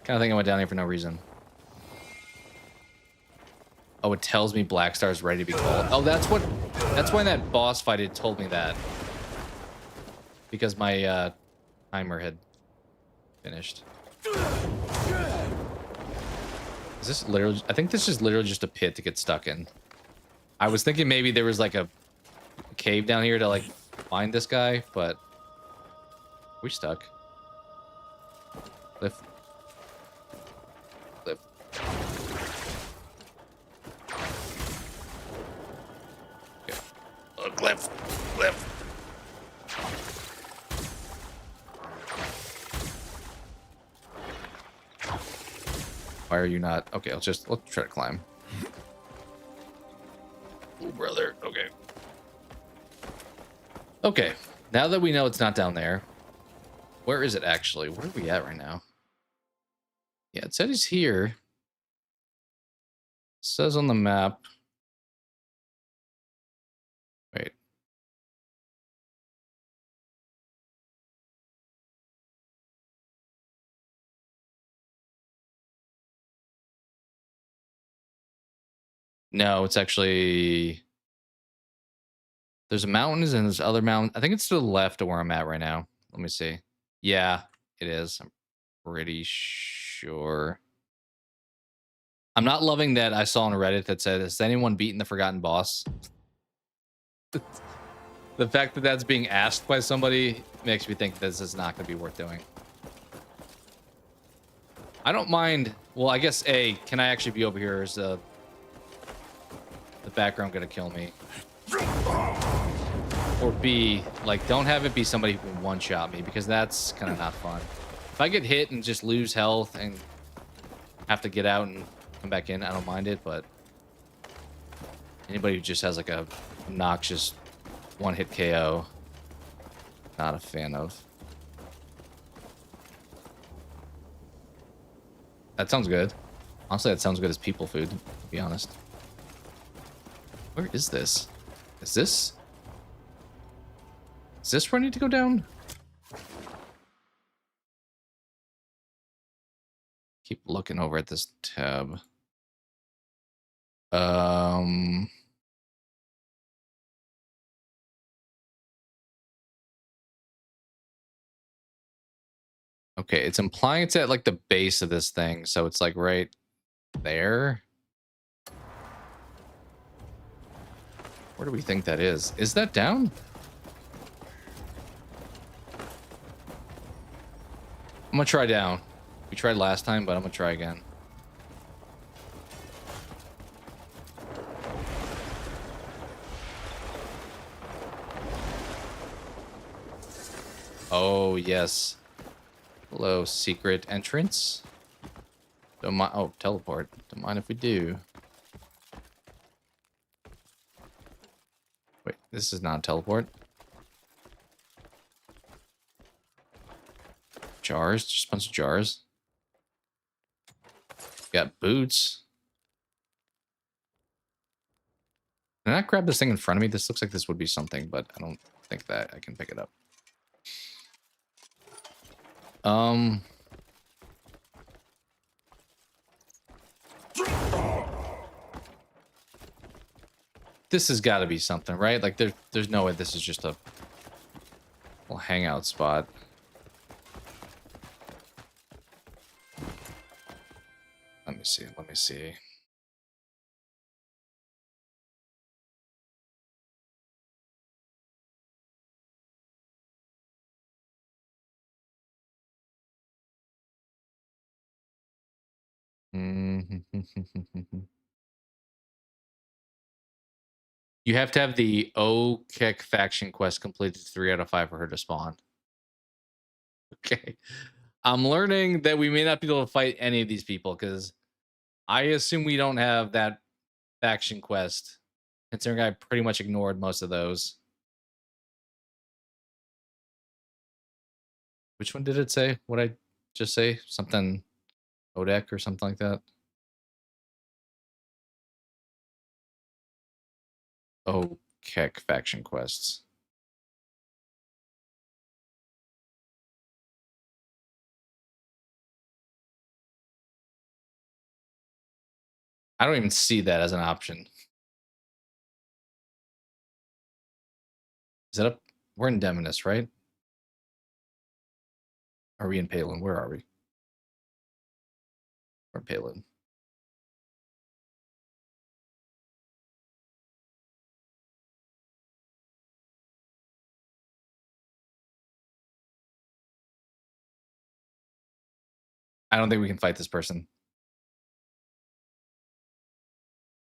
Kind of think I went down here for no reason. Oh, it tells me Black Star's ready to be called. Oh, that's why in that boss fight it told me that. Because my timer had finished. Is this literally? I think this is literally just a pit to get stuck in. I was thinking maybe there was like a cave down here to like find this guy, but we're stuck. Lift. Lift. Okay. Look, lift. Lift. Why are you not? Okay, let's try to climb. Oh, brother. Okay. Okay. Now that we know it's not down there, where is it actually? Where are we at right now? Yeah, it said he's here. It says on the map. Wait. No, it's actually... There's a mountains and there's other mountain. I think it's to the left of where I'm at right now. Let me see. Yeah, it is. I'm pretty sure. I'm not loving that I saw on Reddit that said, has anyone beaten the Forgotten Boss? The fact that that's being asked by somebody makes me think this is not going to be worth doing. I don't mind. Well, I guess A, can I actually be over here? Is the background gonna kill me? Or B, like, don't have it be somebody who can one-shot me, because that's kind of not fun. If I get hit and just lose health and have to get out and come back in. I don't mind it, but anybody who just has like a obnoxious one-hit KO, not a fan of. That sounds good. Honestly, that sounds good as people food, to be honest. Where is this? Is this where I need to go down? Keep looking over at this tab. Okay, it's implying it's at like the base of this thing, so it's like right there. Where do we think that is? Is that down? I'm gonna try down. We tried last time, but I'm gonna try again. Oh, yes. Hello, secret entrance. Don't mind. Oh, teleport. Don't mind if we do. Wait, this is not a teleport. Jars, just a bunch of jars. Got boots. Can I grab this thing in front of me? This looks like this would be something, but I don't think that I can pick it up. This has got to be something, right? Like there's no way this is just a little hangout spot. Let me see. Let me see. You have to have the HOC faction quest completed 3 out of 5 for her to spawn. Okay. I'm learning that we may not be able to fight any of these people because I assume we don't have that faction quest, considering I pretty much ignored most of those. Which one did it say? What I just say? Something Odek or something like that? Oh, Keck faction quests. I don't even see that as an option. Is that up? We're in Demonus, right? Are we in Palin? Where are we? We're in Palin. I don't think we can fight this person.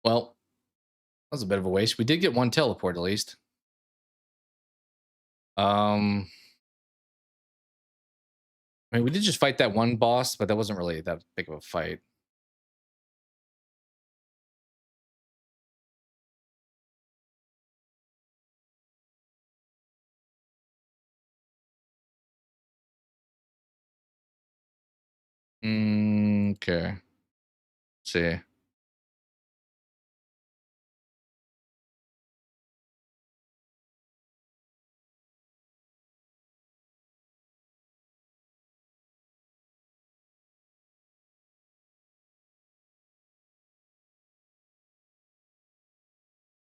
Well, that was a bit of a waste. We did get one teleport at least. I mean, we did just fight that one boss, but that wasn't really that big of a fight. Okay. Let's see.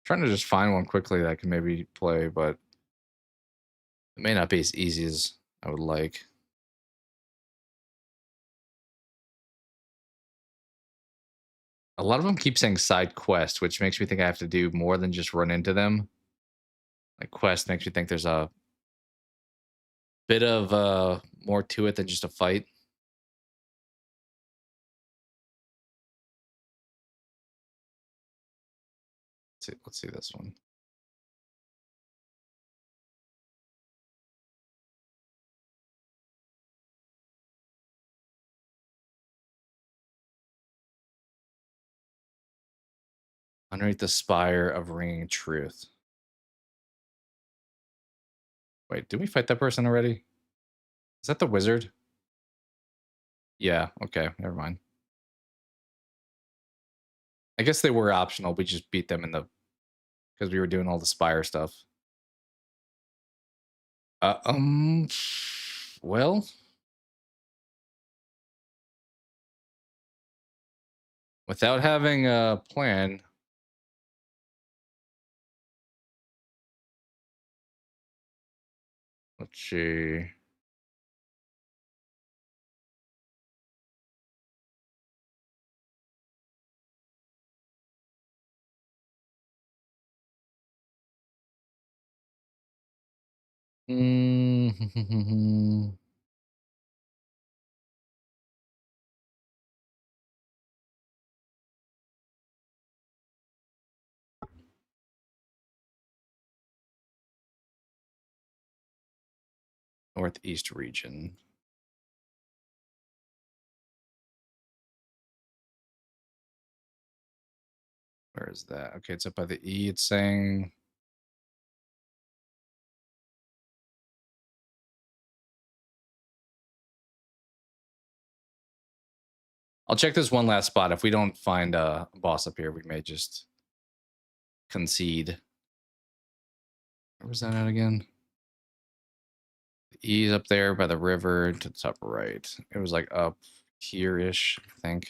Trying to just find one quickly that I can maybe play, but it may not be as easy as I would like. A lot of them keep saying side quest, which makes me think I have to do more than just run into them. Like quest makes me think there's a bit of more to it than just a fight. Let's see this one. Underneath the spire of ringing truth. Wait, did we fight that person already? Is that the wizard? Yeah, okay, never mind. I guess they were optional. We just beat them in the because we were doing all the spire stuff. Well, without having a plan, let's see. Northeast region. Where is that? Okay, it's up by the E. It's saying. I'll check this one last spot. If we don't find a boss up here, we may just concede. Where was that at again? The E is up there by the river to the top right. It was like up here-ish, I think.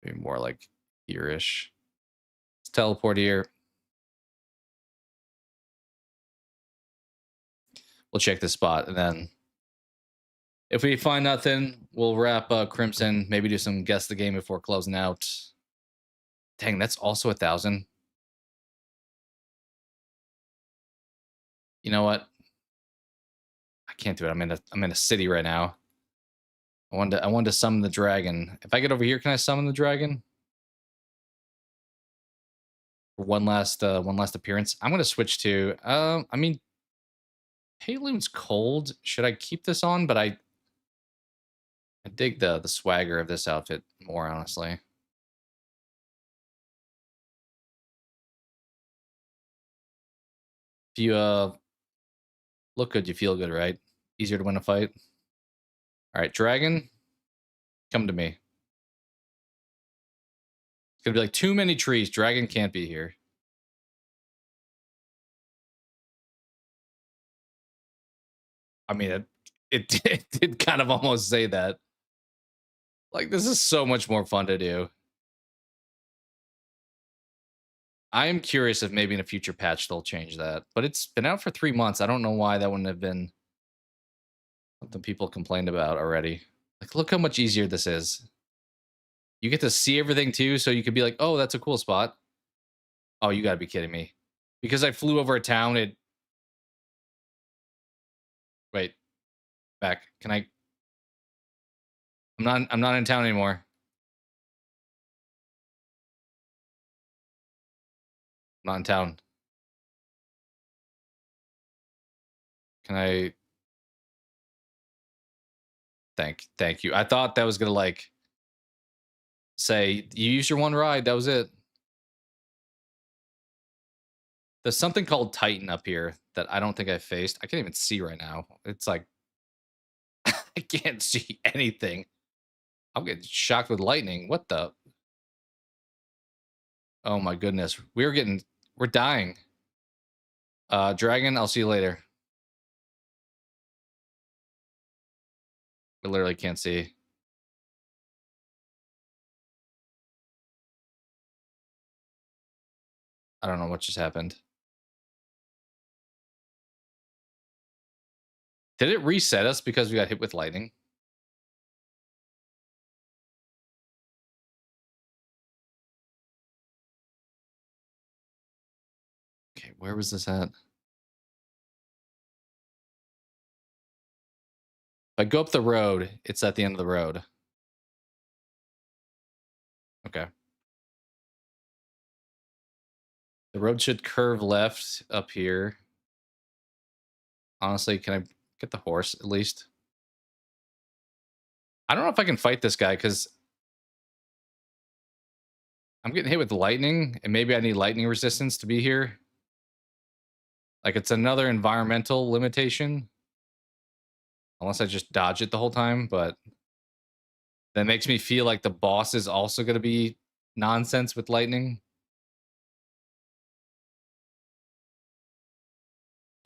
Maybe more like here-ish. Let's teleport here. We'll check this spot, and then if we find nothing, we'll wrap Crimson. Maybe do some guess the game before closing out. Dang, that's also 1,000. You know what? I can't do it. I'm in a city right now. I wanted to summon the dragon. If I get over here, can I summon the dragon? For one last appearance. I'm gonna switch to I mean Payloon's cold. Should I keep this on? But I dig the swagger of this outfit more, honestly. If you look good, you feel good, right? Easier to win a fight. All right, dragon, come to me. It's gonna be like too many trees. Dragon can't be here. I mean, it did kind of almost say that. Like, this is so much more fun to do. I am curious if maybe in a future patch they'll change that. But it's been out for 3 months. I don't know why that wouldn't have been something people complained about already. Like, look how much easier this is. You get to see everything too, so you could be like, oh, that's a cool spot. Oh, you gotta be kidding me. Because I flew over a town, it... Wait. Back. Can I... I'm not in town anymore. I'm not in town. Can I... Thank you. I thought that was gonna, like... say, you used your one ride, that was it. There's something called Titan up here that I don't think I faced. I can't even see right now. It's like... I can't see anything. I'm getting shocked with lightning. What the... Oh my goodness. We're dying. Dragon, I'll see you later. I literally can't see. I don't know what just happened. Did it reset us because we got hit with lightning? Okay, where was this at? If I go up the road, it's at the end of the road. Okay. The road should curve left up here. Honestly, can I get the horse at least? I don't know if I can fight this guy because I'm getting hit with lightning, and maybe I need lightning resistance to be here. Like, it's another environmental limitation. Unless I just dodge it the whole time, but that makes me feel like the boss is also going to be nonsense with lightning.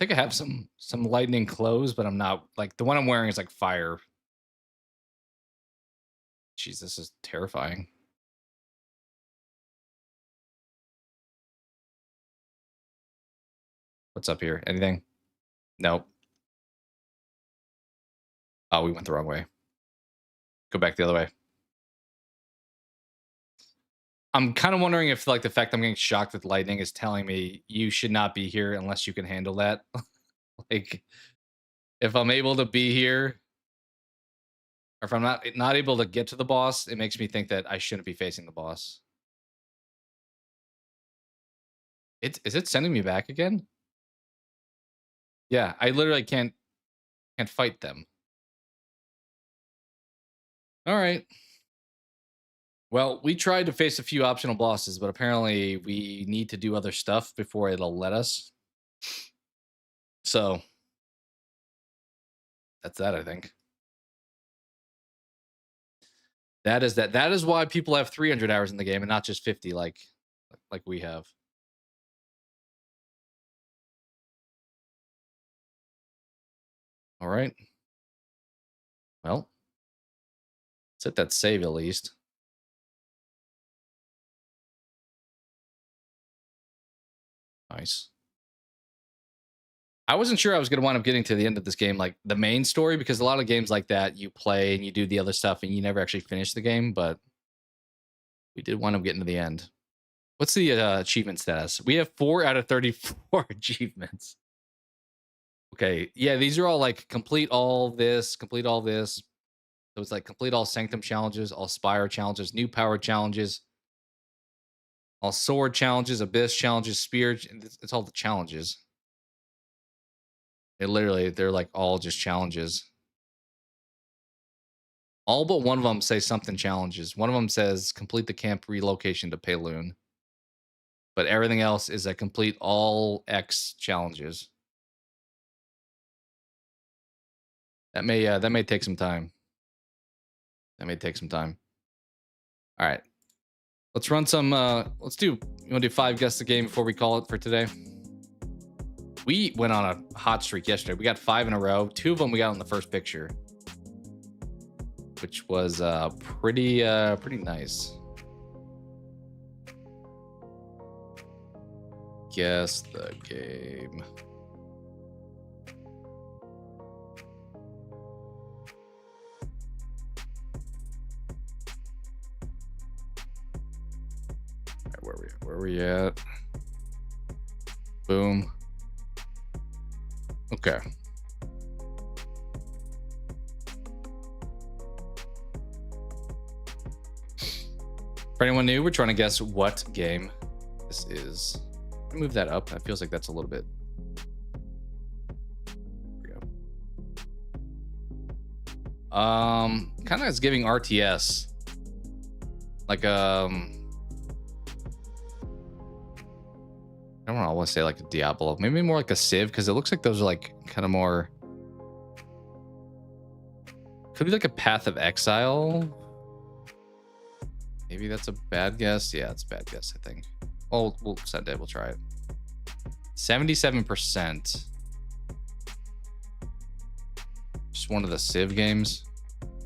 I think I have some lightning clothes, but I'm not, like, the one I'm wearing is like fire. Jeez, this is terrifying. What's up here? Anything? Nope. Oh, we went the wrong way. Go back the other way. I'm kind of wondering if, like, the fact I'm getting shocked with lightning is telling me you should not be here unless you can handle that. Like, if I'm able to be here, or if I'm not able to get to the boss, it makes me think that I shouldn't be facing the boss. Is it sending me back again? Yeah, I literally can't fight them. All right. Well, we tried to face a few optional bosses, but apparently we need to do other stuff before it'll let us. So that's that, I think. That is that. That is why people have 300 hours in the game and not just 50 like we have. All right. Well, let's hit that save at least. Nice. I wasn't sure I was going to wind up getting to the end of this game, like the main story, because a lot of games like that, you play and you do the other stuff and you never actually finish the game, but we did wind up getting to the end. What's the achievement status? We have 4 out of 34 achievements. Okay, yeah, these are all like complete all this, complete all this. So it's like complete all Sanctum challenges, all Spire challenges, new power challenges, all sword challenges, abyss challenges, spear. It's all the challenges. They're like all just challenges. All but one of them say something challenges. One of them says complete the camp relocation to Payloon. But everything else is a complete all X challenges. That may take some time. That may take some time. All right. Let's run some let's do, you want to do 5 guess the game before we call it for today? We went on a hot streak yesterday. We got 5 in a row. 2 of them we got on the first picture, which was pretty nice. Guess the game. All right, where we at? Boom. Okay. For anyone new, we're trying to guess what game this is. Move that up. That feels like that's a little bit. There we go. Kind of is giving RTS. Like I don't know, I want to say like a Diablo, maybe more like a Civ, because it looks like those are like kind of more. Could be like a Path of Exile. Maybe that's a bad guess. Yeah, it's a bad guess, I think. Oh, we'll send it. We'll try it. 77%. Just one of the Civ games.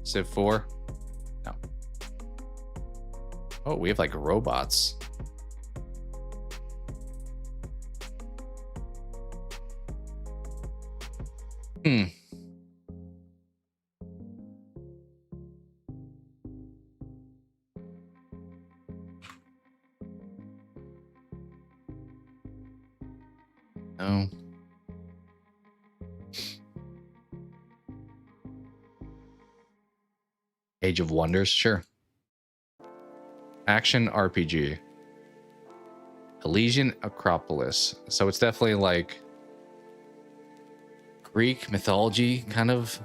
Civ 4. No. Oh, we have like robots. Hmm. No. Age of Wonders, sure. Action RPG. Elysian Acropolis. So it's definitely like Greek mythology kind of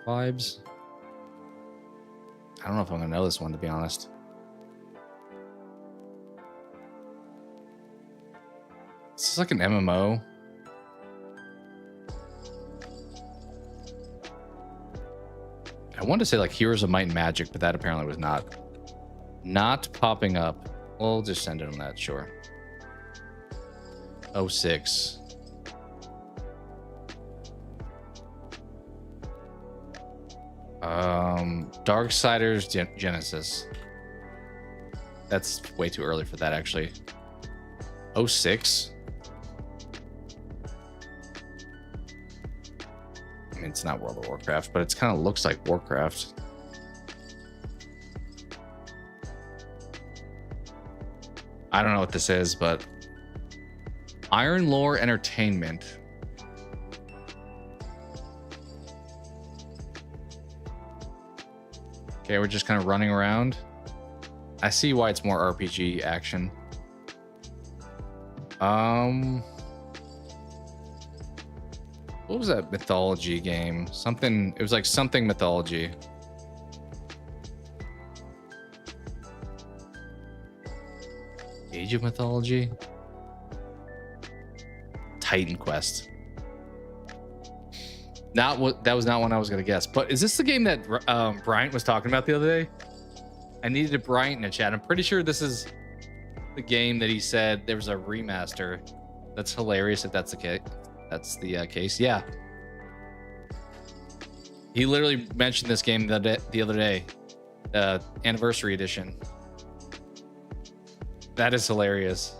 vibes. I don't know if I'm gonna know this one, to be honest. This is like an MMO. I wanted to say like Heroes of Might and Magic, but that apparently was not popping up. We'll just send it on that, sure. 06. Darksiders Genesis. That's way too early for that, actually. 06. I mean, it's not World of Warcraft, but it kind of looks like Warcraft. I don't know what this is, but Iron Lore Entertainment. Okay, we're just kind of running around. I see why it's more RPG action. What was that mythology game? Something, it was like something mythology. Age of Mythology? Titan Quest. Not what, that was not one I was gonna guess. But is this the game that Bryant was talking about the other day? I needed a Bryant in the chat. I'm pretty sure this is the game that he said there was a remaster. That's hilarious if that's the case. That's the case. Yeah. He literally mentioned this game the other day, anniversary edition. That is hilarious.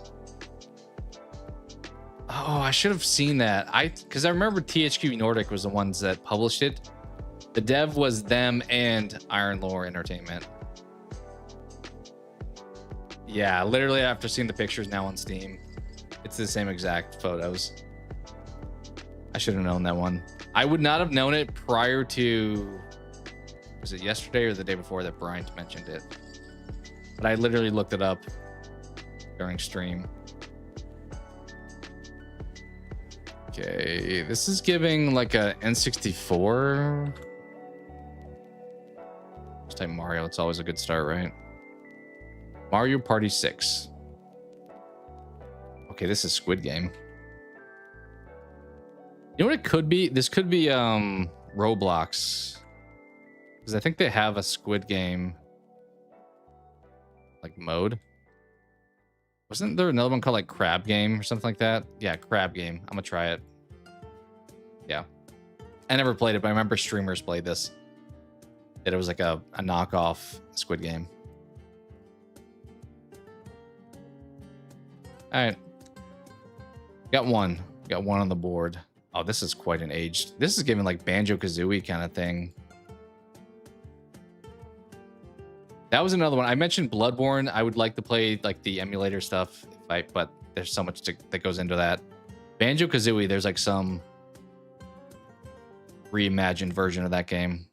Oh, I should have seen that. Because I remember THQ Nordic was the ones that published it. The dev was them and Iron Lore Entertainment. Yeah, literally after seeing the pictures now on Steam, it's the same exact photos. I should have known that one. I would not have known it prior to, was it yesterday or the day before that Bryant mentioned it? But I literally looked it up during stream. Okay, this is giving like a N64. Just type Mario, it's always a good start, right? Mario Party 6. Okay, this is Squid Game. You know what it could be? This could be Roblox. Because I think they have a Squid Game like mode. Wasn't there another one called like Crab Game or something like that? Yeah, Crab Game. I'm gonna try it. Yeah. I never played it, but I remember streamers played this. That it was like a knockoff Squid Game. Alright. Got one on the board. Oh, this is quite an age. This is giving like Banjo-Kazooie kind of thing. That was another one. I mentioned Bloodborne. I would like to play like the emulator stuff, but there's so much that goes into that. Banjo-Kazooie, there's like some reimagined version of that game.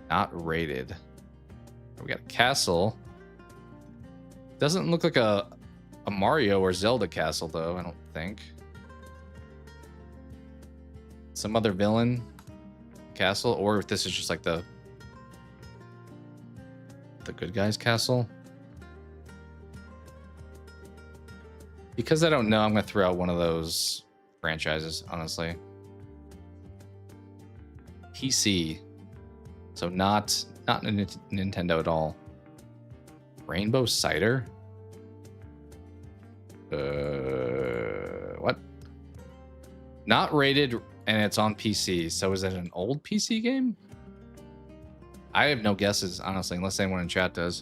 Not rated. We got a castle. Doesn't look like a Mario or Zelda castle though, I don't think. Some other villain castle, or if this is just like the good guy's castle. Because I don't know, I'm gonna throw out one of those franchises, honestly. PC. So not Nintendo at all. Rainbow Cider? What? Not rated, and it's on PC. So is it an old PC game? I have no guesses, honestly, unless anyone in chat does.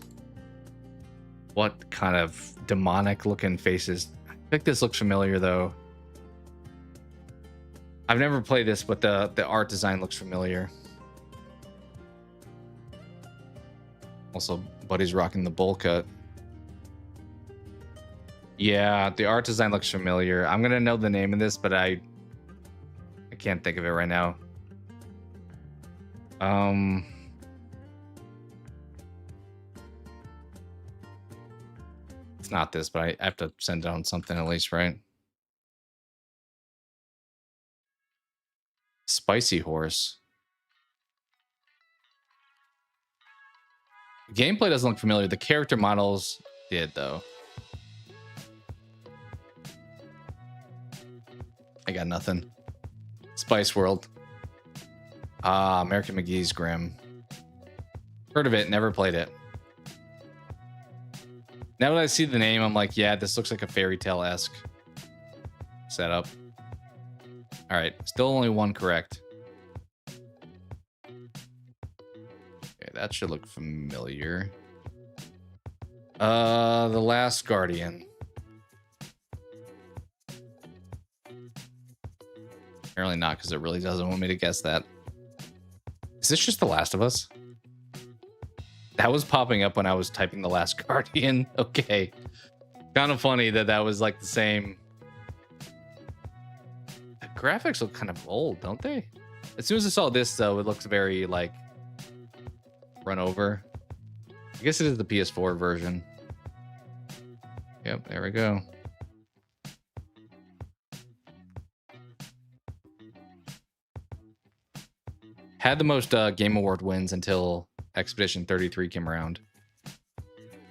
What kind of demonic looking faces? I think this looks familiar though. I've never played this, but the art design looks familiar. Also, Buddy's rocking the bowl cut. Yeah, the art design looks familiar. I'm gonna know the name of this, but I can't think of it right now. It's not this, but I have to send down something at least, right? Spicy Horse. Gameplay doesn't look familiar. The character models did, though. got nothing. Spice World. Ah, American McGee's Grim. Heard of it, never played it. Now that I see the name, I'm like, yeah, this looks like a fairy tale-esque setup. All right, still only one correct. Okay, that should look familiar. The Last Guardian. Apparently not, because it really doesn't want me to guess that. Is this just The Last of Us? That was popping up when I was typing The Last Guardian. Okay. Kind of funny that that was like the same. The graphics look kind of old, don't they? As soon as I saw this, though, it looks very, like, run over. I guess it is the PS4 version. Yep, there we go. Had the most Game Award wins until Expedition 33 came around.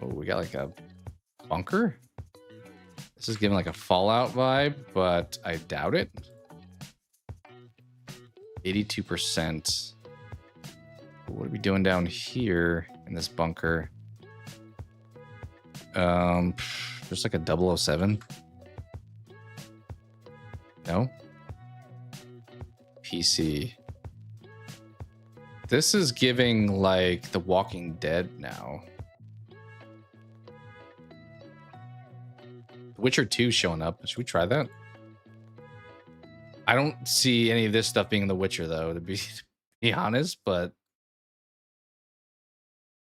Oh, we got like a bunker? This is giving like a Fallout vibe, but I doubt it. 82%. What are we doing down here in this bunker? Just like a 007. No? PC. This is giving like The Walking Dead now. The Witcher 2 showing up. Should we try that? I don't see any of this stuff being The Witcher though, to be honest, but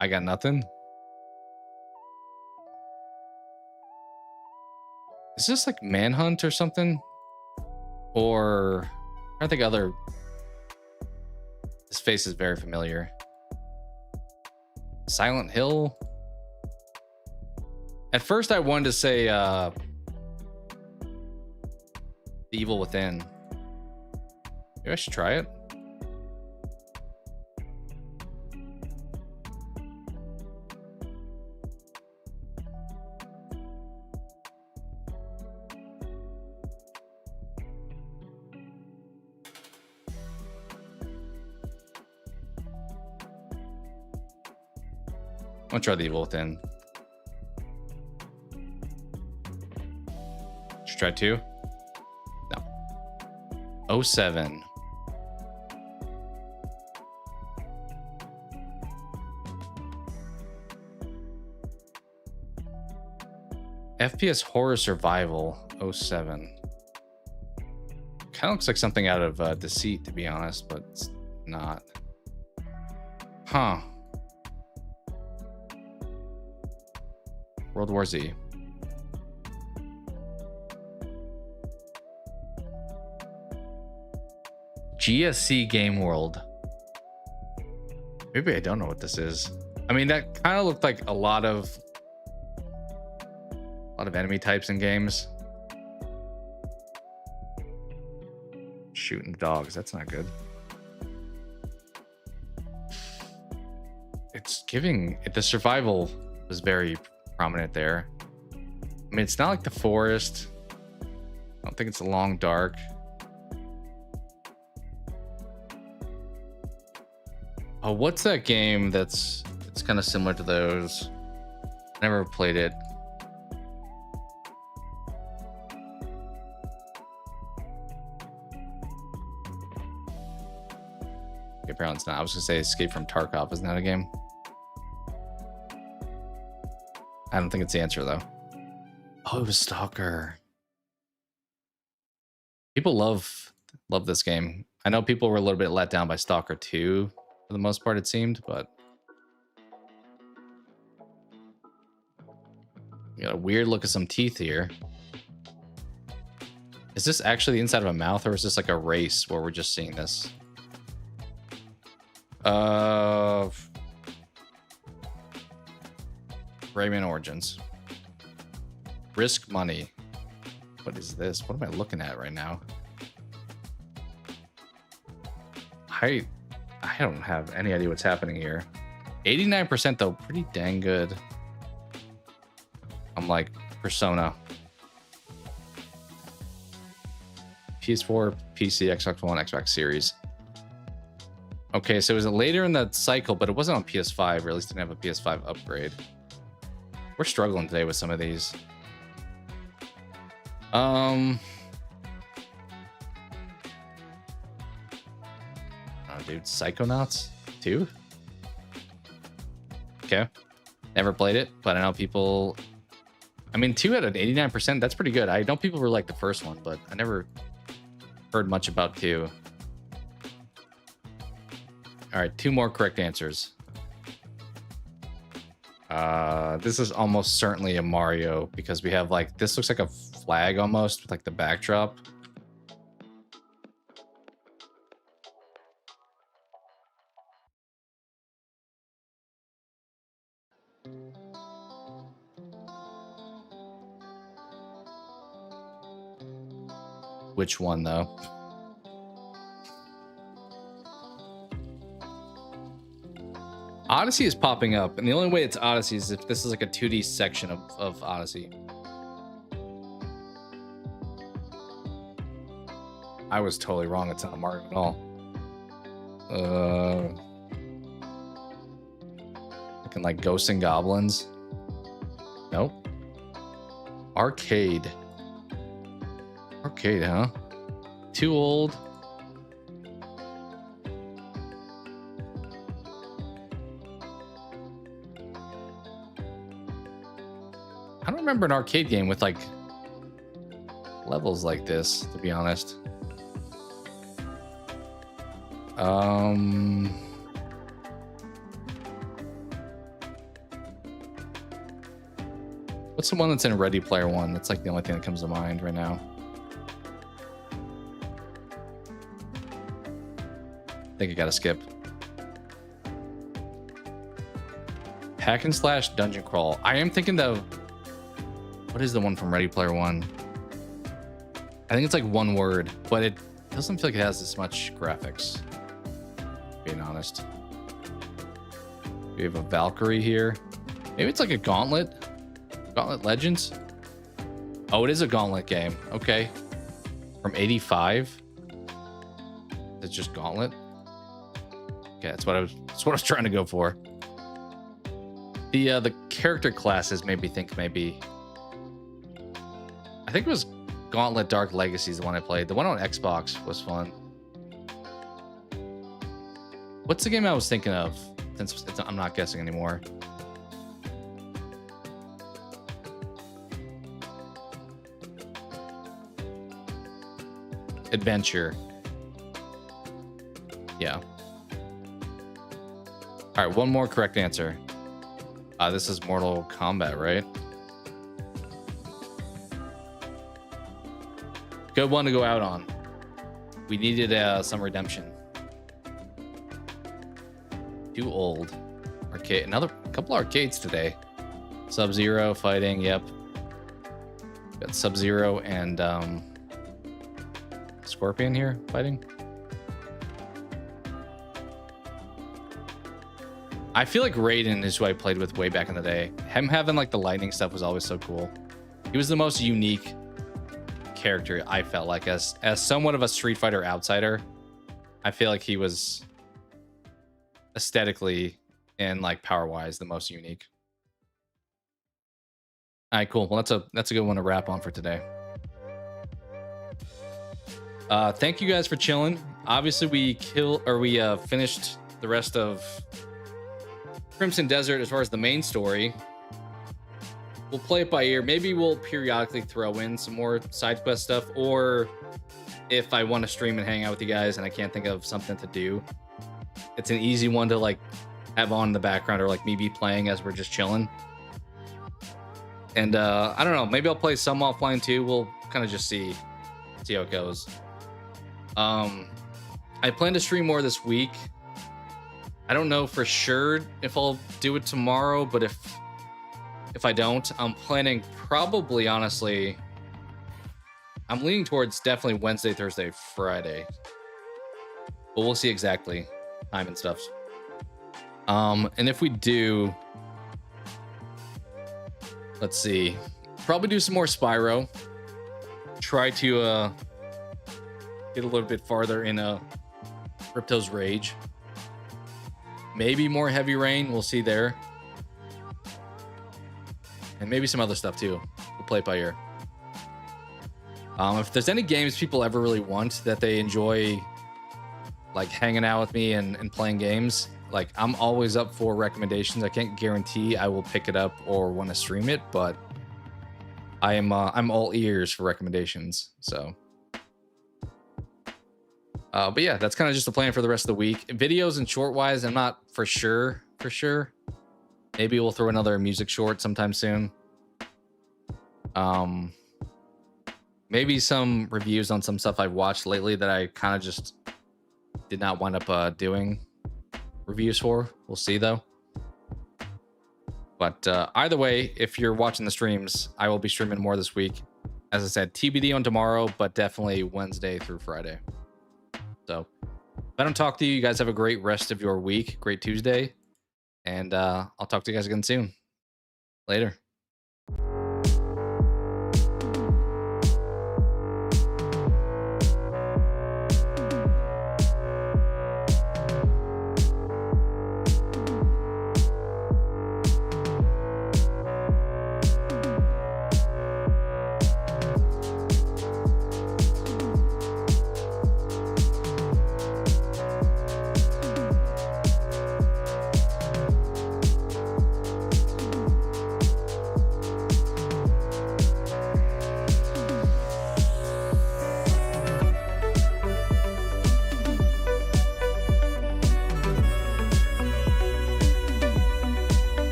I got nothing. Is this like Manhunt or something? Or I think other. This face is very familiar. Silent Hill. At first, I wanted to say The Evil Within. Maybe I should try it. I'll try The Evil Within. Should try 2? No. 07. FPS Horror Survival 07. Kind of looks like something out of Deceit, to be honest, but it's not. Huh. World War Z. GSC Game World. Maybe I don't know what this is. I mean, that kind of looked like a lot of enemy types in games. Shooting dogs, that's not good. It's giving the survival was very prominent there. I mean, it's not like The Forest. I don't think it's a Long Dark. Oh, what's that game it's kind of similar to those? Never played it. Okay, apparently it's not. I was gonna say Escape from Tarkov. Isn't that a game? I don't think it's the answer though. Oh, it was Stalker. People love this game. I know people were a little bit let down by Stalker 2 for the most part, it seemed, but you got a weird look at some teeth here. Is this actually the inside of a mouth, or is this like a race where we're just seeing this? Rayman Origins. Risk Money. What is this? What am I looking at right now? I don't have any idea what's happening here. 89% though, pretty dang good. I'm like Persona. PS4, PC, Xbox One, Xbox Series. Okay, so it was later in the cycle, but it wasn't on PS5, or at least didn't have a PS5 upgrade. We're struggling today with some of these. Oh, dude, Psychonauts 2? Okay. Never played it, but I know people... I mean, 2 at an 89%, that's pretty good. I know people were like the first one, but I never heard much about 2. All right, 2 more correct answers. This is almost certainly a Mario because we have like, this looks like a flag almost with like the backdrop. Which one though? Odyssey is popping up, and the only way it's Odyssey is if this is like a 2D section of Odyssey. I was totally wrong. It's not a Mario at all. Looking like Ghosts and Goblins. Nope. Arcade. Arcade, huh? Too old. I don't remember an arcade game with like levels like this, to be honest. What's the one that's in Ready Player One? That's like the only thing that comes to mind right now. I think I gotta skip. Hack and slash dungeon crawl. I am thinking though, what is the one from Ready Player One? I think it's like one word, but it doesn't feel like it has this much graphics, being honest. We have a Valkyrie here. Maybe it's like a Gauntlet. Gauntlet Legends? Oh, it is a Gauntlet game. Okay. From 85. It's just Gauntlet. Okay, that's what I was trying to go for. The character classes made me think maybe, I think it was Gauntlet Dark Legacy is the one I played. The one on Xbox was fun. What's the game I was thinking of? Since I'm not guessing anymore. Adventure. Yeah. All right, one more correct answer. This is Mortal Kombat, right? Good one to go out on. We needed some redemption. Too old. Arcade. Another couple arcades today. Sub-Zero fighting. Yep. Got Sub-Zero and Scorpion here fighting. I feel like Raiden is who I played with way back in the day. Him having like the lightning stuff was always so cool. He was the most unique character, I felt like, as somewhat of a Street Fighter outsider. I feel like he was aesthetically and like power wise the most unique. All right, cool. Well, that's a good one to wrap on for today. Thank you guys for chilling. Obviously we finished the rest of Crimson Desert as far as the main story. We'll play it by ear. Maybe we'll periodically throw in some more side quest stuff, or if I want to stream and hang out with you guys and I can't think of something to do, it's an easy one to like have on in the background, or like me be playing as we're just chilling. And I don't know, maybe I'll play some offline too. We'll kind of just see how it goes. I plan to stream more this week. I don't know for sure if I'll do it tomorrow, but if I don't, I'm planning probably, honestly, I'm leaning towards definitely Wednesday, Thursday, Friday. But we'll see exactly time and stuff. And if we do, let's see, probably do some more Spyro. Try to get a little bit farther in Crypto's Rage. Maybe more Heavy Rain. We'll see there. And maybe some other stuff too. We'll play it by ear. If there's any games people ever really want that they enjoy, like hanging out with me and playing games, like I'm always up for recommendations. I can't guarantee I will pick it up or want to stream it, but I'm all ears for recommendations. So, but yeah, that's kind of just the plan for the rest of the week. Videos and short wise, I'm not for sure. Maybe we'll throw another music short sometime soon. Maybe some reviews on some stuff I've watched lately that I kind of just did not wind up doing reviews for. We'll see though. But either way, if you're watching the streams, I will be streaming more this week. As I said, TBD on tomorrow, but definitely Wednesday through Friday. So if I don't talk to you, you guys have a great rest of your week. Great Tuesday. And I'll talk to you guys again soon. Later.